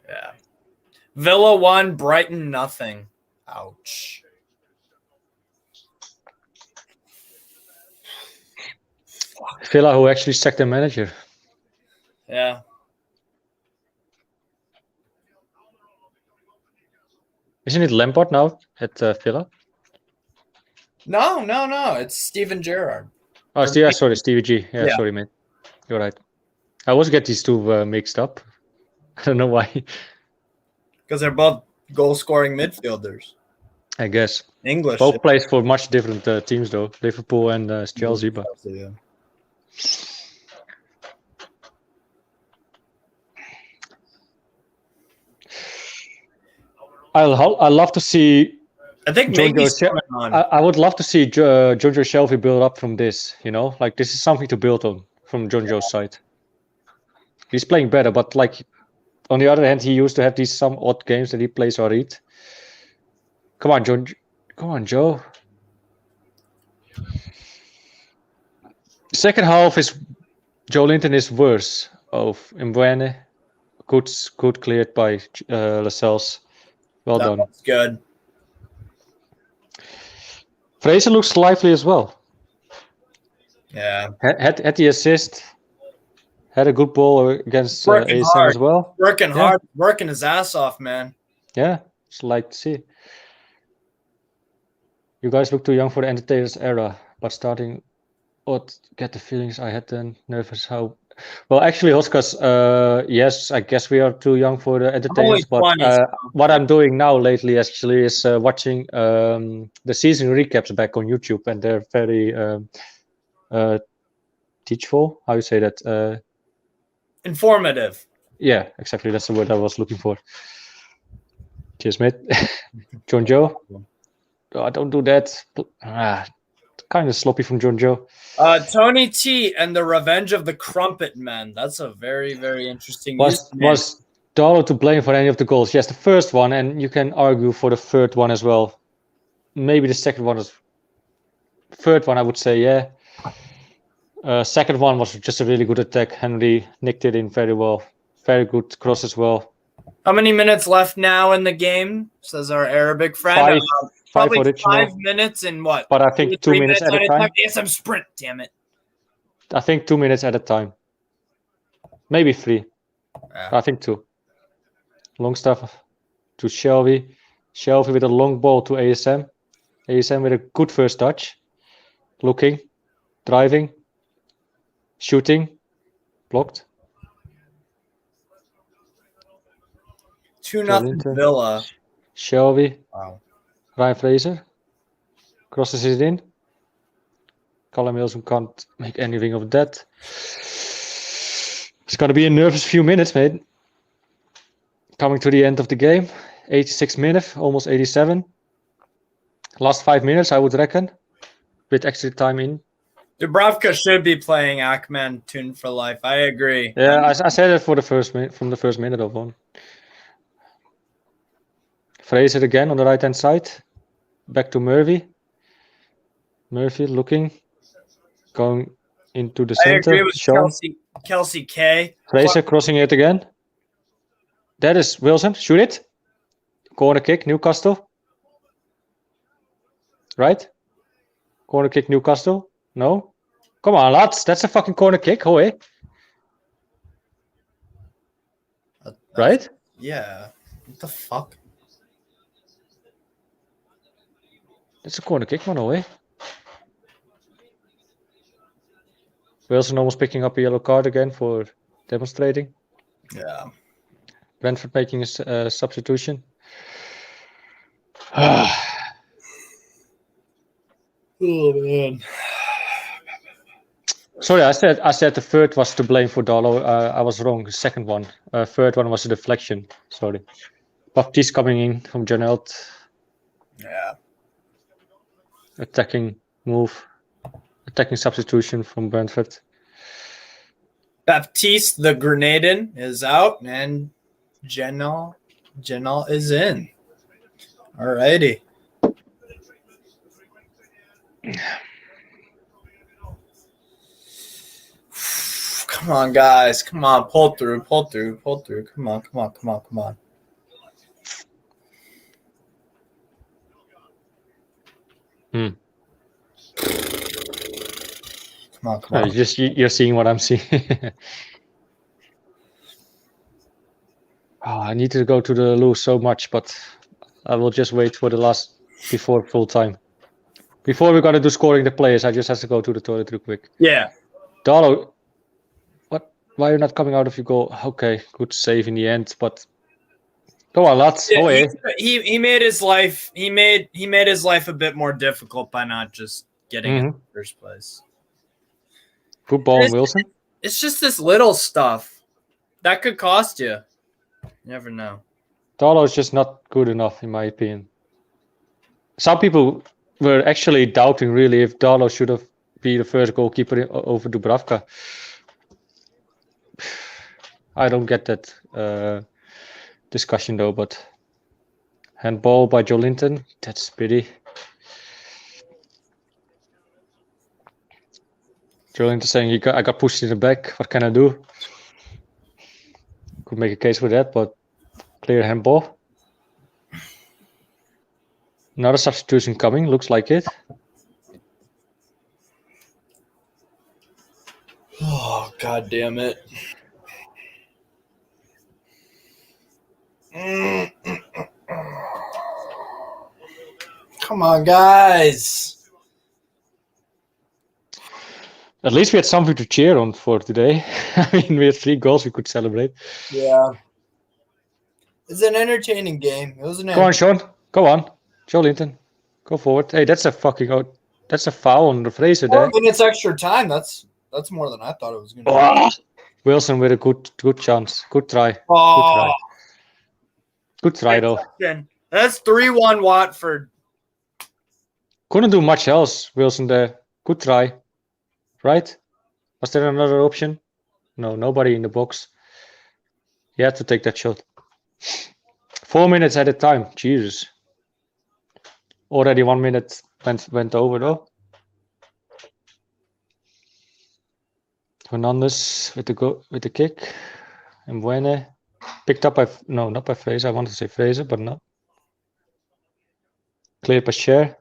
yeah. Villa 1, Brighton nothing. Ouch. Villa, who actually sacked their manager. Yeah. Isn't it Lampard now at Villa? No. It's Steven Gerrard. Oh, sorry, Stevie G. Yeah, sorry, man. You're right. I always get these two mixed up. I don't know why. Because they're both goal-scoring midfielders. I guess. English. Both plays for much different teams, though. Liverpool and Chelsea. But yeah. I'd love to see. I think I would love to see Jonjo Shelvey build up from this. You know, like this is something to build on from Jonjo's side. he's playing better. But like on the other hand, he used to have these some odd games that he plays or read. Come on, John. Come on, Joe. Second half is Joe Linton is worse. Of Mbwane, good cleared by Lascelles. Well done. That's good. Fraser looks lively as well. Yeah. Had the assist. Had a good ball against Working ASM hard. as well. Working hard. Working his ass off, man. Yeah, it's like to see. You guys look too young for the entertainers era, but starting get the feelings I had then. Nervous how. Well, actually, Hoskas, yes, I guess we are too young for the entertainers. But what I'm doing now lately actually is watching the season recaps back on YouTube, and they're very teachful. How you say that? Informative. Yeah, exactly. That's the word I was looking for. Cheers, mate. John Joe. Oh, don't do that. Kind of sloppy from John Joe. Tony T and the Revenge of the Crumpet Men. That's a very, very interesting. Was Darlow to blame for any of the goals? Yes, the first one, and you can argue for the third one as well. Maybe the second one is. Third one, I would say, yeah. Second one was just a really good attack. Henry nicked it in very well. Very good cross as well. How many minutes left now in the game? Says our Arabic friend. Probably 5 minutes and what? But I think 2 minutes at a time. ASM sprint, damn it. I think 2 minutes at a time. Maybe 3. Yeah. I think 2. Long stuff to Shelby. Shelby with a long ball to ASM. ASM with a good first touch. Looking. Driving. Shooting. Blocked. 2-0 Villa. Shelby. Wow. Ryan Fraser crosses it in. Callum Wilson can't make anything of that. It's going to be a nervous few minutes, mate. Coming to the end of the game. 86 minutes, almost 87. Last 5 minutes, I would reckon. With extra time in. Dubravka should be playing Ackman Tune for Life. I agree. Yeah, I said it for the first minute, from the first minute of one. Fraser again on the right-hand side. Back to Murphy. Murphy looking. Going into the center. I agree with Kelsey K. Fraser crossing it again. That is Wilson. Shoot it. Corner kick, Newcastle. Right? Corner kick, Newcastle. No? Come on, lads. That's a fucking corner kick. Oh, right? Yeah. What the fuck? It's a corner kick, man, away. Wilson almost picking up a yellow card again for demonstrating. Yeah. Brentford making a substitution. Oh, man. Sorry, I said the third was to blame for Darlow. I was wrong. The second one. Third one was a deflection. Sorry. Baptiste coming in from Janelt. Yeah. Attacking move. Attacking substitution from Brentford. Baptiste, the Grenadin, is out, and Genal is in. Alrighty. Come on, guys. Come on. Pull through. Come on. Come on. You're seeing what I'm seeing. I need to go to the loo so much, but I will just wait for the last before full time. Before we're gonna do scoring the players, I just have to go to the toilet real quick. Yeah. Darlow, what? Why are you not coming out of your goal? Okay, good save in the end, but go on, lads. Yeah, he made his life. He made his life a bit more difficult by not just getting in the first place. Football, Wilson. It's just this little stuff that could cost you. You never know. Darlow is just not good enough, in my opinion. Some people were actually doubting really if Darlow should have been the first goalkeeper over Dubravka. I don't get that discussion though, but handball by Joe Linton, that's pretty. Joe Linton saying I got pushed in the back. What can I do? Could make a case for that, but clear handball. Another substitution coming, looks like it. Oh, God damn it. Come on, guys. At least we had something to cheer on for today. I mean, we had 3 goals we could celebrate. Yeah. It's an entertaining game. It was an Go on, Sean. Go on. Joe Linton. Go forward. Hey, that's a fucking that's a foul on the Fraser there. 4 minutes extra time. That's more than I thought it was going to be. Oh. Wilson with a good chance. Good try. Oh. Good try though. That's 3-1 Watford. Couldn't do much else, Wilson there. Good try. Right? Was there another option? No, nobody in the box. You had to take that shot. 4 minutes at a time. Jesus. Already 1 minute went over though. Hernandez with the kick. And Mbeumo picked up by not by Fraser. I wanted to say Fraser, but no. Cleared by Ajer.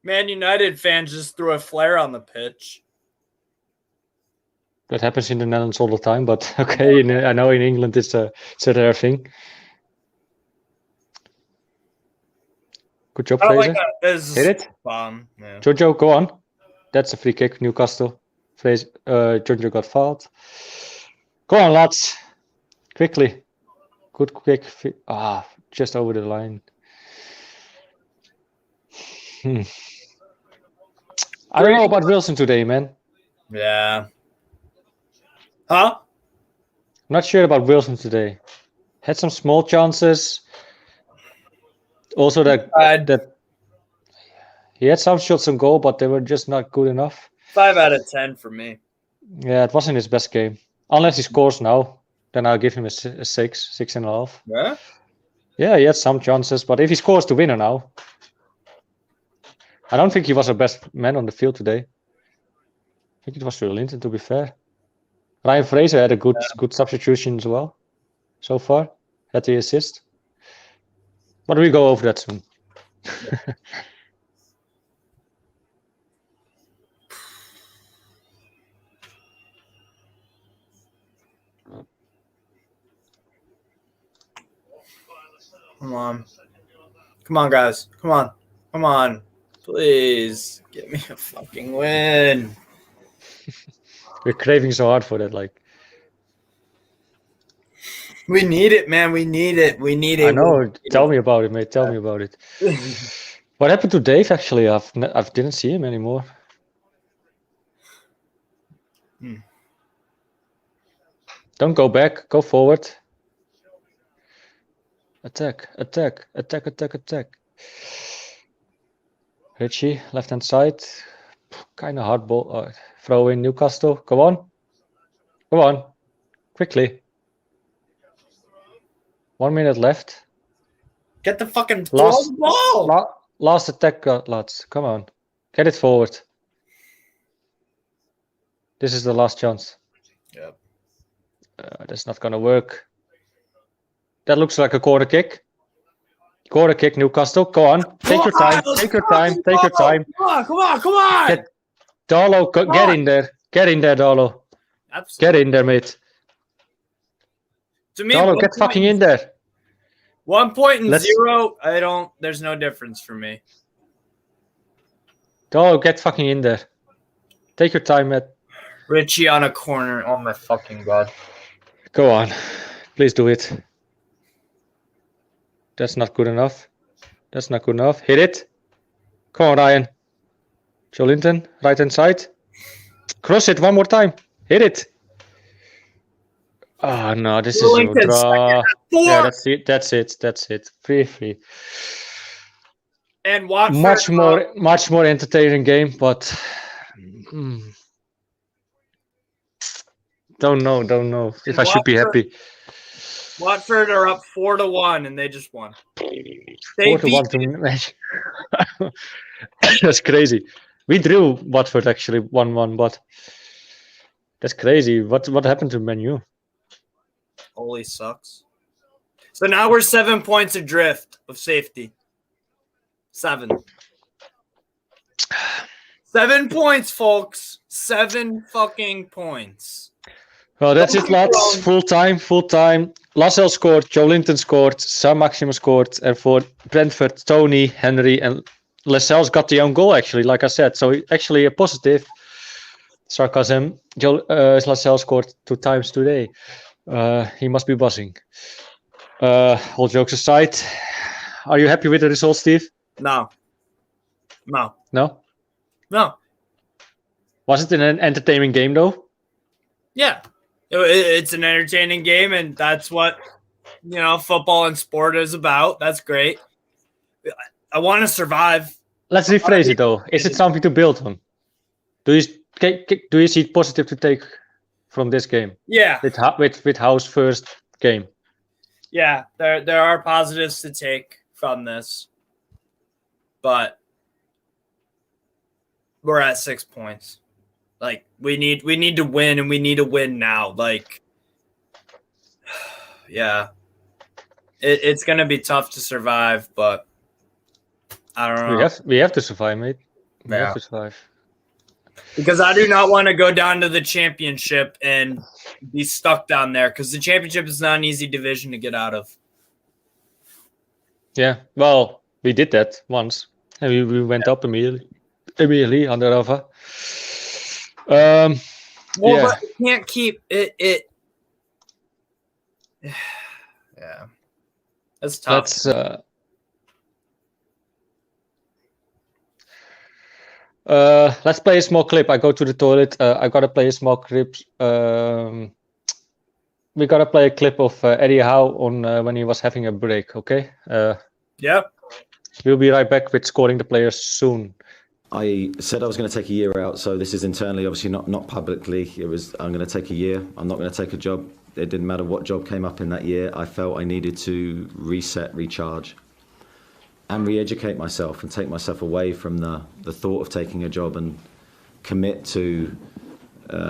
Man United fans just threw a flare on the pitch. That happens in the Netherlands all the time, but okay, I know in England it's a rare thing. Good job, Fraser. Hit it. Bomb. Yeah. Jojo, go on. That's a free kick, Newcastle. Fraser, Jojo got fouled. Go on, lads. Quickly. Good kick. Just over the line. I don't know about Wilson today, man. Yeah. Huh? I'm not sure about Wilson today. Had some small chances. Also, that he had some shots on goal, but they were just not good enough. 5 out of 10 for me. Yeah, it wasn't his best game. Unless he scores now, then I'll give him a 6.5. Yeah? Yeah, he had some chances, but if he scores the winner now, I don't think he was the best man on the field today. I think it was Joe Linton, to be fair. Ryan Fraser had a good substitution as well, so far. Had the assist. But we go over that soon. Come on. Come on, guys. Come on. Come on. Please get me a fucking win. We're craving so hard for that, like. We need it, man. We need it. We need it. I know. Tell me about it, mate. Tell me about it. What happened to Dave? Actually, I didn't see him anymore. Don't go back. Go forward. Attack. Attack. Attack. Attack. Attack. Richie, left hand side. Kind of hard ball. Throw in Newcastle. Go on. Go on. Quickly. 1 minute left. Get the fucking Last ball. Last attack, lads. Come on. Get it forward. This is the last chance. Yep. That's not going to work. That looks like a corner kick. Corner kick, Newcastle. Go on. Take your time. Take your time. Take your time. Come on. Come on. Come on. Darlow, get in there. Get in there, Darlow. Absolutely. Get in there, mate. To me, Darlow, get fucking in there. 1 point and 0. There's no difference for me. Darlow, get fucking in there. Take your time, mate. Richie on a corner. Oh my fucking god. Go on. Please do it. That's not good enough. That's not good enough. Hit it. Come on, Ryan. Joe Linton, right hand side. Cross it one more time. Hit it. Oh no, this is a draw. Yeah, that's it. That's it. That's it. 3-3. And Watford, much more entertaining game, but Don't know if I should be happy. Watford are up 4-1, and they just won. They 4-1 to That's crazy. We drew Watford actually 1-1, but that's crazy. What happened to Man U? Holy sucks. So now we're 7 points adrift of safety. 7. 7 points, folks. 7 fucking points. Well, that's it, lads. Full time. Lascelles scored, Joe Linton scored, Sam Maxima scored, and for Brentford, Tony, Henry, and Lascelles got the own goal, actually, like I said. So actually a positive. Sarcasm. Lascelles scored 2 times today. He must be buzzing. All jokes aside, are you happy with the result, Steve? No. Was it an entertaining game, though? Yeah. It's an entertaining game, and that's what, football and sport is about. That's great. I want to survive. Let's rephrase it, though. Is it something to build on? Do you see positive to take from this game? Yeah. With Howe's first game? Yeah, there are positives to take from this, but we're at 6 points. Like we need to win, and we need to win now. Like, yeah, it's gonna be tough to survive, but I don't know. We have to survive, mate. We have to survive. Because I do not want to go down to the championship and be stuck down there, because the championship is not an easy division to get out of. Yeah, well, we did that once, and we went up immediately under Rafa. But you can't keep it. Yeah, that's tough. Let's play a small clip. I go to the toilet. I gotta play a small clip. We gotta play a clip of Eddie Howe on when he was having a break. Okay. Yep. We'll be right back with scoring the players soon. I said I was going to take a year out, so this is internally, obviously not publicly. I'm going to take a year. I'm not going to take a job. It didn't matter what job came up in that year. I felt I needed to reset, recharge, and re-educate myself and take myself away from the thought of taking a job and commit to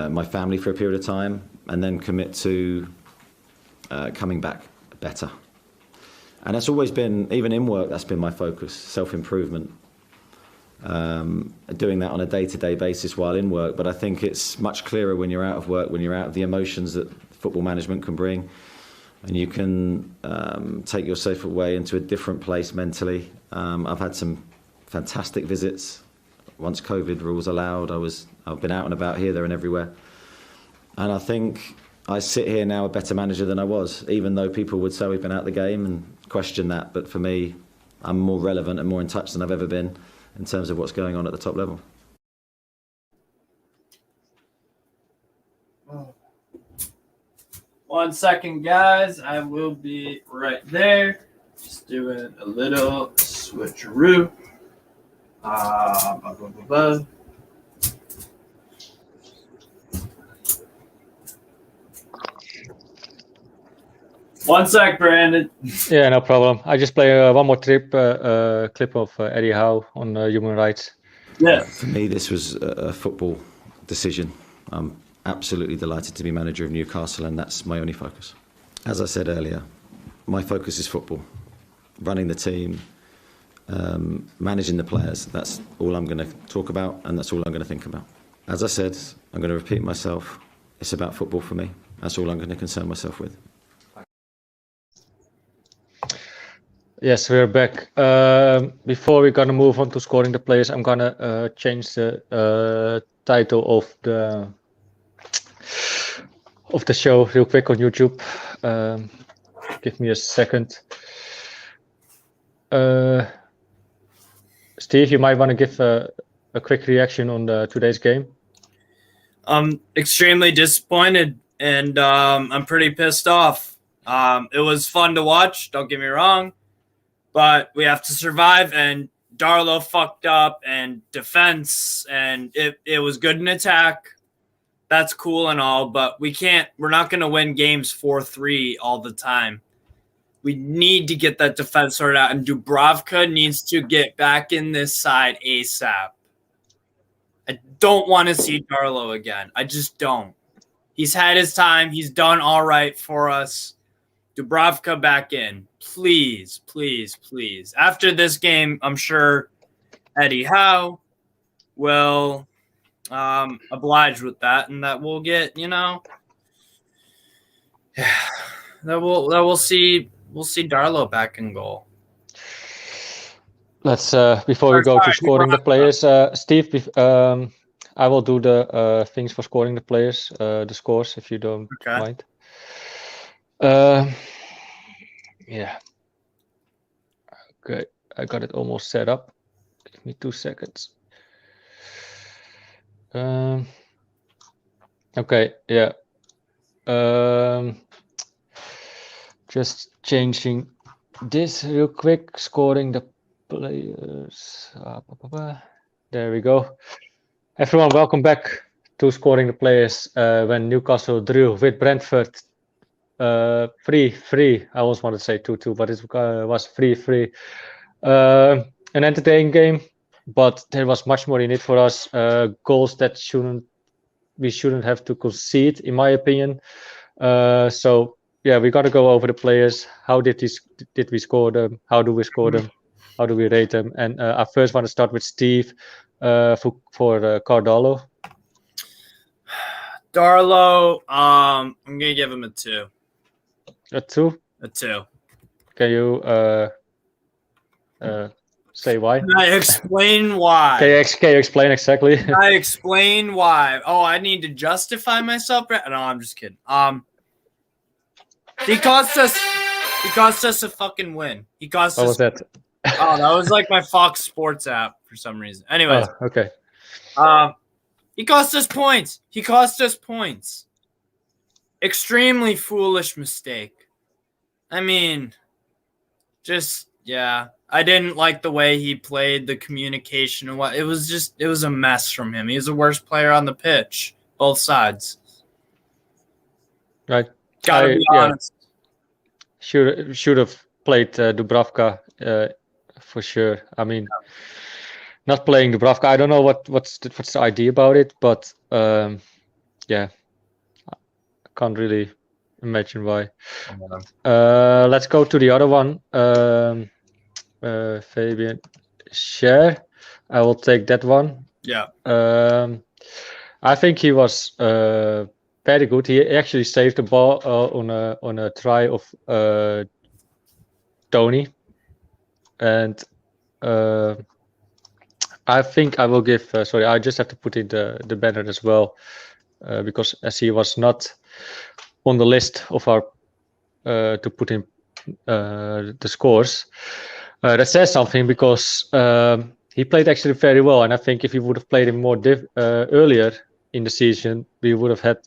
my family for a period of time, and then commit to coming back better. And that's always been, even in work, that's been my focus, self-improvement. Doing that on a day-to-day basis while in work, but I think it's much clearer when you're out of work, when you're out of the emotions that football management can bring, and you can take yourself away into a different place mentally. I've had some fantastic visits. Once COVID rules allowed, I've been out and about here, there and everywhere. And I think I sit here now a better manager than I was, even though people would say we've been out of the game and question that. But for me, I'm more relevant and more in touch than I've ever been in terms of what's going on at the top level. One second, guys. I will be right there. Just doing a little switcheroo. One sec, Brandon. Yeah, no problem. I just play one more clip of Eddie Howe on human rights. Yeah. For me, this was a football decision. I'm absolutely delighted to be manager of Newcastle, and that's my only focus. As I said earlier, my focus is football, running the team, managing the players. That's all I'm going to talk about, and that's all I'm going to think about. As I said, I'm going to repeat myself. It's about football for me. That's all I'm going to concern myself with. Yes, we're back. Before we're gonna move on to scoring the players, I'm gonna change the title of the show real quick on YouTube. Give me a second. Steve, you might want to give a quick reaction on today's game. I'm extremely disappointed, and I'm pretty pissed off. It was fun to watch, don't get me wrong, but we have to survive, and Darlow fucked up, and defense, and it was good in attack, that's cool and all, but we're not going to win games 4-3 all the time. We need to get that defense sorted out, and Dubravka needs to get back in this side ASAP. I don't want to see Darlow again. I just don't. He's had his time. He's done all right for us. Dubravka back in. Please, please, please. After this game, I'm sure Eddie Howe will oblige with that, and that we'll get, that we'll see Darlow back in goal. Let's before we go to scoring the players, Steve. I will do the things for scoring the players, the scores, if you don't mind. Yeah. Okay, I got it almost set up. Give me 2 seconds. Okay, yeah. Just changing this real quick. Scoring the players. There we go. Everyone, welcome back to Scoring the Players. When Newcastle drew with Brentford 3-3. I almost wanted to say 2-2, but it was 3-3. An entertaining game, but there was much more in it for us. Goals that we shouldn't have to concede, in my opinion. So yeah, we got to go over the players. How did we score them? How do we score them? How do we rate them? And I first want to start with Steve for Darlow. Darlow, I'm gonna give him a 2. A 2? A 2. Can you say why? Can I explain why? Can you explain exactly? Can I explain why? Oh, I need to justify myself. No, I'm just kidding. He cost us a fucking win. He cost us. What was that? Oh, that was like my Fox Sports app for some reason. Anyways. Oh, okay. He cost us points. Extremely foolish mistake. I mean, just, yeah. I didn't like the way he played, the communication and what. It was a mess from him. He was the worst player on the pitch, both sides. Right. Gotta be honest. Should have played Dubravka for sure. I mean, not playing Dubravka. I don't know what's the idea about it, but yeah, I can't really imagine why. Let's go to the other one. Fabian Schär. I will take that one. Yeah. I think he was very good. He actually saved the ball on a try of Tony, and I think I will give. Sorry, I just have to put in the banner as well, because as he was not on the list of our to put in the scores. That says something, because he played actually very well, and I think if he would have played him more earlier in the season, we would have had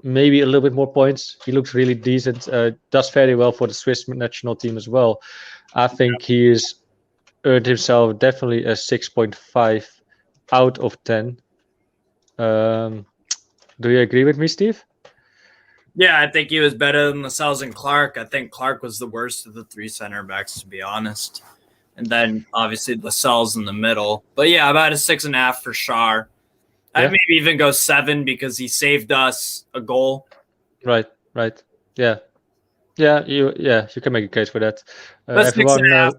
maybe a little bit more points. He looks really decent, does very well for the Swiss national team as well. I think he has earned himself definitely a 6.5 out of 10. Do you agree with me, Steve? Yeah, I think he was better than Lascelles and Clark. I think Clark was the worst of the 3 center backs, to be honest. And then obviously Lascelles in the middle. But yeah, about a 6.5 for Schär. I'd maybe even go 7 because he saved us a goal. Right. Yeah. You can make a case for that. Everyone,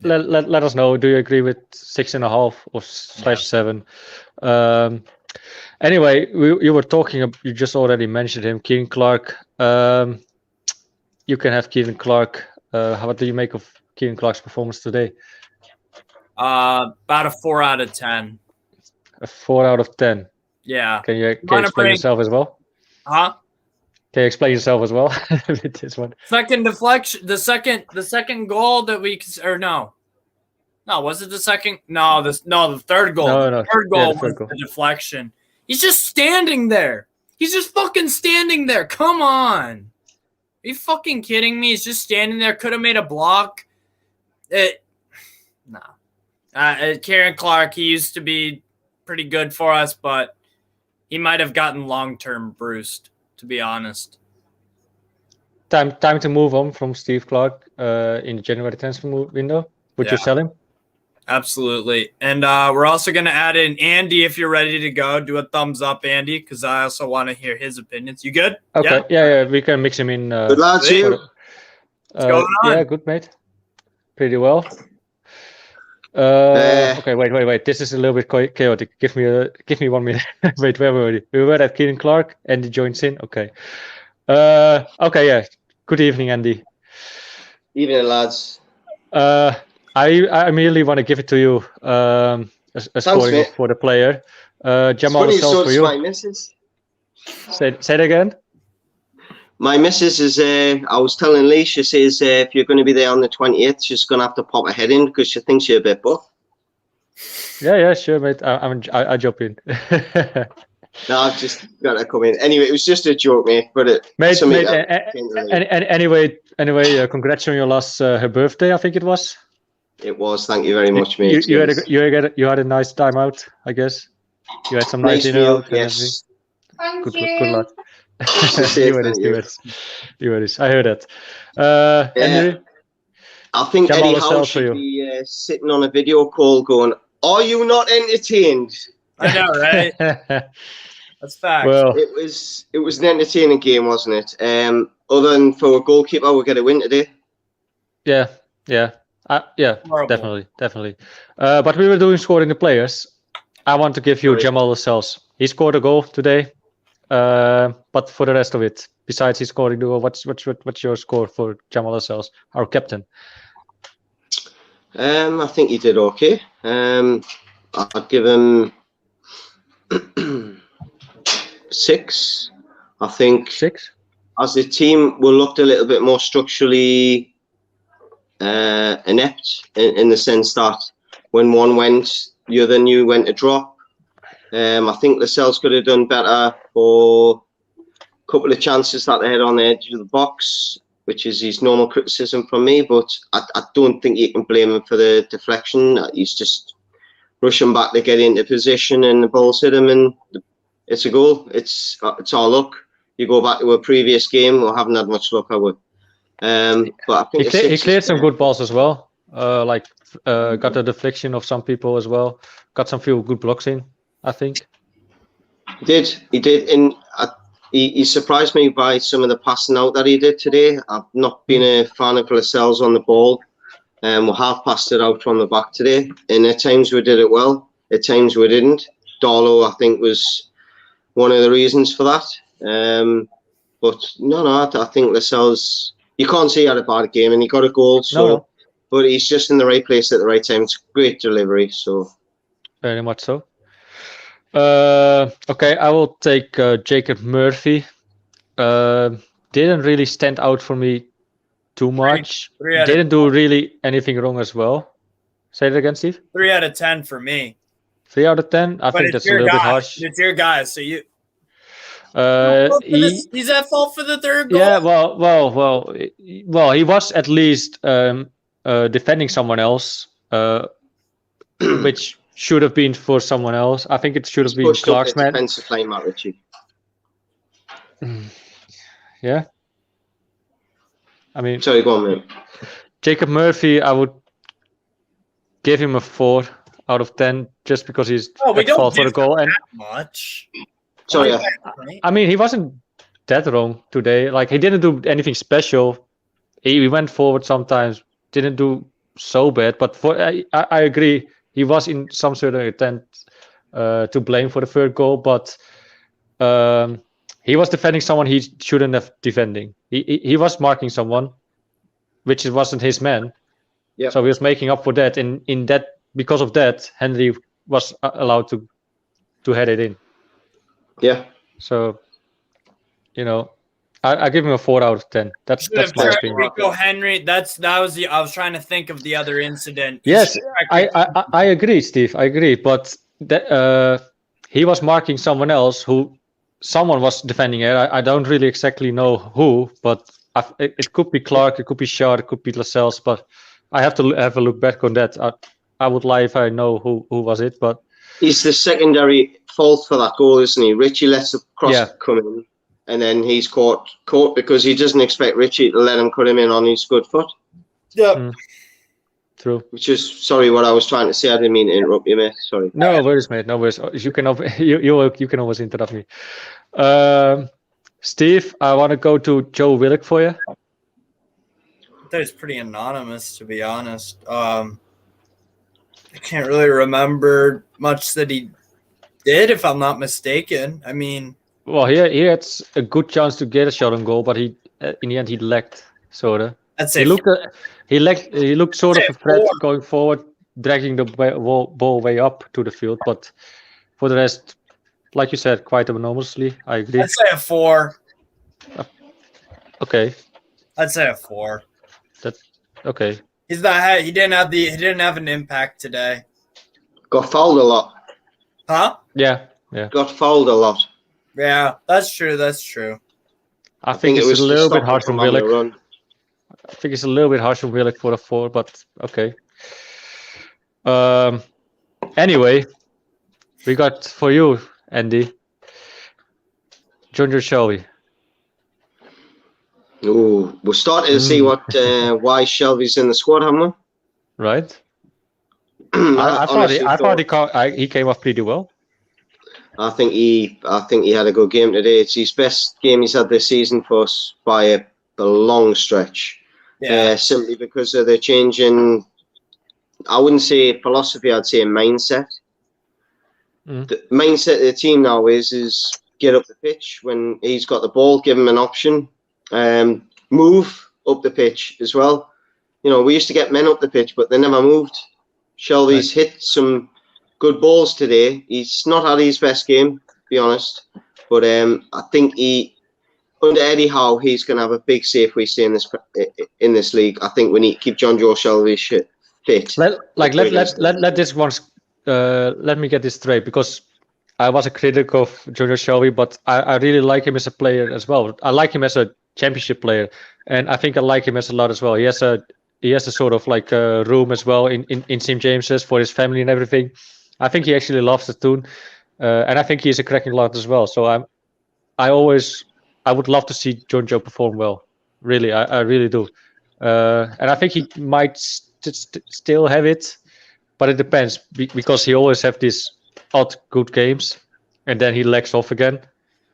let us know. Do you agree with 6.5 or /7? Anyway, you were talking. You just already mentioned him, Kieran Clark. You can have Kieran Clark. What do you make of Kieran Clark's performance today? About a 4 out of 10. A 4 out of 10. Yeah. Can you explain yourself as well? Huh? Can you explain yourself as well with this one? Second deflection. The second goal that we no, was it the second? No, the third goal. No. The third goal was the deflection. He's just standing there. He's just fucking standing there. Come on. Are you fucking kidding me? He's just standing there. Could have made a block. Kieran Clark, he used to be pretty good for us, but he might have gotten long-term bruised, to be honest. Time to move on from Steve Clark in the January transfer window. Would you sell him? Absolutely. And we're also going to add in Andy if you're ready to go. Do a thumbs up, Andy, because I also want to hear his opinions. You good? Okay. Yeah, we can mix him in. Good lads, you. What's going on? Yeah, good, mate. Pretty well. Okay, wait. This is a little bit chaotic. Give me 1 minute. Wait, where were we? We were at Keenan Clark. Andy joins in. Okay. Okay, yeah. Good evening, Andy. Evening, lads. I immediately want to give it to you. A scoring for the player. Jamal Lascelles for you. My missus. Say it again. My missus is. I was telling Lee. She says if you're going to be there on the 20th, she's going to have to pop her head in because she thinks you're a bit buff. Yeah, sure, mate. I jump in. No, I've just got to come in. Anyway, it was just a joke, mate. But anyway, congrats on your last her birthday. I think it was. It was. Thank you very much, mate. You had a nice time out, I guess. You had some nice dinner out. Yes. Good luck. You heard it. I heard that. Henry, I think Jamal Eddie Howe Lascelles should be sitting on a video call going, "Are you not entertained?" I know, right? That's fact. Well, it was an entertaining game, wasn't it? Other than for a goalkeeper, we'll get a win today. Yeah, definitely. But we were doing scoring the players. I want to give you Jamal Lascelles. He scored a goal today. But for the rest of it, besides his scoring the goal, what's your score for Jamal Lascelles, our captain? I think he did okay. I'd give him 6. I think 6. As the team, we looked a little bit more structurally inept in the sense that when one went, the other knew when to drop. I think Lascelles could have done better for a couple of chances that they had on the edge of the box, which is his normal criticism from me. But I don't think you can blame him for the deflection. He's just rushing back to get into position, and the ball's hit him, and it's a goal. It's our luck. You go back to a previous game, we haven't had much luck, have we? But I think he cleared some good balls as well. Got the deflection of some people as well. Got some few good blocks in, I think. He did, and he surprised me by some of the passing out that he did today. I've not been a fan of Lascelles on the ball. We have passed it out from the back today, and at times we did it well, at times we didn't. Darlow, I think, was one of the reasons for that. But I think Lascelles, you can't say he had a bad game, and he got a goal. So, but he's just in the right place at the right time. It's great delivery. So, very much so. Okay, I will take Jacob Murphy. Didn't really stand out for me too much. Didn't do really anything wrong as well. Say it again, Steve. 3 out of 10 for me. 3 out of 10. I think that's a little bit harsh. It's your guy, so you. He's at fault for the third goal. Yeah, well, he was at least defending someone else, which should have been for someone else. I think it should have been Clark's man. Defensive line, Richie. Yeah. I mean, sorry, go on, mate. Jacob Murphy, I would give him a 4 out of 10 just because he's at fault for the goal. And much. Sorry, I mean, he wasn't that wrong today. Like, he didn't do anything special. He went forward sometimes, didn't do so bad. But I agree, he was in some certain attempt to blame for the third goal. But he was defending someone he shouldn't have defending. He was marking someone, which wasn't his man. Yeah. So he was making up for that. And in that, because of that, Henry was allowed to head it in. Yeah. So, I give him a 4 out of 10. That's my opinion. Rico Henry. I was trying to think of the other incident. Yes, I agree, Steve. I agree, but he was marking someone else who someone was defending it. I don't really exactly know who, but it could be Clark, it could be Shard, it could be Lascelles, but I have to have a look back on that. I would lie if I know who was it, but He's the secondary fault for that goal, isn't he? Richie lets the cross come in, and then he's caught because he doesn't expect Richie to let him cut him in on his good foot. Yeah. True. Which is, sorry, what I was trying to say. I didn't mean to interrupt you, mate. Sorry. No worries, mate. No worries. You can always interrupt me. Steve, I want to go to Joe Willock for you. That is pretty anonymous, to be honest. I can't really remember much that he did, if I'm not mistaken. I mean, well, he had a good chance to get a shot on goal, but in the end he lacked sort of. I'd say he looked sort of a threat going forward, dragging the ball way up to the field. But for the rest, like you said, quite anonymously. I agree. I'd say a 4. Okay. I'd say a 4. That's okay. He didn't have an impact today. Got fouled a lot. Huh? Yeah. Got fouled a lot. Yeah, that's true. I think it's a little bit harsh from Willock. I think it's a little bit harsh from Willock for a 4, but okay. Anyway, we got for you, Andy, Junior Shelby. Oh, we're starting to see why Shelby's in the squad, haven't we? Right. I thought he came off pretty well. I think he had a good game today. It's his best game he's had this season for us by a long stretch. Yeah. Simply because of the change in, I wouldn't say philosophy, I'd say mindset. The mindset of the team now is get up the pitch when he's got the ball, give him an option, move up the pitch as well. You know, we used to get men up the pitch, but they never moved. Shelby's hit some good balls today. He's not had his best game, to be honest, but I think under Eddie Howe, he's going to have a big say if we stay in this league. I think we need to keep John Joe Shelby fit. Let this one. Let me get this straight, because I was a critic of Junior Shelby, but I really like him as a player as well. I like him as a championship player, and I think I like him as a lot as well. He has a sort of like a room as well in St. James's for his family and everything. I think he actually loves the tune, and I think he's a cracking lad as well. So I would love to see John Joe perform well. Really, I really do, and I think he might still have it, but it depends, because he always have these odd good games, and then he lags off again.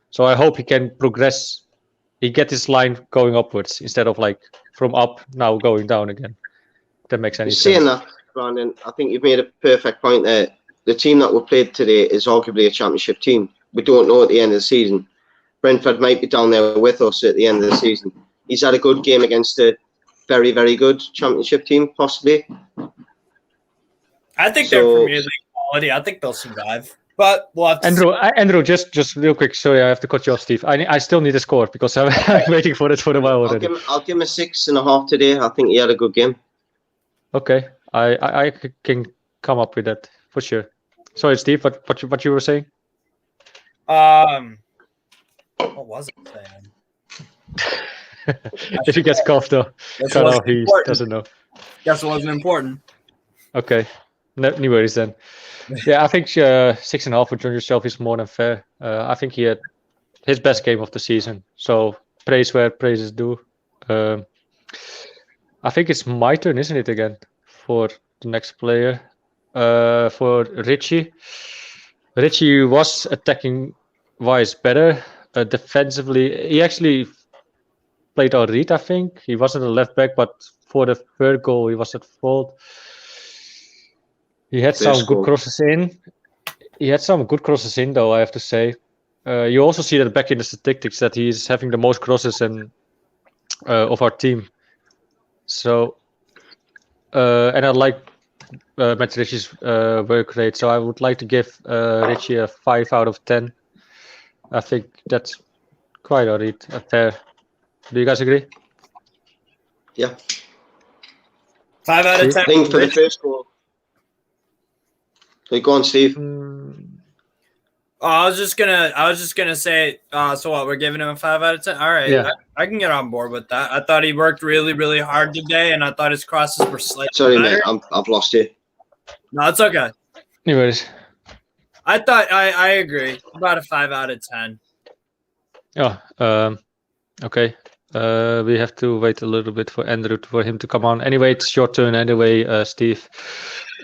So I hope he can progress. He get his line going upwards instead of like from up now going down again. If that makes any sense. Saying that, Brandon, I think you've made a perfect point there. The team that we played today is arguably a championship team. We don't know at the end of the season. Brentford might be down there with us at the end of the season. He's had a good game against a very, very good championship team, possibly. I think they're Premier League quality. I think they'll survive. But we'll have to Andrew, just real quick. Sorry, I have to cut you off, Steve. I still need a score because I'm waiting for it for a while already. I'll give him a 6.5 today. I think he had a good game. Okay, I can come up with that for sure. Sorry, Steve. What you were saying? What was I saying? If he gets coughed though, he doesn't know. Guess it wasn't important. Okay, no worries then. Yeah, I think 6.5 for Junior Shelby is more than fair. I think he had his best game of the season. So praise where praise is due. I think it's my turn, isn't it, again, for the next player? For Richie. Richie was attacking-wise better. Defensively, he actually played all right, I think. He wasn't a left back, but for the third goal, he was at fault. He had some good crosses in. Though, I have to say. You also see that back in the statistics that he's having the most crosses of our team. So, and I like Matt Ritchie's work rate. So I would like to give Richie a 5 out of 10. I think that's quite alright, fair. Do you guys agree? Yeah. 5 out of 10. I think for the first goal. Go on, Steve. I was just gonna say. So what? We're giving him a 5 out of 10. All right, yeah. I can get on board with that. I thought he worked really, really hard today, and I thought his crosses were slightly Sorry, better. mate. I've lost you. No, it's okay. Anyways, I thought I agree. About a 5 out of 10. Yeah. Okay. We have to wait a little bit for Andrew for him to come on. Anyway, it's your turn anyway, Steve.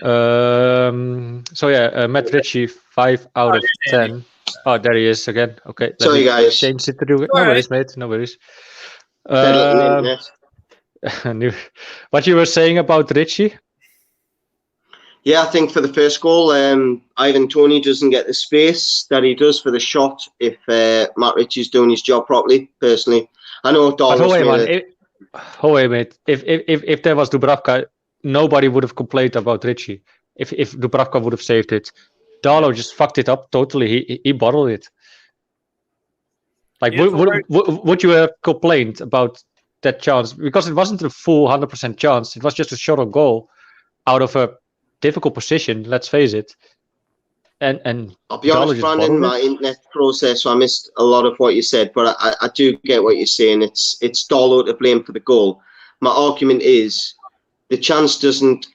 So yeah, Matt Ritchie, 5 out of 10. Oh, there he is again. Okay. Sorry, guys. Change it to do it. No worries, mate. No worries. What you were saying about Ritchie? Yeah, I think for the first goal, Ivan Toney doesn't get the space that he does for the shot if Matt Ritchie's doing his job properly, personally. I know Darlow's mate. If there was Dubravka, nobody would have complained about Ritchie. If Dubravka would have saved it. Darlow just fucked it up totally. He bottled it. Like, would you have complained about that chance? Because it wasn't a full 100% chance. It was just a shot on goal out of a difficult position, let's face it. And I'll be honest, Brandon, my internet process, so I missed a lot of what you said, but I do get what you're saying. It's Darlow to blame for the goal. My argument is the chance doesn't.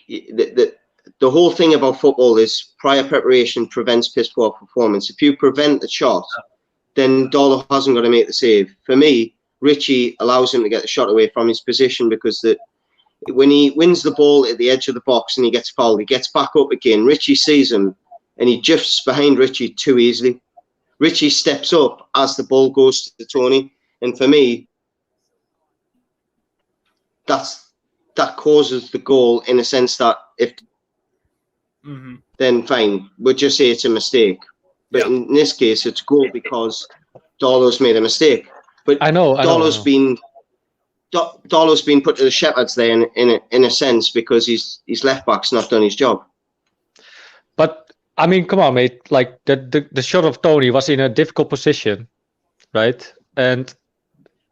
The whole thing about football is prior preparation prevents piss poor performance. If you prevent the shot, then Darlow hasn't got to make the save. For me, Ritchie allows him to get the shot away from his position because when he wins the ball at the edge of the box and he gets fouled, he gets back up again. Ritchie sees him and he drifts behind Ritchie too easily. Ritchie steps up as the ball goes to Toney. And for me, that causes the goal in a sense that if then fine, we'll just say it's a mistake. But in this case, it's a goal because Darlow's made a mistake. But Darlow's been put to the shepherds there in a sense because his left back's not done his job. But I mean, come on, mate. Like the shot of Toney was in a difficult position, right? And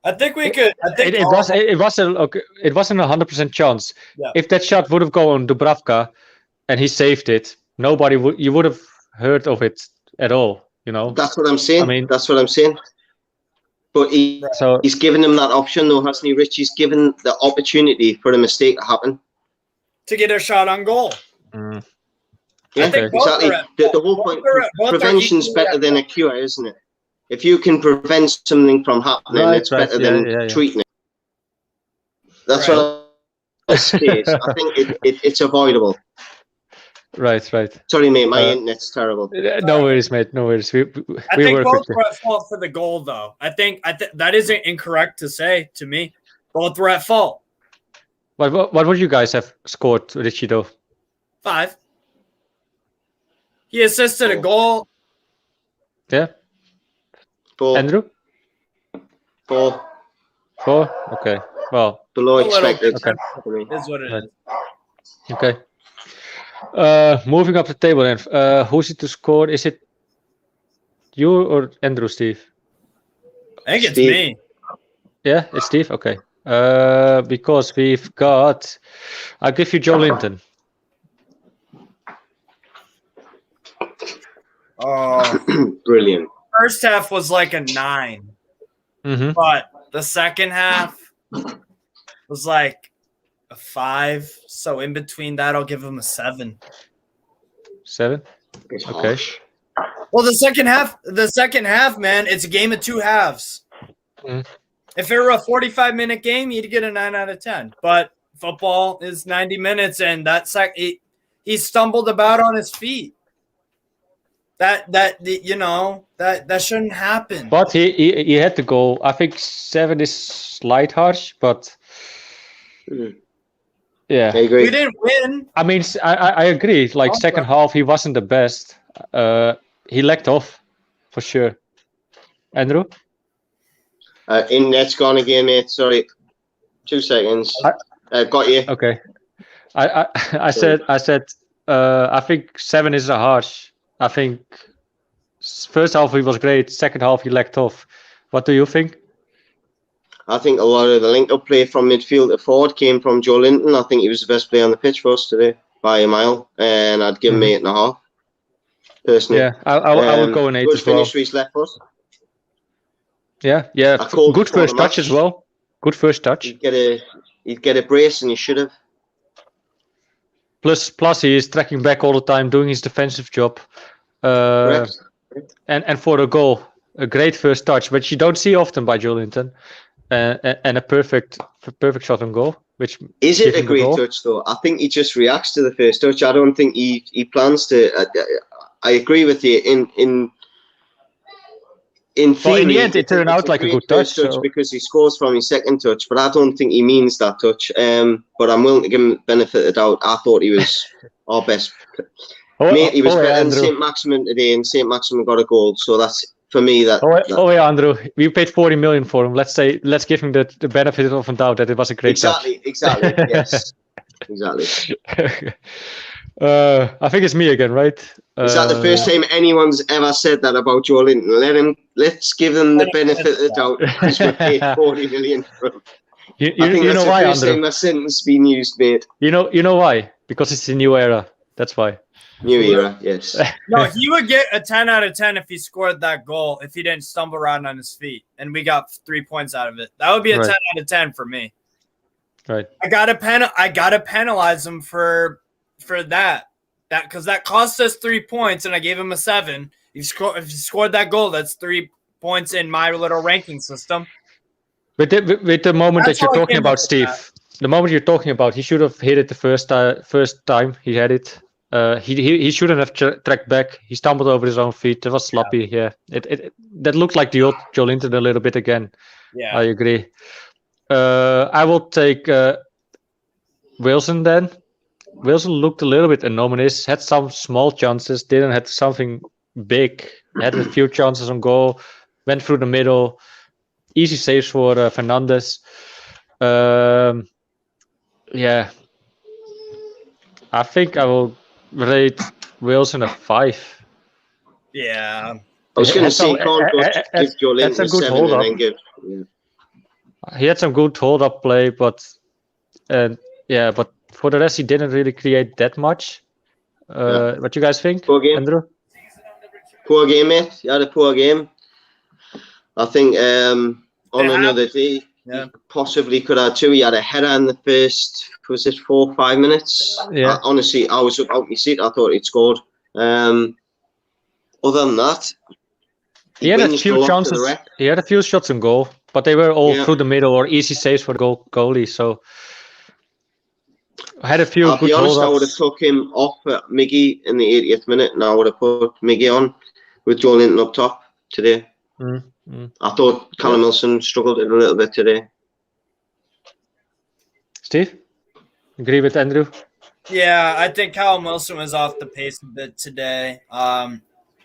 I think we could. I think it wasn't a 100% chance. Yeah. If that shot would have gone on Dubravka and he saved it, you would have heard of it at all. You know. That's what I'm saying. I mean, that's what I'm saying. But he's given him that option, though, hasn't he? Ritchie's given the opportunity for a mistake to happen. To get a shot on goal. Yeah, exactly. The whole point, prevention's better than a cure, isn't it? If you can prevent something from happening, it's better than treating it. That's what I say. I think it's avoidable. Right. Sorry, mate. My internet's terrible. No worries, mate. No worries. I think both were at fault for the goal, though. I think that isn't incorrect to say to me. Both were at fault. What would you guys have scored, Ritchie, though? 5. He assisted a goal. Yeah. 4. Andrew? 4. 4? Okay. Well. Below expected. Okay. Is what it is. Okay. Moving up the table then. Who's it to score? Is it you or Andrew, Steve? I think it's me. Yeah, it's Steve? Okay. Because we've got... I'll give you Joe Linton. Oh, brilliant. First half was like a 9. But the second half was like a 5. So in between that, I'll give him a 7. 7? Okay. Well, the second half, man, it's a game of 2 halves. If it were a 45-minute game, you'd get a 9 out of 10. But football is 90 minutes, and he stumbled about on his feet. That shouldn't happen. But he had to go. I think 7 is slight harsh, but yeah, I agree. We didn't win. I mean, I agree. Like second half, he wasn't the best. He lacked off for sure. Andrew, internet's gone again, mate. Sorry, 2 seconds. Got you. Okay. I said. I think 7 is a harsh. I think first half he was great. Second half he lacked off. What do you think? I think a lot of the link-up play from midfield to forward came from Joe Linton. I think he was the best player on the pitch for us today by a mile, and I'd give him 8.5. Personally, yeah, I would go an 8 as well. Good finish for his left foot. Yeah. Good first touch as well. Good first touch. He'd get a brace, and he should have. Plus, he is tracking back all the time, doing his defensive job. Correct. And for a goal, a great first touch, which you don't see often by Joelinton, and a perfect shot on goal. Which is it a great touch though? I think he just reacts to the first touch. I don't think he plans to. I agree with you. In theory, in the end, it turned out like a good touch because he scores from his second touch, but I don't think he means that touch. But I'm willing to give him the benefit of the doubt. I thought he was our best. Mate, he was better than St. Maximin today, and St. Maximin got a goal. So that's for me. Yeah, Andrew, we paid 40 million for him. Let's give him the benefit of the doubt that it was a great touch. Exactly. Yes, exactly. I think it's me again, right? Is that the first time anyone's ever said that about Joelinton? Let's give them the benefit of the doubt because we paid 40 million for him. I think that's the first time that sentence been used, mate. You know why? Because it's a new era. That's why. New era, yes. No, he would get a 10 out of 10 if he scored that goal, if he didn't stumble around on his feet, and we got 3 points out of it. That would be a 10 out of 10 for me. Right. I gotta penalize him for that because that cost us 3 points, and I gave him a 7. If he scored that goal, that's 3 points in my little ranking system. With the moment that you're talking about, Steve, the moment you're talking about, he should have hit it the first time he had it. He shouldn't have tracked back. He stumbled over his own feet. It was sloppy. Yeah, that looked like the old Joelinton a little bit again. Yeah, I agree. I will take Wilson then. Wilson looked a little bit anomalous. Had some small chances. Didn't have something big. Had a few chances on goal. Went through the middle. Easy saves for Fernandes. Yeah, I think I will rate Wilson a 5. Yeah. I was going to say, can't give Joelinton a 7 and then give. Yeah. He had some good hold-up play, but for the rest, he didn't really create that much. What you guys think, Andrew? Poor game, mate. He had a poor game. I think on another day, he possibly could have 2. He had a header in the first, was it 4 or 5 minutes? Yeah. Honestly, I was out my seat. I thought he'd scored. Other than that, he had a few chances. He had a few shots on goal, but they were all through the middle or easy saves for the goalie. So I had a few. I'll be honest, I would have took him off at Miggy in the 80th minute, and I would have put Miggy on with Joelinton up top today. I thought Callum Wilson struggled a little bit today. Steve, agree with Andrew? Yeah, I think Callum Wilson was off the pace a bit today.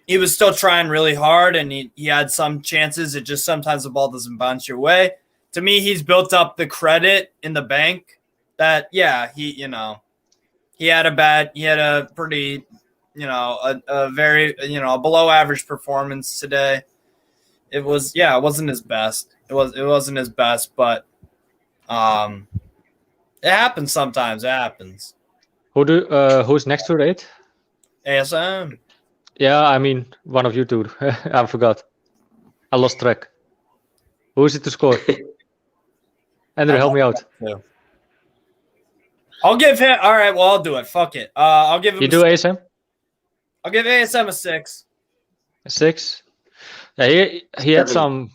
He was still trying really hard, and he had some chances. It just sometimes the ball doesn't bounce your way. To me, he's built up the credit in the bank that, he had a pretty, a very, a below average performance today. It wasn't his best. It wasn't his best, but it happens sometimes. It happens. Who's next to rate? ASM. Yeah, I mean, one of you two. I forgot. I lost track. Who is it to score? Andrew, help me out. I'll give him. All right, well, I'll do it. Fuck it. I'll give him. You do ASM? I'll give ASM a 6. A 6? Yeah, he had some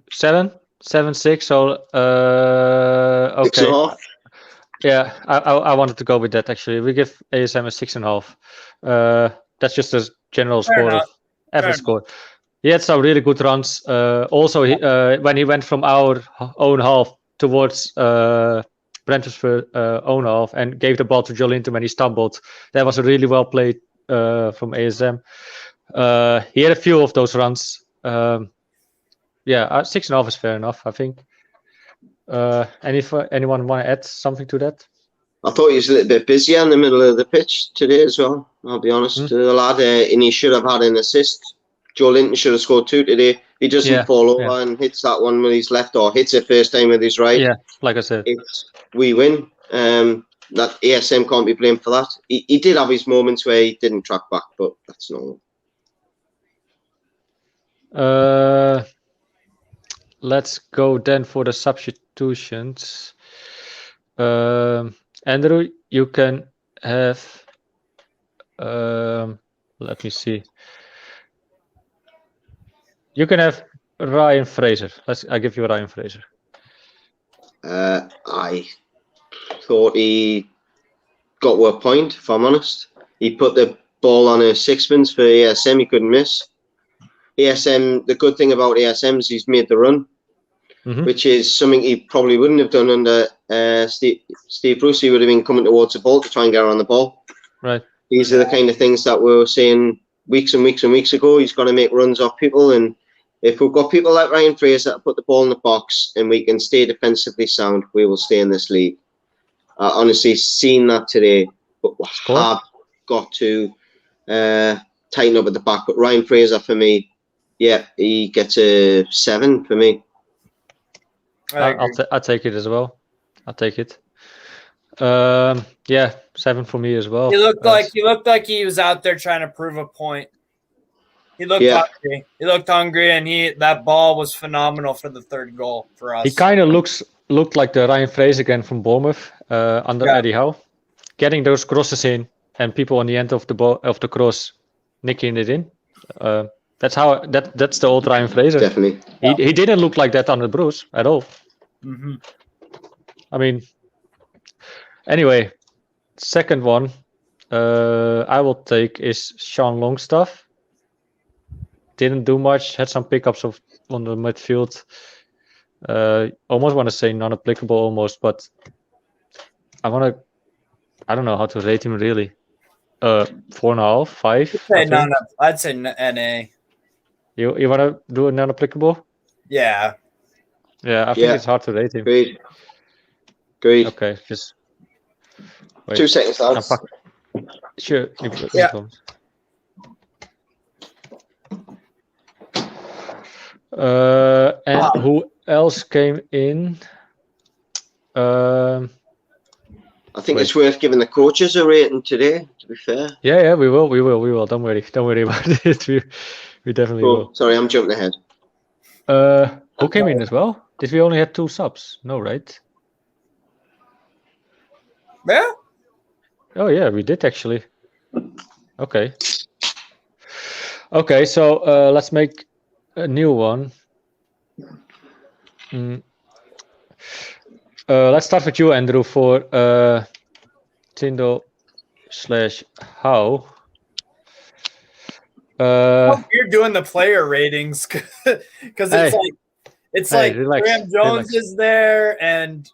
7, 6. So okay. 6.5. Yeah, I wanted to go with that actually. We give ASM a 6.5. That's just a general score of average score. He had some really good runs. Also, when he went from our own half towards Brentford's own half and gave the ball to Joelinton when he stumbled, that was a really well played from ASM. He had a few of those runs. 6.5 is fair enough, I think. Anyone want to add something to that? I thought he was a little bit busier in the middle of the pitch today as well. I'll be honest. The lad, and he should have had an assist. Joelinton should have scored 2 today. He doesn't fall over and hits that one with his left or hits it first time with his right. Yeah, like I said. We win. That ASM can't be blamed for that. He did have his moments where he didn't track back, but that's normal. Let's go then for the substitutions. Andrew, you can have Let me see. You can have Ryan Fraser. I give you Ryan Fraser. I thought he got to a point, if I'm honest. He put the ball on a sixpence for ASM, he couldn't miss. ASM, the good thing about ASM is he's made the run, which is something he probably wouldn't have done under Steve Bruce. He would have been coming towards the ball to try and get around the ball. Right. These are the kind of things that we were saying weeks and weeks and weeks ago. He's got to make runs off people, and if we've got people like Ryan Fraser that put the ball in the box and we can stay defensively sound, we will stay in this league. I honestly seen that today, but we have got to tighten up at the back. But Ryan Fraser, for me, yeah, he gets a 7 for me. I'll take it as well. I'll take it. Yeah, 7 for me as well. He looked like he was out there trying to prove a point. He looked hungry. He looked hungry, and that ball was phenomenal for the third goal for us. He kind of looked like the Ryan Fraser again from Bournemouth under Eddie Howe, getting those crosses in and people on the end of the cross nicking it in. That's the old Ryan Fraser. Definitely. He didn't look like that under Bruce at all. Mm-hmm. I mean, anyway, second one I will take is Sean Longstaff. Didn't do much, had some pickups on the midfield. Almost want to say non-applicable almost, but I don't know how to rate him really. 4.5, 5. I'd say NA. You want to do a non-applicable? Yeah. Yeah, I think it's hard to rate him. Agreed. Okay, just wait. 2 seconds, lads. Sure. And who else came in? I think it's worth giving the coaches a rating today, to be fair. Yeah, we will. Don't worry about it. We definitely will. Sorry, I'm jumping ahead. Who came in as well? Did we only have 2 subs? No, right? Yeah. Oh yeah, we did actually. Okay, so let's make a new one. Let's start with you, Andrew, for Tindo/Howe. You're doing the player ratings because it's like Graham Jones is there, and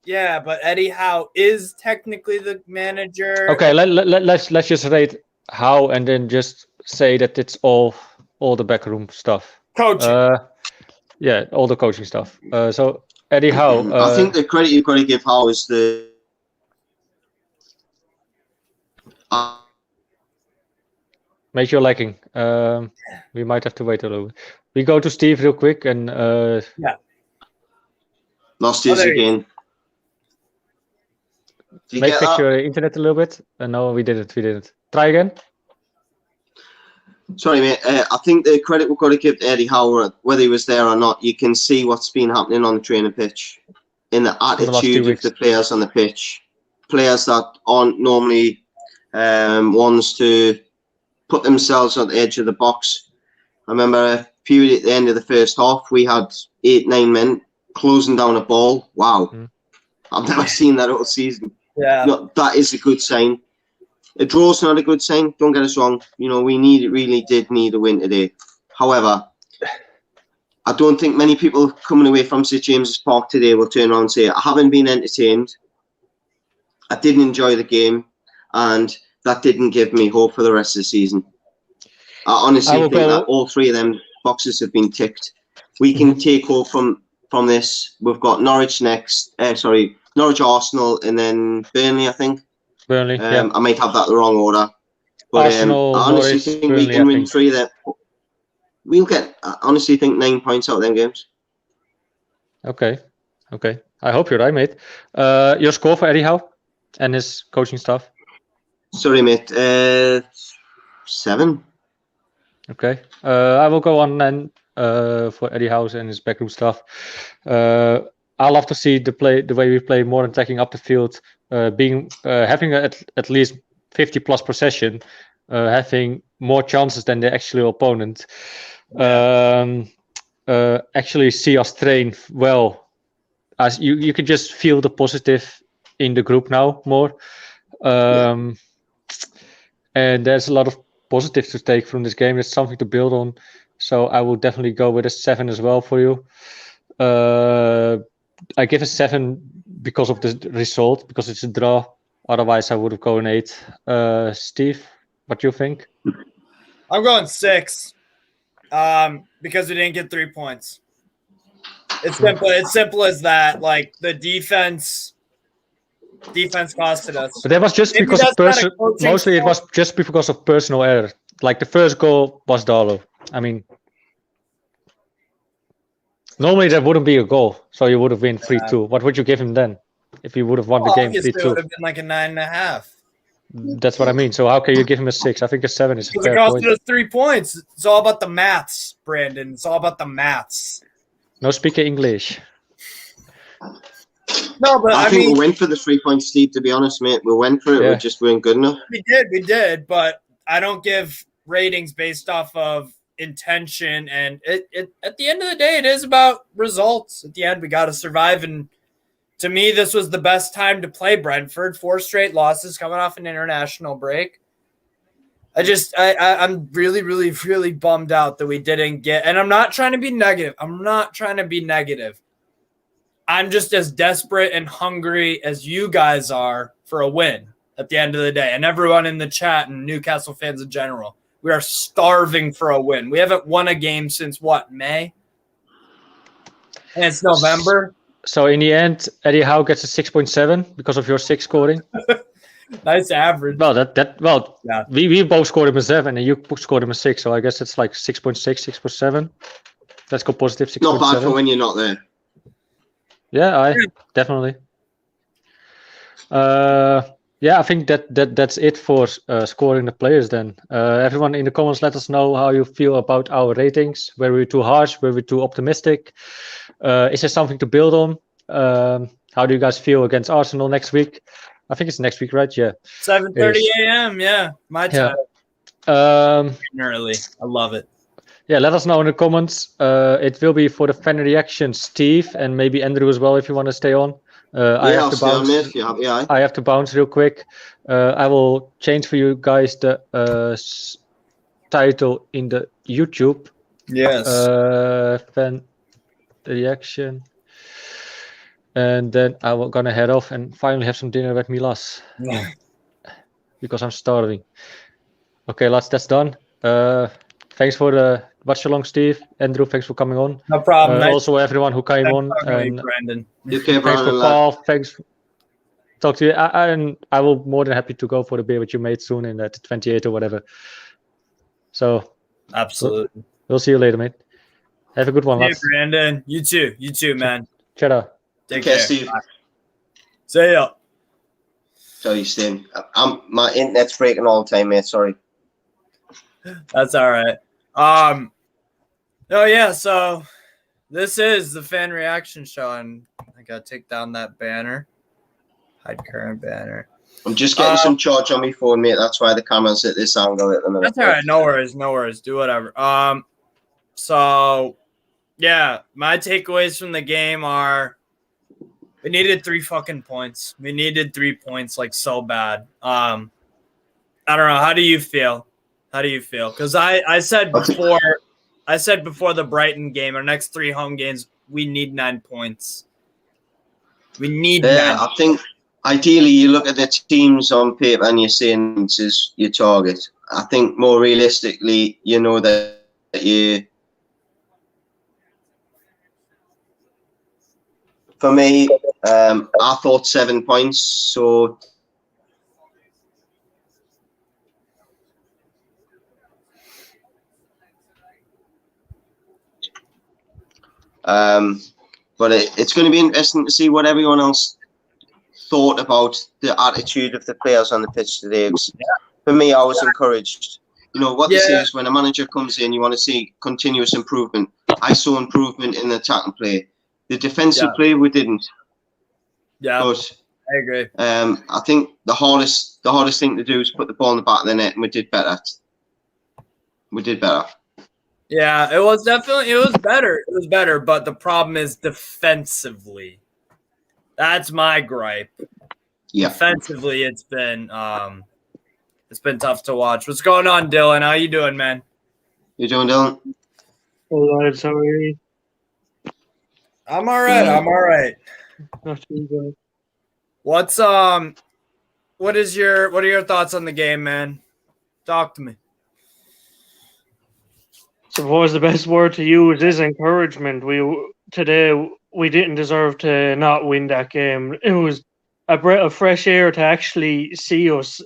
but Eddie Howe is technically the manager. Okay, let's just rate Howe and then just say that it's all the backroom stuff. Coaching. All the coaching stuff. So Eddie Howe. I think the credit you've got to give Howe is the. Mate, you're lacking. We might have to wait a little bit. We go to Steve real quick and. Lost his again. Make fix your internet a little bit. No, we didn't. Try again. Sorry, mate. I think the credit we've got to give to Eddie Howe, whether he was there or not, you can see what's been happening on the training pitch, in the attitude of the players on the pitch. Players that aren't normally ones to put themselves on the edge of the box. I remember a period at the end of the first half, we had 8-9 men closing down a ball. Wow. I've never seen that all season. Yeah. That is a good sign. A draw's not a good sign. Don't get us wrong. We really did need a win today. However, I don't think many people coming away from St James's Park today will turn around and say, I haven't been entertained. I didn't enjoy the game. And that didn't give me hope for the rest of the season. I honestly think that all 3 of them boxes have been ticked. We can take hope from this. We've got Norwich next. Norwich, Arsenal, and then Burnley, I think. Burnley, yeah. I might have that the wrong order. But Arsenal, I honestly Norwich, think Burnley, we can win 3 of them. We'll get, I honestly think, 9 points out of them games. Okay. I hope you're right, mate. Your score for Eddie Howe and his coaching staff? Sorry, mate. 7. Okay. I will go on then for Eddie Howe and his backroom staff. I love to see the way we play, more attacking up the field, having at least 50+ possession, having more chances than the actual opponent. Actually see us train well. As you can just feel the positive in the group now more. And there's a lot of positives to take from this game. There's something to build on. So I will definitely go with a 7 as well for you. I give a 7 because of the result, because it's a draw. Otherwise, I would have gone 8. Steve, what do you think? I'm going 6 because we didn't get 3 points. It's simple. It's simple as that. Like the defense costed us. But that was just because of mostly it was just because of personal error. Like the first goal was Darlow. I mean, normally that wouldn't be a goal, so you would have been 3-2. What would you give him then if you would have won the game 3-2? It would have been like a 9.5. That's what I mean. So how can you give him a 6? I think a 7 is a fair point. It costed us 3 points. It's all about the maths, Brandon. It's all about the maths. No speaking English. No, but I think we went for the 3 points, Steve, to be honest, mate. We went for it. Yeah. We just weren't good enough. We did, but I don't give ratings based off of intention. And it at the end of the day, it is about results. At the end, we got to survive. And to me, this was the best time to play Brentford. 4 straight losses coming off an international break. I'm really, really, really bummed out that we didn't get, and I'm not trying to be negative. I'm just as desperate and hungry as you guys are for a win at the end of the day. And everyone in the chat and Newcastle fans in general, we are starving for a win. We haven't won a game since May? And it's November. So in the end, Eddie Howe gets a 6.7 because of your 6 scoring. Nice average. Well, yeah. We both scored him a 7 and you scored him a 6. So I guess it's like 6.6, 6.7. Let's go positive 6.7. Not bad for when you're not there. Yeah, definitely. Yeah, I think that's it for scoring the players then. Everyone in the comments, let us know how you feel about our ratings. Were we too harsh? Were we too optimistic? Is there something to build on? How do you guys feel against Arsenal next week? I think it's next week, right? Yeah. 7:30 a.m. Yeah, my time. Early. I love it. Yeah, let us know in the comments. It will be for the fan reaction, Steve, and maybe Andrew as well if you want to stay on. I have to bounce real quick. I will change for you guys the title in the YouTube. Yes. Fan reaction. And then I'm gonna head off and finally have some dinner with Milas. Yeah. Because I'm starving. Okay, lads, that's done. Thanks for the watch along, Steve. Andrew, thanks for coming on. No problem. Also, everyone who came on. And Brandon. Thanks for Paul. Thanks. Talk to you. I will more than happy to go for the beer with you mate soon in at 28 or whatever. So absolutely. We'll see you later, mate. Have a good one, lads. Brandon. You too, man. Cheddar. Take care, Steve. Bye. See ya. Sorry, Steve. My internet's breaking all the time, mate. Sorry. That's all right. Oh yeah, so this is the fan reaction show, and I gotta take down that banner. Hide current banner. I'm just getting some charge on my phone, mate. That's why the camera's at this angle at the minute. That's all right. No worries. Do whatever. So yeah, my takeaways from the game are we needed 3 fucking points. We needed 3 points like so bad. I don't know. How do you feel? Because I said before the Brighton game, our next 3 home games, we need 9 points. We need 9. I think ideally you look at the teams on paper and you're saying this is your target. I think more realistically, you know that for me, I thought 7 points. So but it's going to be interesting to see what everyone else thought about the attitude of the players on the pitch today. For me, I was encouraged. You know, what they say is when a manager comes in, you want to see continuous improvement. I saw improvement in the attacking play. The defensive play, we didn't. Yeah. But I agree. I think the hardest thing to do is put the ball in the back of the net, and we did better. Yeah, it was better. It was better, but the problem is defensively. That's my gripe. Yeah. Defensively, it's been tough to watch. What's going on, Dylan? How you doing, man? You doing, Dylan? All right, sorry. I'm all right. I'm all right. Not too good. What are your thoughts on the game, man? Talk to me. Suppose the best word to use is encouragement. Today we didn't deserve to not win that game. It was a breath of fresh air to actually see us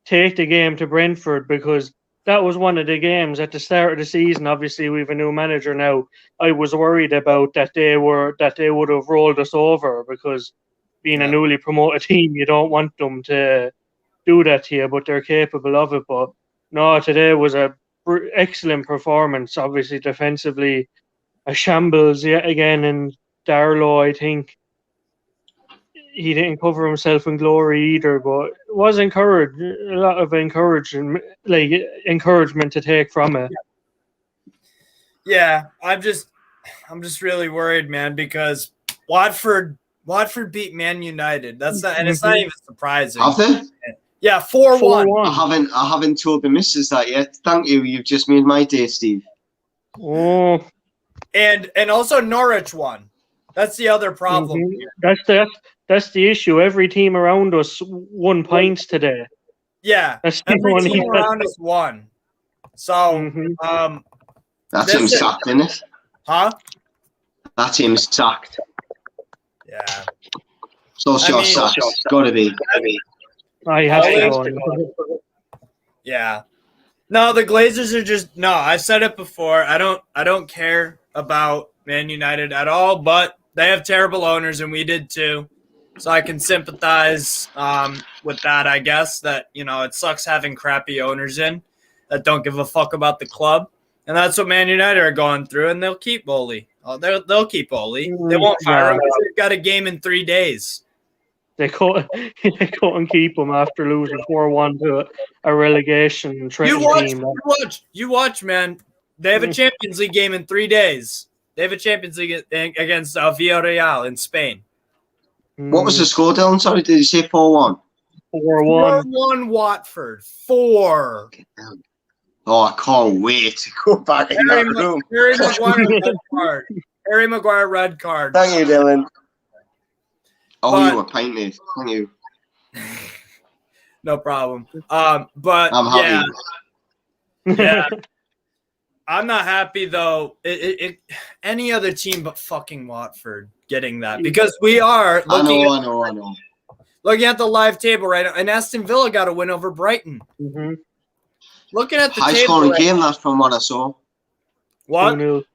take the game to Brentford, because that was one of the games at the start of the season. Obviously, we have a new manager now. I was worried about that they would have rolled us over, because being a newly promoted team, you don't want them to do that to you, but they're capable of it. But no, today was a excellent performance. Obviously, defensively, a shambles yet again, and Darlow, I think he didn't cover himself in glory either, but it was a lot of encouragement to take from it. Yeah, I'm just really worried, man, because Watford beat Man United. That's not, and it's not even surprising. Have they? Yeah, 4-1. I haven't told the missus that yet. Thank you. You've just made my day, Steve. Oh. And also Norwich won. That's the other problem. That's the issue. Every team around us won points today. Yeah, every team around us won. So, that team's sacked, isn't it? Huh? That team's sacked. Yeah. Solskjaer sacked. Gotta be. I have to go. Yeah. No, the Glazers are just I've said it before. I don't care about Man United at all, but they have terrible owners, and we did too. So I can sympathize with that, I guess, that, it sucks having crappy owners in that don't give a fuck about the club. And that's what Man United are going through, and they'll keep Ole. They'll keep Ole. They won't fire him because they've got a game in 3 days. They couldn't keep him after losing 4-1 to a relegation team. You watch, man. They have a Champions League game in 3 days. They have a Champions League against Villarreal in Spain. What was the score, Dylan? Sorry, did you say 4-1? 4-1. 4-1 Watford. 4. Oh, I can't wait to go back in that room. Harry Maguire red card. Harry Maguire red card. Thank you, Dylan. You were painted. Thank you. No problem. But I'm happy. Yeah. I'm not happy though. Any other team but fucking Watford getting that, because we are looking. I know. Looking at the live table right now, and Aston Villa got a win over Brighton. Mm-hmm. Looking at the high table scoring game, that's from what I saw. What?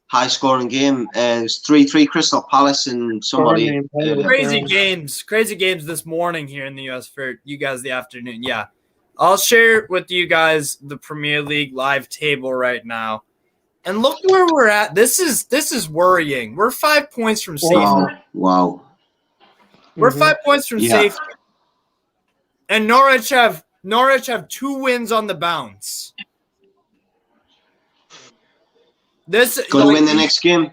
High scoring game. It was 3-3 Crystal Palace and somebody. Crazy games this morning here in the US for you guys the afternoon. Yeah. I'll share with you guys the Premier League live table right now. And look where we're at. This is worrying. We're 5 points from safety. Wow. We're 5 points from safety. And Norwich have 2 wins on the bounce. Gonna win the next game.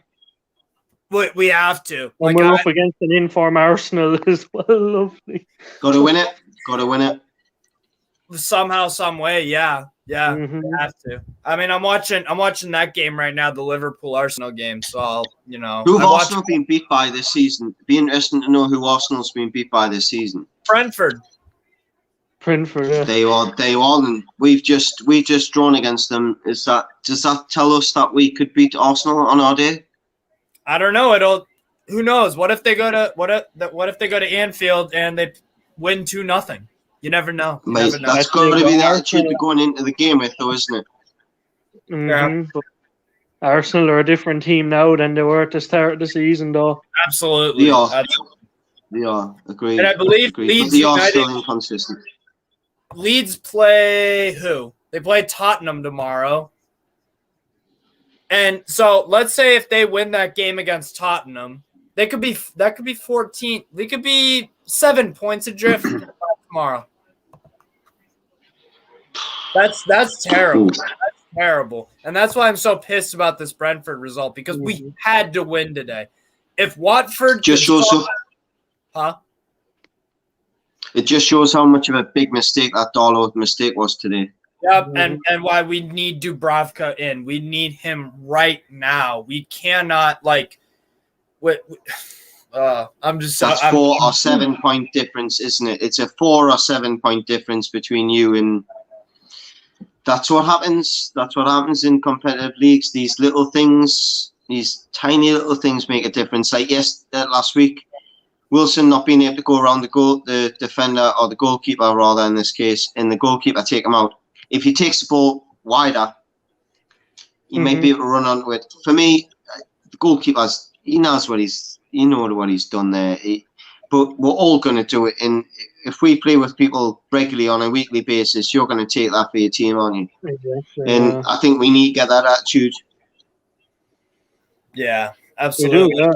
We have to. And we're up against an inform Arsenal as well. Lovely. Gotta win it. Somehow, some way, yeah. We have to. I mean, I'm watching that game right now, the Liverpool Arsenal game. So I'll, Who have Arsenal been beat by this season? It'd be interesting to know who Arsenal's been beat by this season. Brentford. Yeah. They all, and we've just drawn against them. Does that tell us that we could beat Arsenal on our day? I don't know. Who knows? What if they go to Anfield and they win 2-0? You never know. That's got to be the attitude we're going into the game with, though, isn't it? Mm-hmm. But Arsenal are a different team now than they were at the start of the season, though. Absolutely. They are. Agreed. And I believe Leeds United are still inconsistent. Leeds play who? They play Tottenham tomorrow. And so let's say if they win that game against Tottenham, that could be 14. We could be 7 points adrift tomorrow. That's terrible. That's terrible. And that's why I'm so pissed about this Brentford result, because we had to win today. If Watford just shows it just shows how much of a big mistake that Darlow mistake was today. Yep, and why we need Dubravka in. We need him right now. We cannot I'm just. That's 4 or 7 point difference, isn't it? It's a 4 or 7 point difference between you and. That's what happens. That's what happens in competitive leagues. These little things, these tiny little things, make a difference. Like last week, Wilson not being able to go around the defender or the goalkeeper, rather in this case, and the goalkeeper take him out. If he takes the ball wider, he might be able to run onto it. For me, the goalkeeper's he knows what he's done there. But we're all going to do it. And if we play with people regularly on a weekly basis, you're going to take that for your team, aren't you? Exactly, and I think we need to get that attitude. Yeah, absolutely. We do, yeah.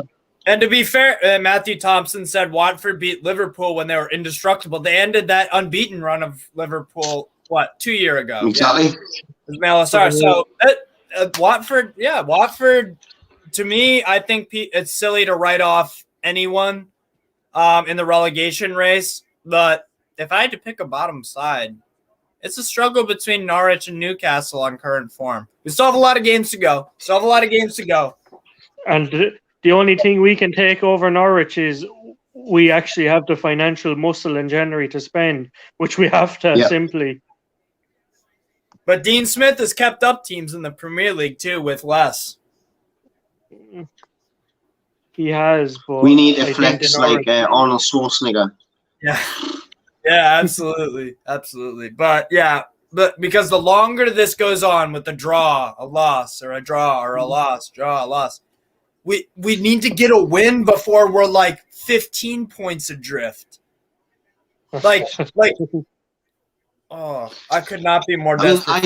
And to be fair, Matthew Thompson said Watford beat Liverpool when they were indestructible. They ended that unbeaten run of Liverpool, 2 years ago? Exactly. Yeah. So Watford, to me, I think it's silly to write off anyone in the relegation race. But if I had to pick a bottom side, it's a struggle between Norwich and Newcastle on current form. We still have a lot of games to go. And the only thing we can take over Norwich is we actually have the financial muscle in January to spend, which we have to simply. But Dean Smith has kept up teams in the Premier League too with less. He has, but we need a flex like Arnold Schwarzenegger. Yeah, absolutely. But because the longer this goes on with the draw, a loss, or a draw, or a loss, we need to get a win before we're 15 points adrift. I could not be more desperate.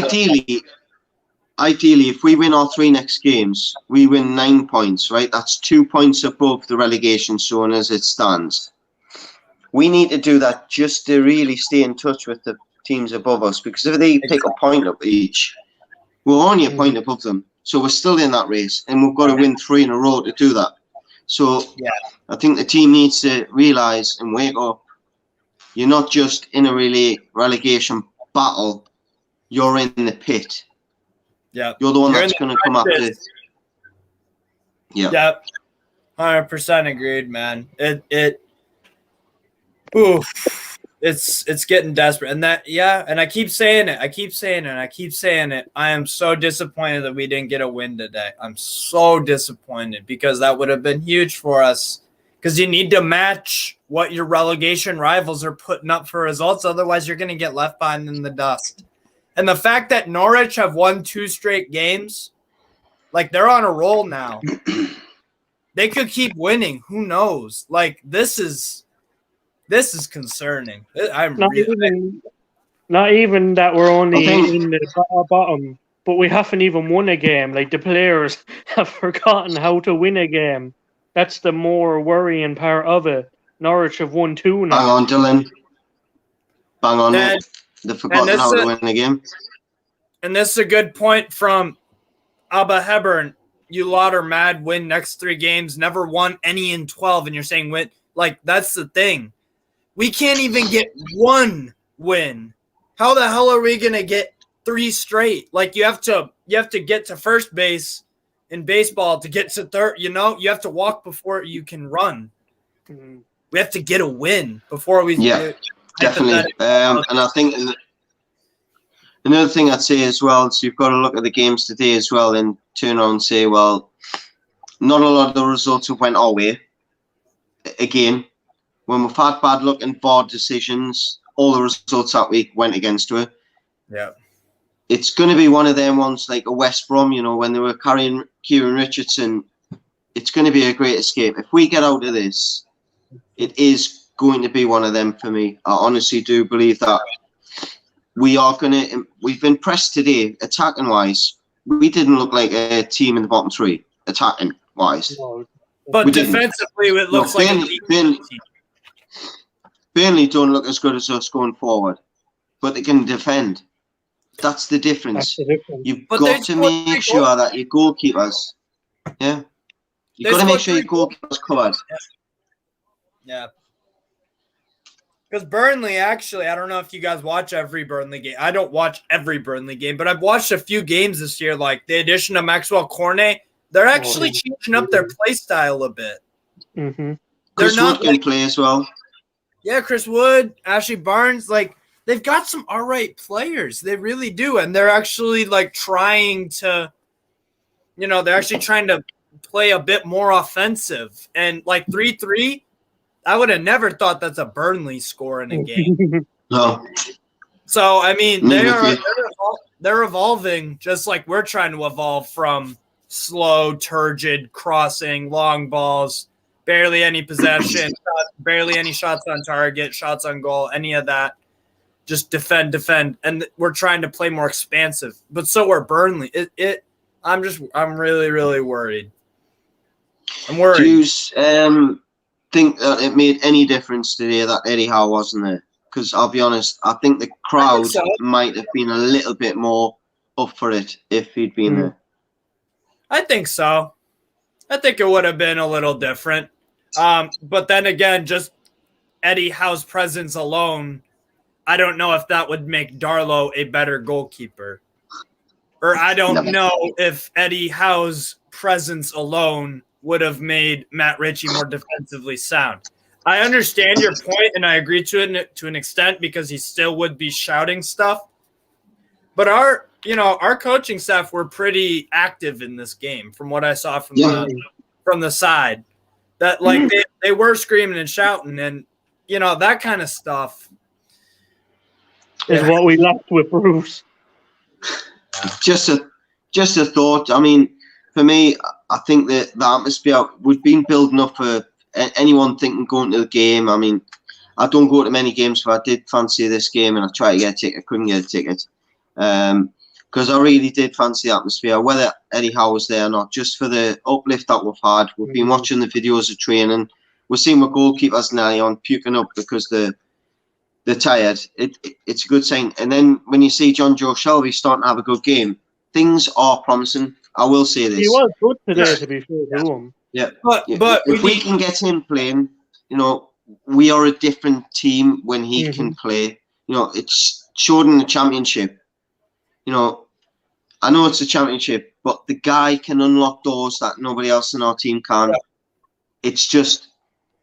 Ideally, if we win our 3 next games, we win 9 points, right? That's 2 points above the relegation zone as it stands. We need to do that just to really stay in touch with the teams above us, because if they pick a point up each, we're only a point above them. So we're still in that race, and we've got to win 3 in a row to do that. So I think the team needs to realise and wake up. You're not just in a relegation battle, you're in the pit. Yeah, you're the one that's going to come up to. Yeah, 100% agreed, man. It's getting desperate, and I keep saying it. I am so disappointed that we didn't get a win today. I'm so disappointed, because that would have been huge for us. Because you need to match what your relegation rivals are putting up for results, otherwise you're going to get left behind in the dust. And the fact that Norwich have won 2 straight games, they're on a roll now. They could keep winning. Who knows? This is concerning. Not even that we're only in the bottom, but we haven't even won a game. The players have forgotten how to win a game. That's the more worrying part of it. Norwich have won 2 now. Bang on, Dylan. Bang on it. They've forgotten how to win a game. And this is a good point from Abba Hebern. You lot are mad, win next 3 games, never won any in 12, and you're saying win. That's the thing. We can't even get 1 win. How the hell are we gonna get 3 straight? You have to get to first base in baseball to get to third. You have to walk before you can run. We have to get a win before we. Yeah, definitely. And I think another thing I'd say as well is you've got to look at the games today as well and turn around and say, well, not a lot of the results have went our way. Again, when we've had bad luck and VAR decisions, all the results that week went against her. Yeah. It's going to be one of them ones like a West Brom, when they were carrying Kieran Richardson. It's going to be a great escape. If we get out of this, it is going to be one of them for me. I honestly do believe that we've been pressed today, attacking wise. We didn't look like a team in the bottom 3, attacking wise. But We didn't. defensively, it looks like a deep team. Burnley don't look as good as us going forward, but they can defend. That's the difference. You've got to make sure that your goalkeepers, you've got to make sure your goalkeepers covered. Yeah. Because Burnley, actually, I don't know if you guys watch every Burnley game. I don't watch every Burnley game, but I've watched a few games this year, like the addition of Maxwell Cornet. They're actually changing up their play style a bit. Mm-hmm. Chris Wood can play as well. Yeah, Chris Wood, Ashley Barnes, like they've got some all right players. They really do. And they're actually like trying to, they're actually trying to play a bit more offensive. And like 3-3, I would have never thought that's a Burnley score in a game. No. So, I mean, they're evolving just like we're trying to evolve from slow, turgid, crossing, long balls, barely any possession, barely any shots on target, shots on goal, any of that. Just defend. And we're trying to play more expansive. But so are Burnley. I'm really, really worried. I'm worried. Do you think that it made any difference today that Eddie Howe wasn't there? Because I'll be honest, I think the crowd might have been a little bit more up for it if he'd been there. I think so. I think it would have been a little different. But then again, just Eddie Howe's presence alone, I don't know if that would make Darlow a better goalkeeper. Or I don't know if Eddie Howe's presence alone would have made Matt Ritchie more defensively sound. I understand your point, and I agree to it to an extent because he still would be shouting stuff. But our coaching staff were pretty active in this game, from what I saw from the side. That like they were screaming and shouting, and that kind of stuff is what we left with Bruce. Just a thought. I mean, for me, I think that the atmosphere we've been building up for anyone thinking going to the game. I mean, I don't go to many games, but I did fancy this game, and I tried to get a ticket, couldn't get a ticket. Because I really did fancy the atmosphere, whether Eddie Howe was there or not, just for the uplift that we've had. We've been watching the videos of training. We're seeing my goalkeepers nearly on puking up because they're tired. It's a good sign. And then when you see John Joe Shelby starting to have a good game, things are promising. I will say this. He was good today, to be fair to him. Yeah. But if we can get him playing, we are a different team when he can play. It's showed in the championship. I know it's a championship, but the guy can unlock doors that nobody else in our team can. Yeah. It's just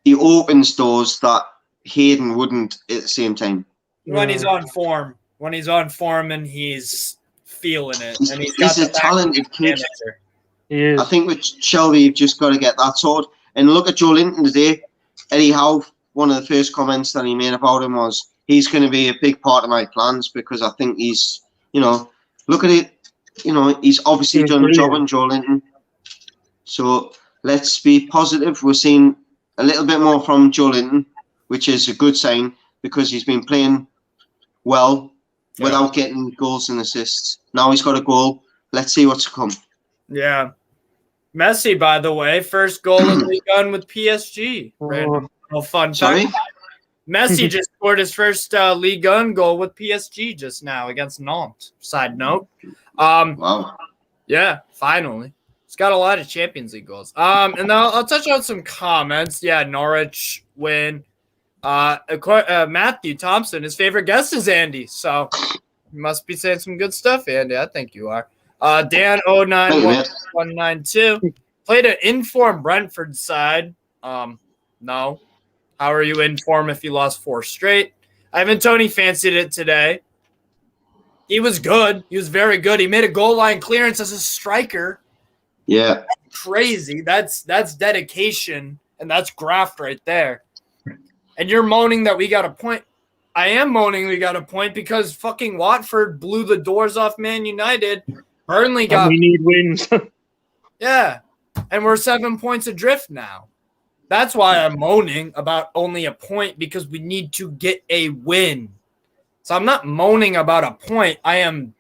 he opens doors that Hayden wouldn't at the same time. When he's on form. When he's on form and he's feeling it. And he's a talented kid. I think with Shelby, you've just got to get that sort. And look at Joe Linton today. Eddie Howe, one of the first comments that he made about him was, he's going to be a big part of my plans because I think he's, look at it. He's obviously done a job on Joe Linton. So let's be positive. We're seeing a little bit more from Joe Linton, which is a good sign because he's been playing well without getting goals and assists. Now he's got a goal. Let's see what's to come. Yeah. Messi, by the way, first goal in League One with PSG. Random little fun fact. Messi just scored his first League One goal with PSG just now against Nantes. Side note. Wow. Yeah, finally. He's got a lot of Champions League goals. And I'll touch on some comments. Yeah, Norwich win. Matthew Thompson, his favorite guest is Andy. So you must be saying some good stuff, Andy. I think you are. Dan 091192 played an informed Brentford side. No. How are you in form if you lost 4 straight? Ivan Toney fancied it today. He was good. He was very good. He made a goal line clearance as a striker. Yeah. That's crazy. That's dedication, and that's graft right there. And you're moaning that we got a point. I am moaning we got a point because fucking Watford blew the doors off Man United. Burnley got. And we need wins. Yeah. And we're 7 points adrift now. That's why I'm moaning about only a point because we need to get a win. So I'm not moaning about a point. I'm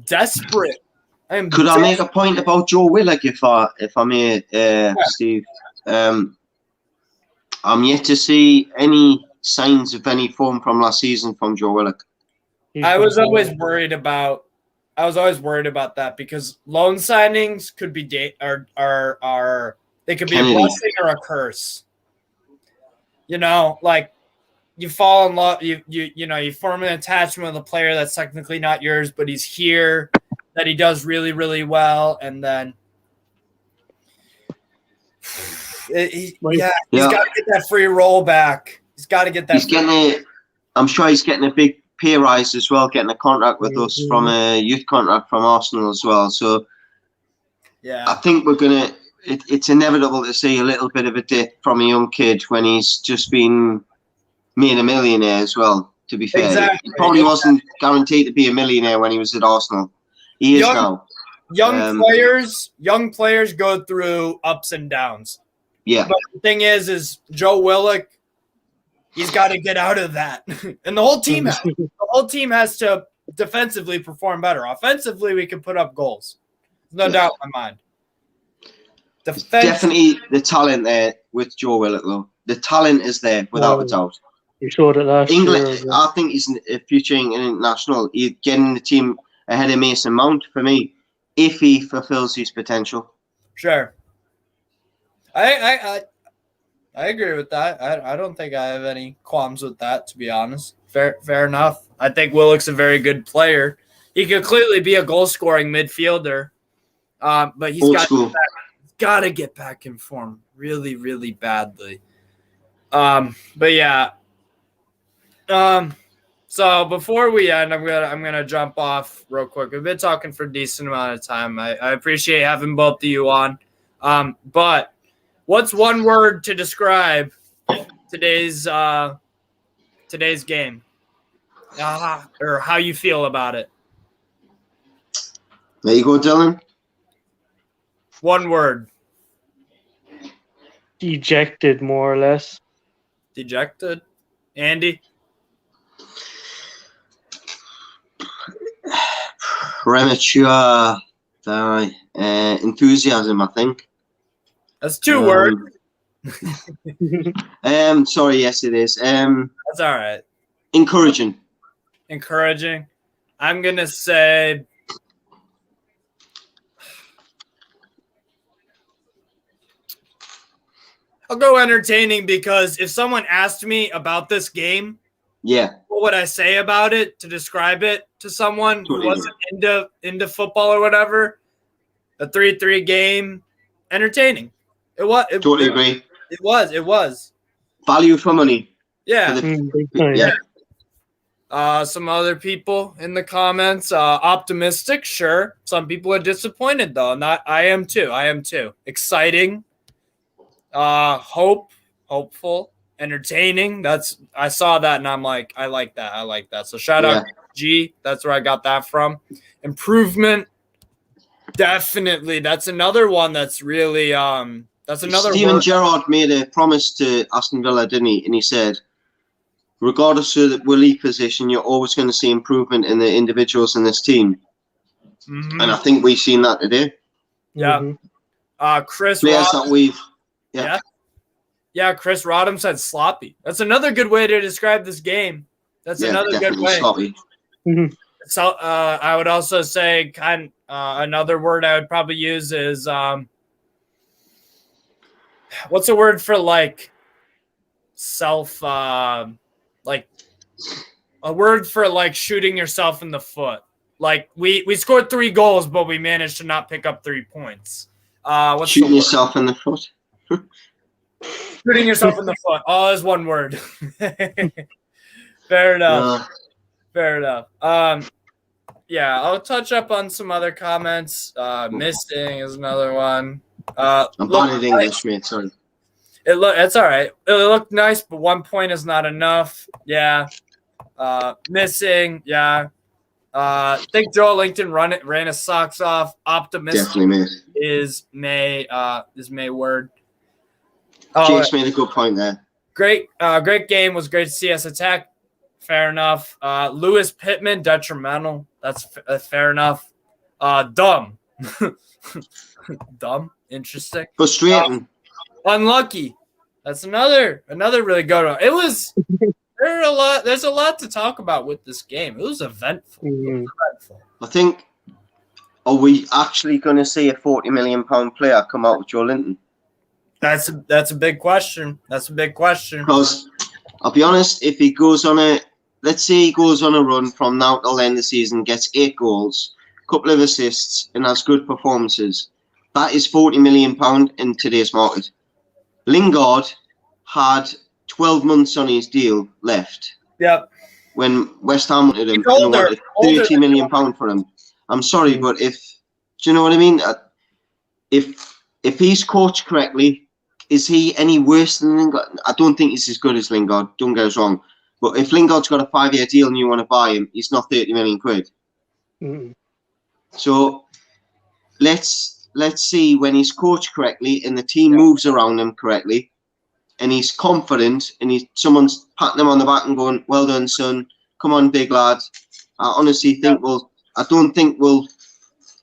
desperate Could I make a point about Joe Willock, if I may, Steve? I'm yet to see any signs of any form from last season from Joe Willock. I was always worried about that because loan signings could be they could be a blessing or a curse. You know, like you fall in love, you form an attachment with a player that's technically not yours, but he's here, that he does really, really well, and then he's got to get that free roll back. He's got to get that. I'm sure he's getting a big pay rise as well, getting a contract with us from a youth contract from Arsenal as well. So yeah, I think we're gonna. It's inevitable to see a little bit of a dip from a young kid when he's just been made a millionaire as well. To be fair, he probably wasn't guaranteed to be a millionaire when he was at Arsenal. He is now. Young players go through ups and downs. Yeah. But the thing is Joe Willock, he's got to get out of that. And the whole team has to defensively perform better. Offensively, we can put up goals. No doubt in my mind. Definitely the talent there with Joe Willock, though. The talent is there, without a doubt. You showed it last year. I think he's a future international. He's getting the team ahead of Mason Mount for me, if he fulfills his potential. Sure. I agree with that. I don't think I have any qualms with that, to be honest. Fair enough. I think Willock's a very good player. He could clearly be a goal-scoring midfielder, but he's got to get back in form really, really badly. But yeah. So before we end, I'm gonna jump off real quick. We've been talking for a decent amount of time. I appreciate having both of you on. But what's one word to describe today's game? Or how you feel about it? There you go, Dylan. One word. Dejected, more or less. Dejected. Andy? Premature enthusiasm, I think. That's two words. Sorry, yes, it is. That's all right. Encouraging. I'm gonna say I'll go entertaining, because if someone asked me about this game, what would I say about it to describe it to someone who wasn't into football or whatever? A 3-3 game, entertaining. Totally agree. It was. Value for money. Yeah. Yeah. Some other people in the comments, optimistic, sure. Some people are disappointed though. I am too. Exciting. Hopeful, entertaining. I saw that and I'm like, I like that. So shout out G. That's where I got that from. Improvement. Definitely. That's another one that's really that's another Steven Gerrard made a promise to Aston Villa, didn't he? And he said, regardless of the league position, you're always going to see improvement in the individuals in this team. Mm-hmm. And I think we've seen that today. Yeah. Chris players that we've Chris Rodham said sloppy. That's another good way to describe this game. That's another good way. Sloppy. Mm-hmm. So I would also say another word I would probably use is what's a word for like self like a word for like shooting yourself in the foot. Like we scored 3 goals, but we managed to not pick up 3 points. What's shooting yourself in the foot? Shooting yourself in the foot. All is one word. Fair enough. Fair enough. Yeah, I'll touch up on some other comments. Missing is another one. I'm bad at English, mate. Sorry. It's all right. It looked nice, but 1 point is not enough. Yeah. Missing. Yeah. I think Joe Lincoln ran his socks off. Optimistic is May word. Jake's made a good point there. Great game. Was great to see us attack. Fair enough. Lewis Pittman, detrimental. That's fair enough. Dumb. Dumb. Interesting. Frustrating. Unlucky. That's another really good one. It was there's a lot to talk about with this game. It was eventful. I think, are we actually going to see a £40 million player come out with Joe Linton? That's a big question. Because I'll be honest, if he goes on let's say he goes on a run from now till the end of the season, gets 8 goals, a couple of assists, and has good performances, that is £40 million in today's market. Lingard had 12 months on his deal left. Yep. When West Ham wanted him, and wanted £30 million for him. I'm sorry, but do you know what I mean? If he's coached correctly, is he any worse than Lingard? I don't think he's as good as Lingard. Don't get us wrong. But if Lingard's got a 5-year deal and you want to buy him, he's not 30 million quid. So let's see when he's coached correctly and the team moves around him correctly, and he's confident, and someone's patting him on the back and going, "Well done, son. Come on, big lad." I honestly think I don't think we'll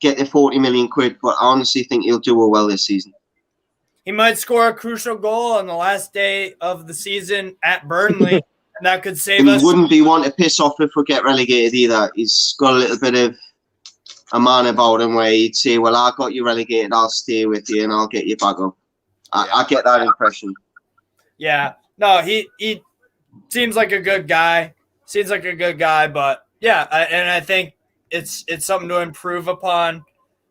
get the 40 million quid, but I honestly think he'll do well this season. He might score a crucial goal on the last day of the season at Burnley, and that could save us. He wouldn't be one to piss off if we get relegated either. He's got a little bit of a man about him where he'd say, "Well, I got you relegated, I'll stay with you and I'll get you back up." I get that impression. Yeah. No, he seems like a good guy. But yeah, and I think it's something to improve upon,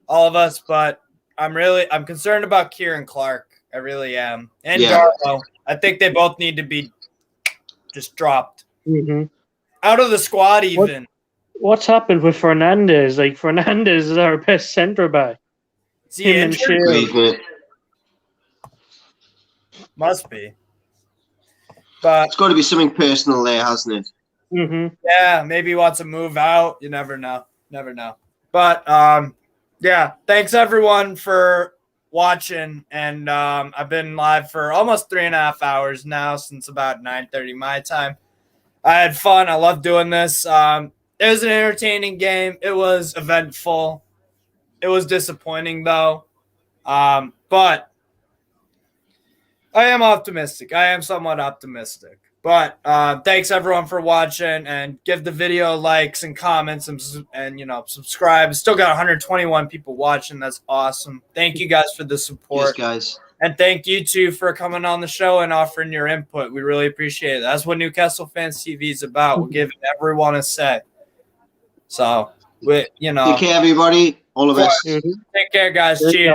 all of us. But I'm concerned about Kieran Clark. I really am, and Darlow. I think they both need to be just dropped out of the squad. Even what's happened with Fernandez? Like, Fernandez is our best centre back. Him and Shearer. Must be. But it's got to be something personal there, hasn't it? Yeah, maybe he wants to move out. You never know. But yeah, thanks everyone for watching. And I've been live for almost 3.5 hours now, since about 9:30 my time. I had fun. I love doing this. It was an entertaining game. It was eventful. It was disappointing though. But I am optimistic. I am somewhat optimistic. But thanks everyone for watching, and give the video likes and comments and subscribe. Still got 121 people watching. That's awesome. Thank you guys for the support. Yes, guys. And thank you too for coming on the show and offering your input. We really appreciate it. That's what Newcastle Fans TV is about. We're giving everyone a say. So, take care, everybody. All the best. Take care, guys. Cheers.